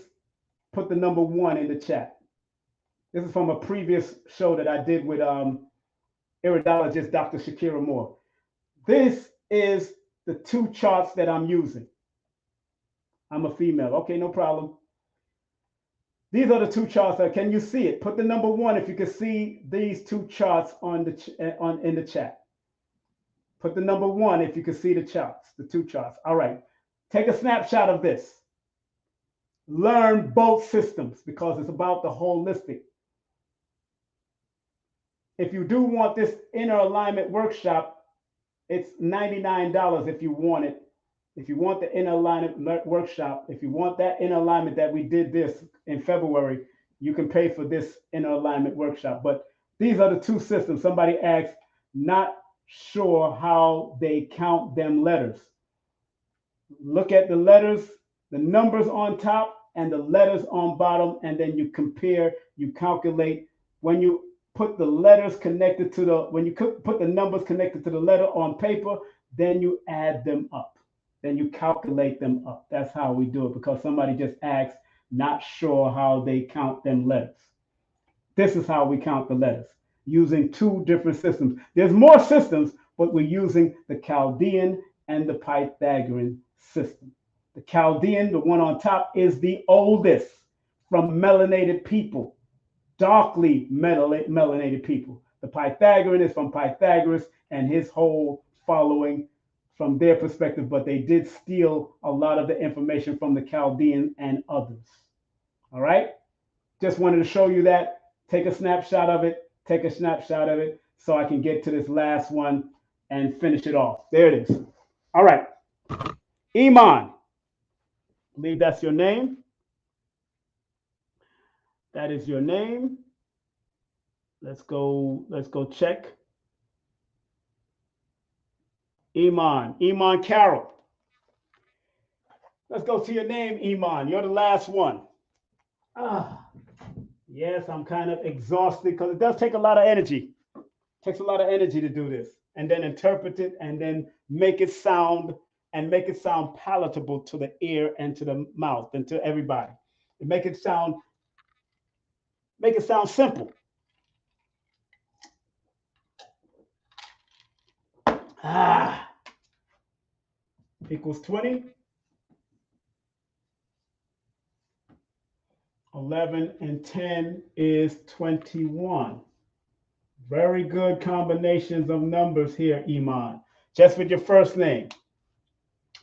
put the number 1 in the chat. This is from a previous show that I did with iridologist Dr. Shakira Moore. This is the 2 charts that I'm using. I'm a female. Okay, no problem. These are the 2 charts. Can you see it? Put the number 1 if you can see these 2 charts in the chat. Put the number 1 if you can see the charts, the 2 charts. All right. Take a snapshot of this. Learn both systems because it's about the holistic. If you do want this inner alignment workshop, it's $99 if you want it. If you want the inner alignment workshop, if you want that inner alignment that we did this in February, you can pay for this inner alignment workshop. But these are the 2 systems. Somebody asked, not sure how they count them letters. Look at the letters, the numbers on top and the letters on bottom, and then you compare, you calculate. When you put the letters connected to when you put the numbers connected to the letter on paper, then you add them up. Then you calculate them up. That's how we do it, because somebody just asked, not sure how they count them letters. This is how we count the letters. using two different systems. There's more systems, but we're using the Chaldean and the Pythagorean system. The Chaldean, the one on top, is the oldest from melanated people, darkly melanated people. The Pythagorean is from Pythagoras and his whole following from their perspective, but they did steal a lot of the information from the Chaldean and others. All right? Just wanted to show you that. Take a snapshot of it. Take a snapshot of it so I can get to this last one and finish it off. There it is. All right. Iman. I believe that's your name. That is your name. Let's go check. Iman Carroll. Let's go to your name, Iman. You're the last one. Yes, I'm kind of exhausted because it does take a lot of energy. It takes a lot of energy to do this and then interpret it and then make it sound palatable to the ear and to the mouth and to everybody. And make it sound simple. Equals 20. 11 and 10 is 21. Very good combinations of numbers here, Iman. Just with your first name.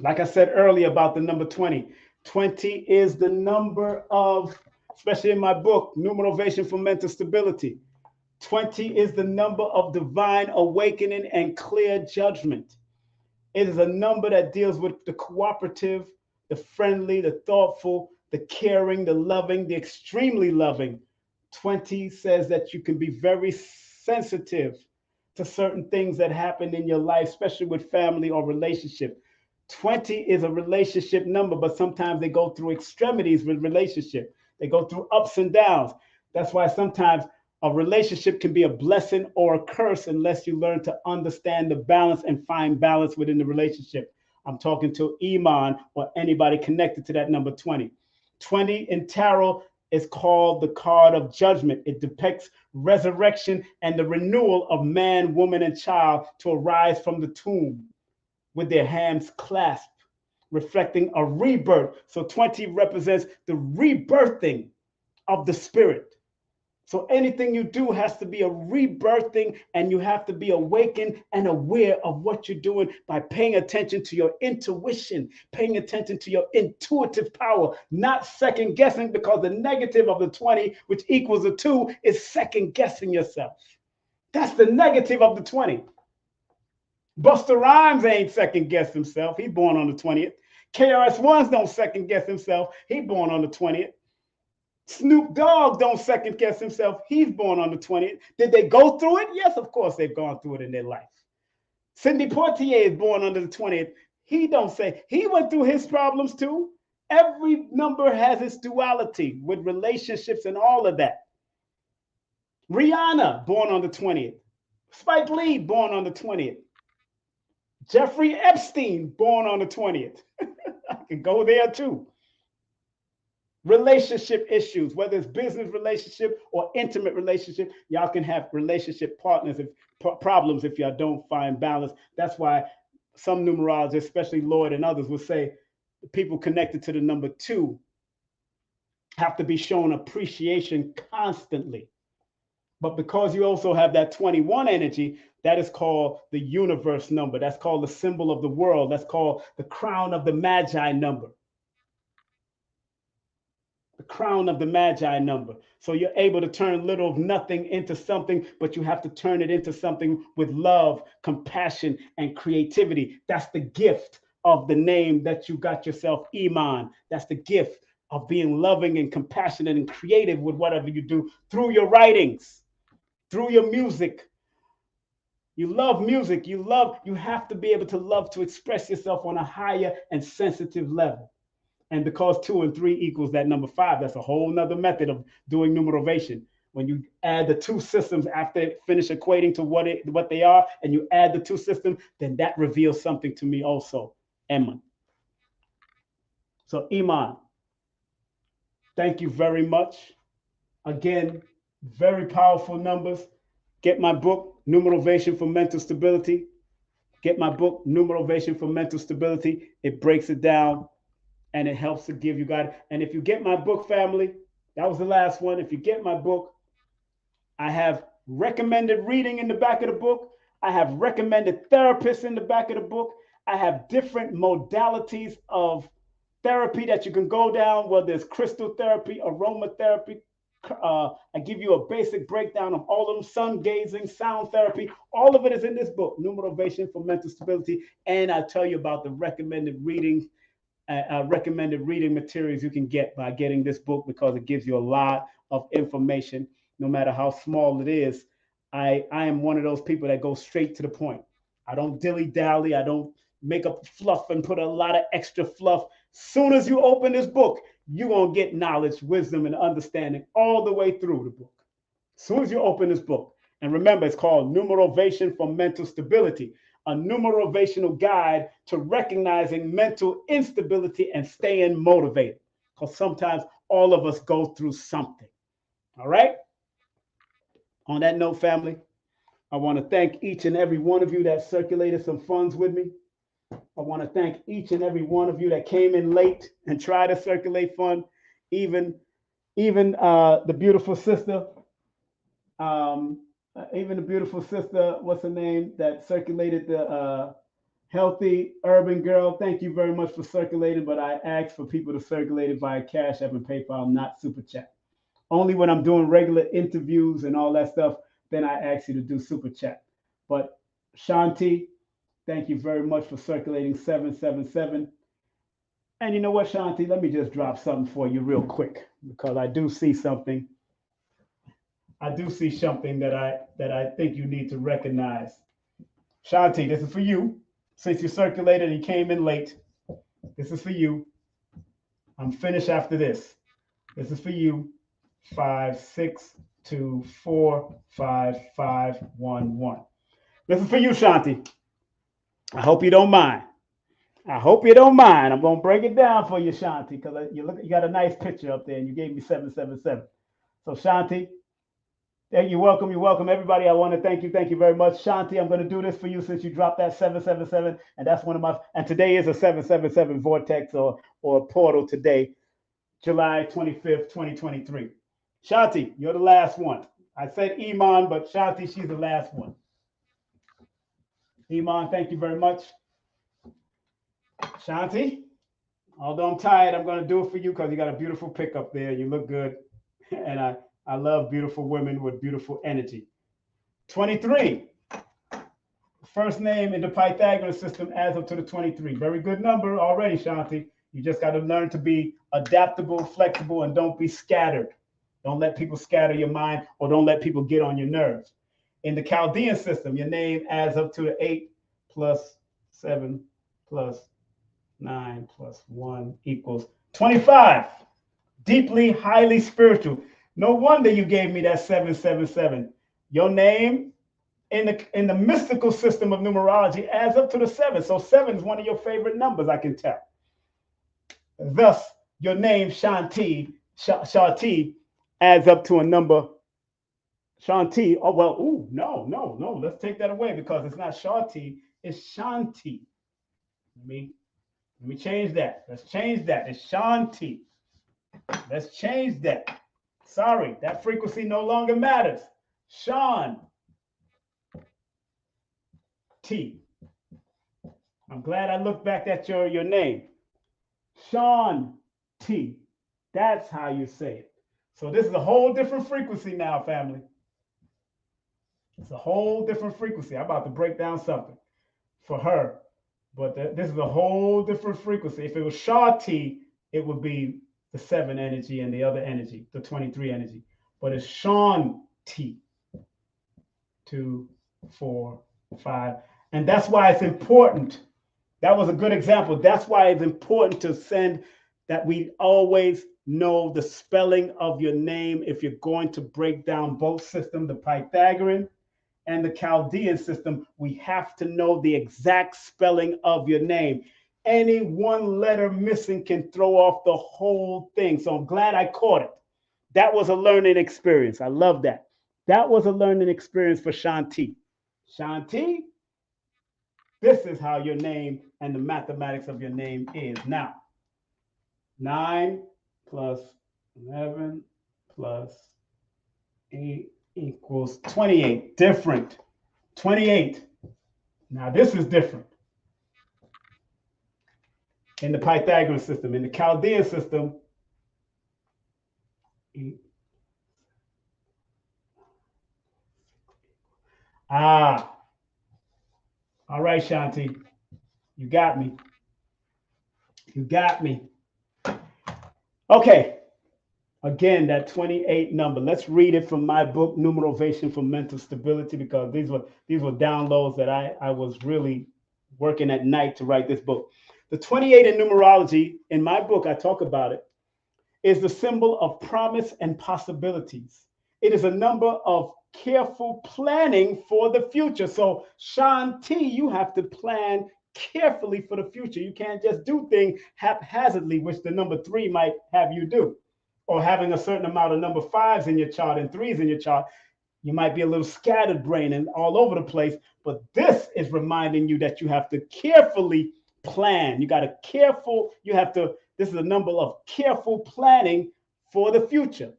Like I said earlier about the number 20. 20 is the number of, especially in my book, Numerovational for Mental Stability. 20 is the number of divine awakening and clear judgment. It is a number that deals with the cooperative, the friendly, the thoughtful, the caring, the loving, the extremely loving. 20 says that you can be very sensitive to certain things that happen in your life, especially with family or relationship. 20 is a relationship number, but sometimes they go through extremities with relationship. They go through ups and downs. That's why sometimes a relationship can be a blessing or a curse unless you learn to understand the balance and find balance within the relationship. I'm talking to Iman or anybody connected to that number 20. 20 in tarot is called the card of judgment. It depicts resurrection and the renewal of man, woman, and child to arise from the tomb with their hands clasped, reflecting a rebirth. So 20 represents the rebirthing of the spirit. So anything you do has to be a rebirthing, and you have to be awakened and aware of what you're doing by paying attention to your intuition, paying attention to your intuitive power, not second guessing, because the negative of the 20, which equals a 2, is second guessing yourself. That's the negative of the 20. Busta Rhymes ain't second guess himself. He's born on the 20th. KRS-One's don't second guess himself. He's born on the 20th. Snoop Dogg don't second guess himself. He's born on the 20th. Did they go through it? Yes, of course they've gone through it in their life. Sidney Poitier is born under the 20th. He don't say, he went through his problems too. Every number has its duality with relationships and all of that. Rihanna, born on the 20th. Spike Lee, born on the 20th. Jeffrey Epstein, born on the 20th. I can go there too. Relationship issues, whether it's business relationship or intimate relationship, y'all can have relationship partners problems if y'all don't find balance. That's why some numerologists, especially Lloyd and others, will say the people connected to the number 2 have to be shown appreciation constantly. But because you also have that 21 energy, that is called the universe number. That's called the symbol of the world. That's called the crown of the Magi number. The crown of the Magi number. So you're able to turn little of nothing into something, but you have to turn it into something with love, compassion, and creativity. That's the gift of the name that you got yourself, Iman. That's the gift of being loving and compassionate and creative with whatever you do through your writings, through your music. You love music. You have to be able to love to express yourself on a higher and sensitive level. And because 2 and 3 equals that number 5, that's a whole nother method of doing numerovation. When you add the 2 systems after finish equating to what they are, and you add the 2 systems, then that reveals something to me also, Emma. So Iman, thank you very much. Again, very powerful numbers. Get my book, Numerovation for Mental Stability. Get my book, Numerovation for Mental Stability. It breaks it down and it helps to give you guys. And if you get my book, family, that was the last one. If you get my book, I have recommended reading in the back of the book. I have recommended therapists in the back of the book. I have different modalities of therapy that you can go down, whether it's crystal therapy, aromatherapy. I give you a basic breakdown of all of them, sun gazing, sound therapy. All of it is in this book, Numerovation for Mental Stability. And I tell you about the recommended reading materials you can get by getting this book, because it gives you a lot of information, no matter how small it is. I am one of those people that go straight to the point. I don't dilly-dally. I don't make up fluff and put a lot of extra fluff. Soon as you open this book, you're going to get knowledge, wisdom, and understanding all the way through the book. As soon as you open this book. And remember, it's called Numerovation for Mental Stability, a numerovational guide to recognizing mental instability and staying motivated. Because sometimes all of us go through something. All right? On that note, family, I want to thank each and every one of you that circulated some funds with me. I want to thank each and every one of you that came in late and tried to circulate fund. Even the beautiful sister, what's her name, that circulated the healthy urban girl. Thank you very much for circulating, but I asked for people to circulate it via Cashapp and PayPal, not Super Chat. Only when I'm doing regular interviews and all that stuff, then I ask you to do Super Chat. But Shanti, thank you very much for circulating 777. And you know what, Shanti? Let me just drop something for you real quick, because I do see something. I do see something that I think you need to recognize. Shanti, this is for you. Since you circulated and you came in late, this is for you. I'm finished after this. This is for you. 5624551. This is for you, Shanti. I hope you don't mind. I'm going to break it down for you, Shanti, because you got a nice picture up there and you gave me 777. So, Shanti, you're welcome. Everybody, I want to thank you. Thank you very much. Shanti, I'm going to do this for you since you dropped that 777. And that's and today is a 777 vortex or portal today, July 25th, 2023. Shanti, you're the last one. I said Iman, but Shanti, she's the last one. Iman, thank you very much. Shanti, although I'm tired, I'm going to do it for you because you got a beautiful pick up there. You look good. And I love beautiful women with beautiful energy. 23. First name in the Pythagorean system adds up to the 23. Very good number already, Shanti. You just got to learn to be adaptable, flexible, and don't be scattered. Don't let people scatter your mind, or don't let people get on your nerves. In the Chaldean system, your name adds up to the 8 plus 7 plus 9 plus 1 equals 25. Deeply, highly spiritual. No wonder you gave me that 777. Your name in the mystical system of numerology adds up to the 7. So 7 is one of your favorite numbers, I can tell. Thus, your name, Shanti, adds up to a number. Shanti. Oh, well, no. Let's take that away, because it's not Shanti, it's Shanti. Let me change that. Let's change that. It's Shanti. Let's change that. Sorry, that frequency no longer matters. Sean T. I'm glad I looked back at your name. Sean T. That's how you say it. So this is a whole different frequency now, family. It's a whole different frequency. I'm about to break down something for her. But this is a whole different frequency. If it was Shanti, it would be the 7 energy and the other energy, the 23 energy. But it's Sean T. 2, 4, 5. And that's why it's important. That was a good example. That's why it's important to send that we always know the spelling of your name if you're going to break down both systems, the Pythagorean and the Chaldean system. We have to know the exact spelling of your name. Any one letter missing can throw off the whole thing. So I'm glad I caught it. That was a learning experience. I love that. That was a learning experience for Shanti. Shanti, this is how your name and the mathematics of your name is. Now, 9 plus 11 plus 8 equals 28. Different. 28. Now, this is different. In the Pythagorean system, in the Chaldean system, all right, Shanti, you got me. You got me. Okay. Again, that 28 number. Let's read it from my book, Numerovation for Mental Stability, because these were downloads that I was really working at night to write this book. The 28 in numerology, in my book, I talk about it, is the symbol of promise and possibilities. It is a number of careful planning for the future. So, Shanti, you have to plan carefully for the future. You can't just do things haphazardly, which the number 3 might have you do. Or having a certain amount of number 5s in your chart and 3s in your chart, you might be a little scattered brain and all over the place. But this is reminding you that you have to carefully plan. You have to, this is a number of careful planning for the future.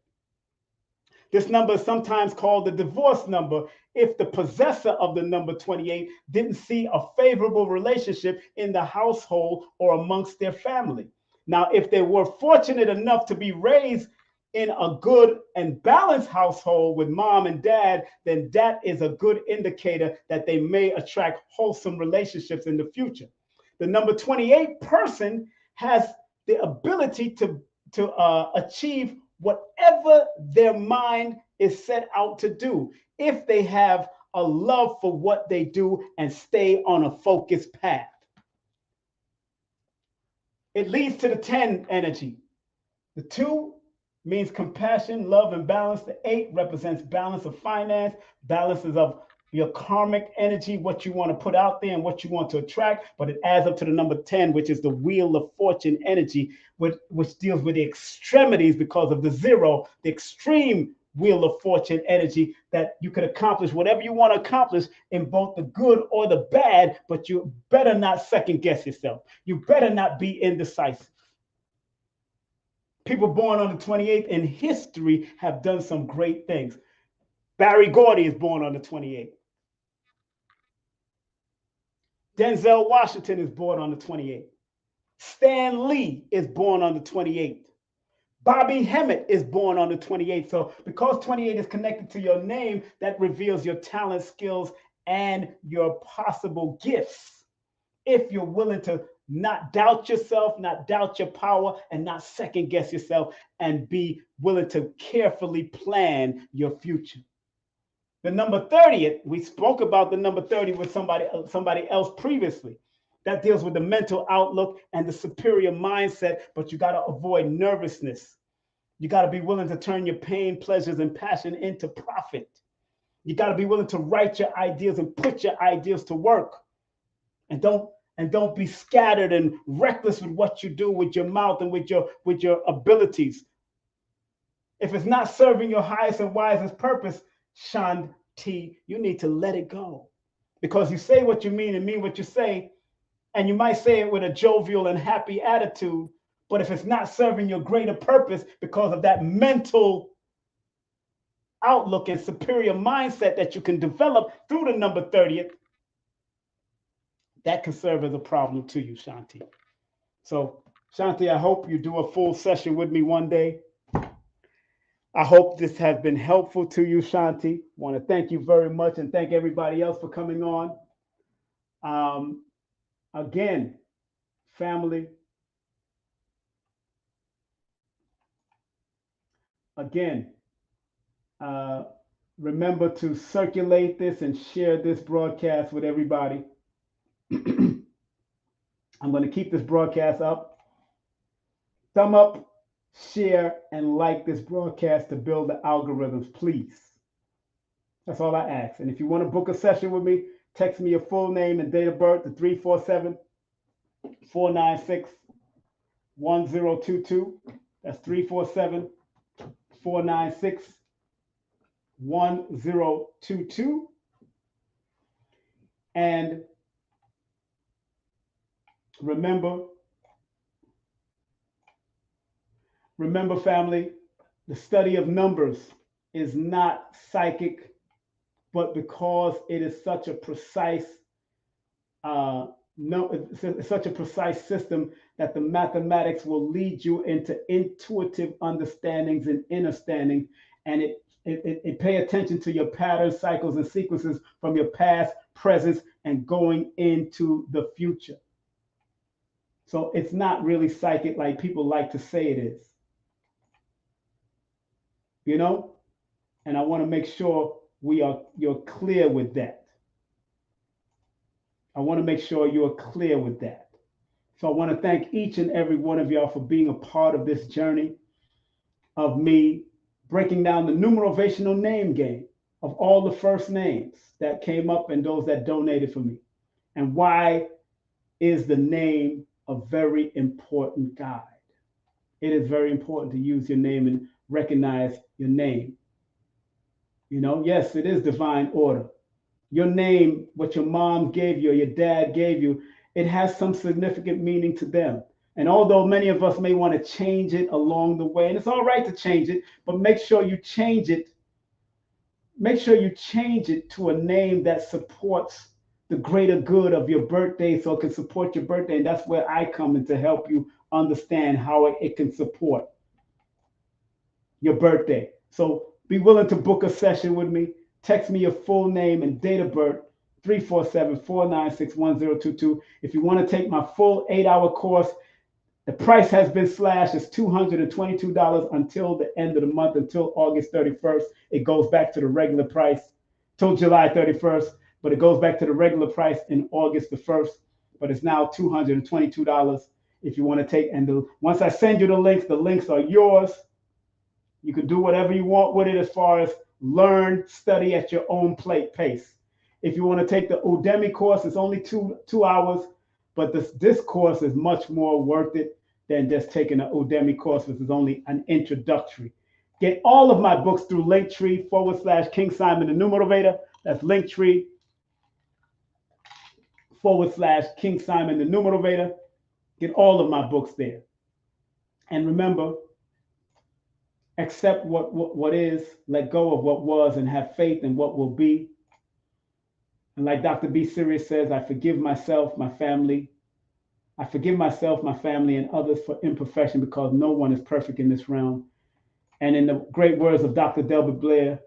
This number is sometimes called the divorce number if the possessor of the number 28 didn't see a favorable relationship in the household or amongst their family. Now, if they were fortunate enough to be raised in a good and balanced household with mom and dad, then that is a good indicator that they may attract wholesome relationships in the future. The number 28 person has the ability to achieve whatever their mind is set out to do if they have a love for what they do and stay on a focused path. It leads to the 10 energy. The 2 means compassion, love, and balance. The 8 represents balance of finance, balances of your karmic energy, what you want to put out there and what you want to attract. But it adds up to the number 10, which is the wheel of fortune energy, which deals with the extremities because of the 0, the extreme wheel of fortune energy, that you could accomplish whatever you want to accomplish in both the good or the bad, but you better not second guess yourself. You better not be indecisive. People born on the 28th in history have done some great things. Barry Gordy is born on the 28th. Denzel Washington is born on the 28th. Stan Lee is born on the 28th. Bobby Hemmett is born on the 28th. So because 28 is connected to your name, that reveals your talent, skills, and your possible gifts. If you're willing to not doubt yourself, not doubt your power, and not second guess yourself, and be willing to carefully plan your future. The number 30, we spoke about the number 30 with somebody else previously. That deals with the mental outlook and the superior mindset, but you got to avoid nervousness. You got to be willing to turn your pain, pleasures, and passion into profit. You got to be willing to write your ideas and put your ideas to work. And don't be scattered and reckless with what you do with your mouth and with your abilities. If it's not serving your highest and wisest purpose, Shanti, you need to let it go. Because you say what you mean and mean what you say, and you might say it with a jovial and happy attitude, but if it's not serving your greater purpose because of that mental outlook and superior mindset that you can develop through the number 30th, that can serve as a problem to you, Shanti. So, Shanti, I hope you do a full session with me one day. I hope this has been helpful to you, Shanti. I want to thank you very much and thank everybody else for coming on. Again, family, remember to circulate this and share this broadcast with everybody. I'm going to keep this broadcast up. Thumb up, share, and like this broadcast to build the algorithms, please. That's all I ask. And if you want to book a session with me, text me your full name and date of birth to 347-496-1022. That's 347-496-1022. 1022. And remember, family, the study of numbers is not psychic, but because it is such a precise it's such a precise system that the mathematics will lead you into intuitive understandings and understanding, and it pay attention to your patterns, cycles, and sequences from your past, present, and going into the future. So it's not really psychic like people like to say it is, you know? And I want to make sure you're clear with that. I want to make sure you're clear with that. So I want to thank each and every one of y'all for being a part of this journey of me breaking down the numerovational name game of all the first names that came up and those that donated for me. And why is the name a very important guide? It is very important to use your name and recognize your name. You know, yes, it is divine order. Your name, what your mom gave you or your dad gave you, it has some significant meaning to them. And although many of us may want to change it along the way, and it's all right to change it, but make sure you change it. Make sure you change it to a name that supports the greater good of your birthday so it can support your birthday. And that's where I come in to help you understand how it can support your birthday. So be willing to book a session with me. Text me your full name and date of birth, 347-496-1022. If you want to take my full 8-hour course, the price has been slashed. It's $222 until the end of the month, until August 31st. It goes back to the regular price till July 31st, but it goes back to the regular price in August the 1st. But it's now $222 if you want to take. And once I send you the links are yours. You can do whatever you want with it as far as learn, study at your own pace. If you want to take the Udemy course, it's only two hours, but this course is much more worth it than just taking an Udemy course, which is only an introductory. Get all of my books through Linktree/King Simon the Numerovator. That's Linktree/King Simon the Numerovator. Get all of my books there. And remember, accept what is, let go of what was, and have faith in what will be. And like Dr. B. Sirius says, I forgive myself, my family. I forgive myself, my family, and others for imperfection because no one is perfect in this realm. And in the great words of Dr. Delbert Blair,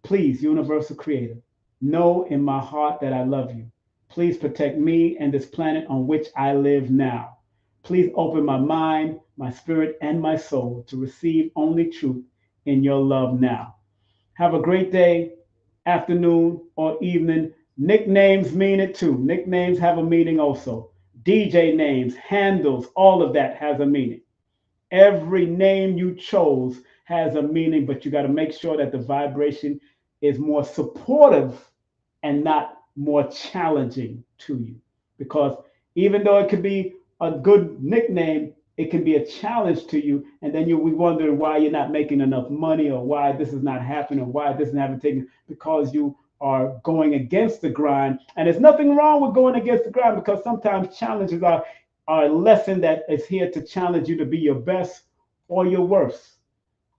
please, universal creator, know in my heart that I love you. Please protect me and this planet on which I live now. Please open my mind, my spirit, and my soul to receive only truth in your love now. Have a great day, afternoon, or evening. Nicknames mean it too. Nicknames have a meaning also. DJ names, handles, all of that has a meaning. Every name you chose has a meaning, but you got to make sure that the vibration is more supportive and not more challenging to you. Because even though it could be a good nickname, it can be a challenge to you, and then you'll be wondering why you're not making enough money, or why this is not happening, or why this isn't taken, because you are going against the grind. And there's nothing wrong with going against the grind, because sometimes challenges are a lesson that is here to challenge you to be your best or your worst.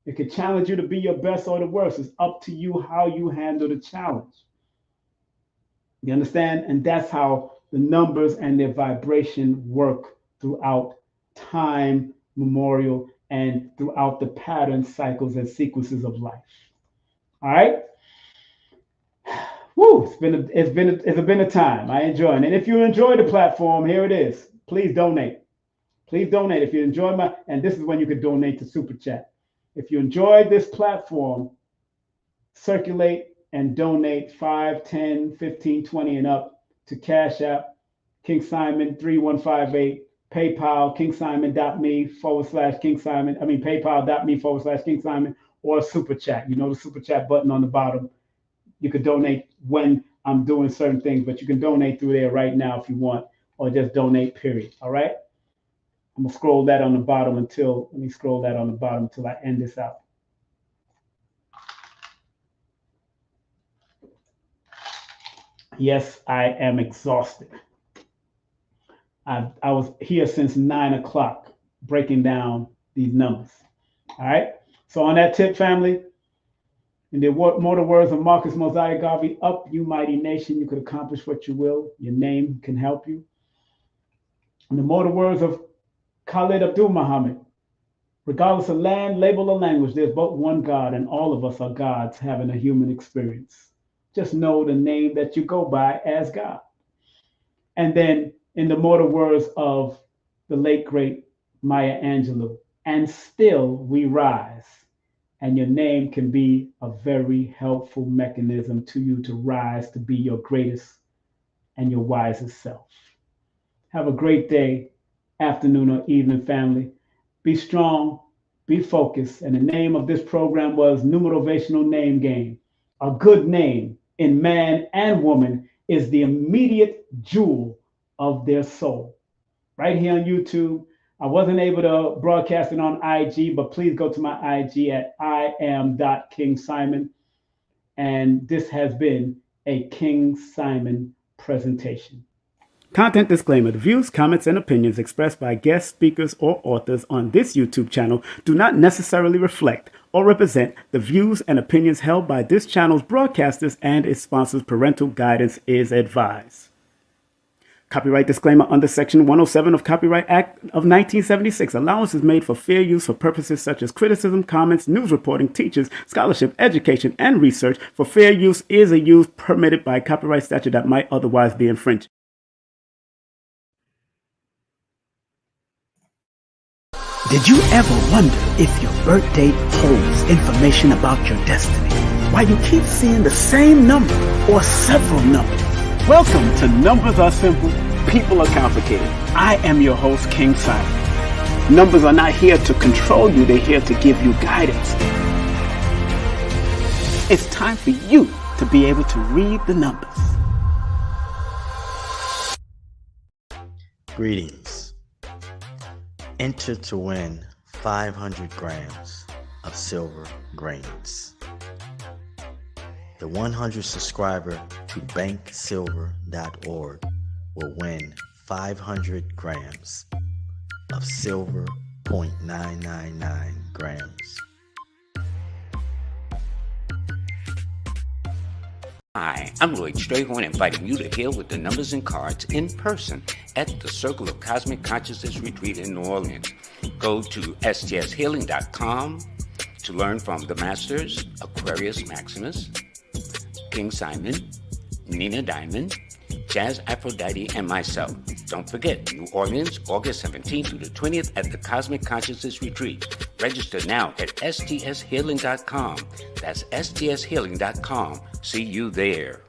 It can challenge you to be your best or the worst. It's up to you how you handle the challenge. You understand? And that's how the numbers and their vibration work throughout time, memorial, and throughout the patterns, cycles, and sequences of life. All right. Woo! It's been a time. I enjoy it. And if you enjoy the platform, here it is. Please donate. Please donate. If you enjoy and this is when you could donate to Super Chat. If you enjoyed this platform, circulate and donate 5, 10, 15, 20 and up to Cashapp, King Simon 3158, PayPal, KingSimon.me/King Simon. I mean, PayPal.me/King Simon, or Super Chat. You know the Super Chat button on the bottom. You could donate when I'm doing certain things, but you can donate through there right now if you want, or just donate, period. All right? I'm going to scroll that on the bottom until I end this out. Yes, I am exhausted. I was here since 9 o'clock breaking down these numbers. All right. So on that tip, family, in the mortal words of Marcus Mosiah Garvey, up you mighty nation, you could accomplish what you will. Your name can help you. In the mortal words of Khalid Abdul Muhammad, regardless of land, label, or language, there's but one God, and all of us are gods having a human experience. Just know the name that you go by as God. And then in the mortal words of the late, great Maya Angelou, and still we rise. And your name can be a very helpful mechanism to you to rise to be your greatest and your wisest self. Have a great day, afternoon, or evening, family. Be strong, be focused. And the name of this program was Numerovational NAME GAME. A good name in man and woman is the immediate jewel of their soul. Right here on YouTube. I wasn't able to broadcast it on IG, but please go to my IG at iam.kingsimon. And this has been a King Simon presentation. Content disclaimer. The views, comments, and opinions expressed by guest speakers or authors on this YouTube channel do not necessarily reflect or represent the views and opinions held by this channel's broadcasters and its sponsors. Parental guidance is advised. Copyright disclaimer under Section 107 of Copyright Act of 1976. Allowance is made for fair use for purposes such as criticism, comments, news reporting, teachers, scholarship, education, and research. For fair use is a use permitted by copyright statute that might otherwise be infringed. Did you ever wonder if your birth date holds information about your destiny? Why you keep seeing the same number or several numbers? Welcome to Numbers Are Simple, People Are Complicated. I am your host, King Simon. Numbers are not here to control you, they're here to give you guidance. It's time for you to be able to read the numbers. Greetings. Enter to win 500 grams of silver grains. The 100 subscriber to banksilver.org will win 500 grams of silver, 0.999 grams. Hi, I'm Lloyd Strayhorn, inviting you to heal with the numbers and cards in person at the Circle of Cosmic Consciousness Retreat in New Orleans. Go to stshealing.com to learn from the Masters, Aquarius Maximus, King Simon, Nina Diamond, Jazz Aphrodite, and myself. Don't forget, New Orleans, August 17th through the 20th at the Cosmic Consciousness Retreat. Register now at stshealing.com. That's stshealing.com. See you there.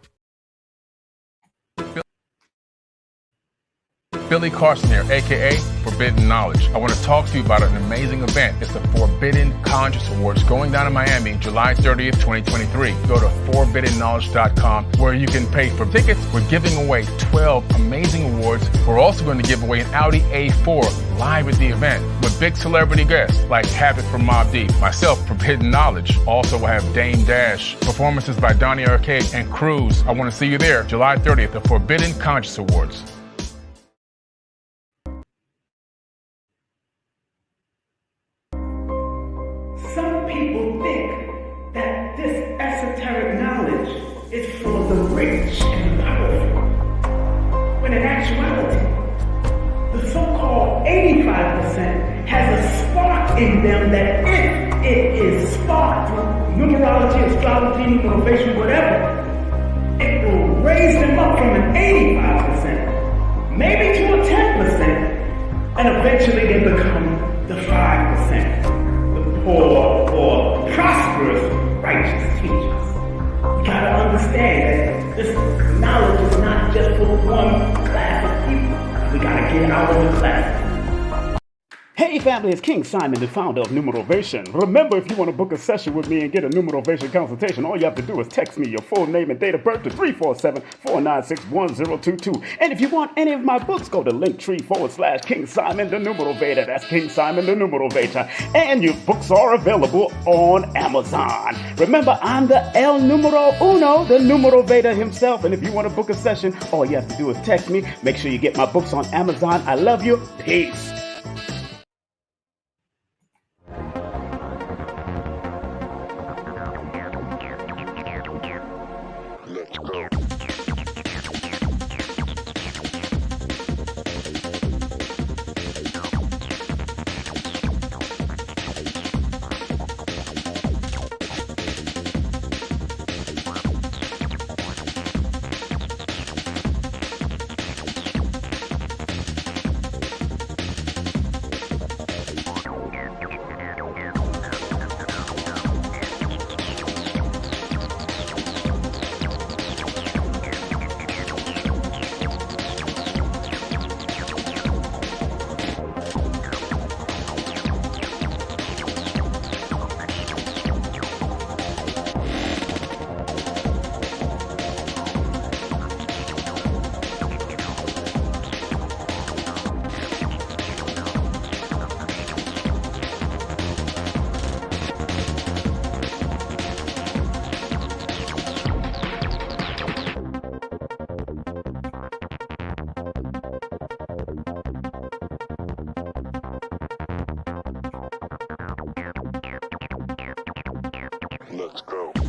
Billy Carson here, aka Forbidden Knowledge. I want to talk to you about an amazing event. It's the Forbidden Conscious Awards going down in Miami, July 30th, 2023. Go to forbiddenknowledge.com where you can pay for tickets. We're giving away 12 amazing awards. We're also going to give away an Audi A4 live at the event with big celebrity guests like Havoc from Mobb Deep, myself, Forbidden Knowledge. Also, we'll have Dame Dash, performances by Donnie Arcade and Cruz. I want to see you there, July 30th, the Forbidden Conscious Awards. Some people think that this esoteric knowledge is for the rich and powerful, when in actuality, the so-called 85% has a spark in them that if it is sparked through numerology, astrology, numerovation, whatever, it will raise them up from an 85%, maybe to a 10%, and eventually they become the 5%. Or prosperous, righteous teachers. You gotta understand that this knowledge is not just for one class of people. We gotta get out of the class. Hey family, it's King Simon, the founder of Numerovation. Remember, if you want to book a session with me and get a Numerovation consultation, all you have to do is text me your full name and date of birth to 347-496-1022. And if you want any of my books, go to linktree/King Simon the Numerovator. That's King Simon the Numerovator. And your books are available on Amazon. Remember, I'm the El Numero Uno, the Numerovator himself. And if you want to book a session, all you have to do is text me. Make sure you get my books on Amazon. I love you. Peace. Let's go.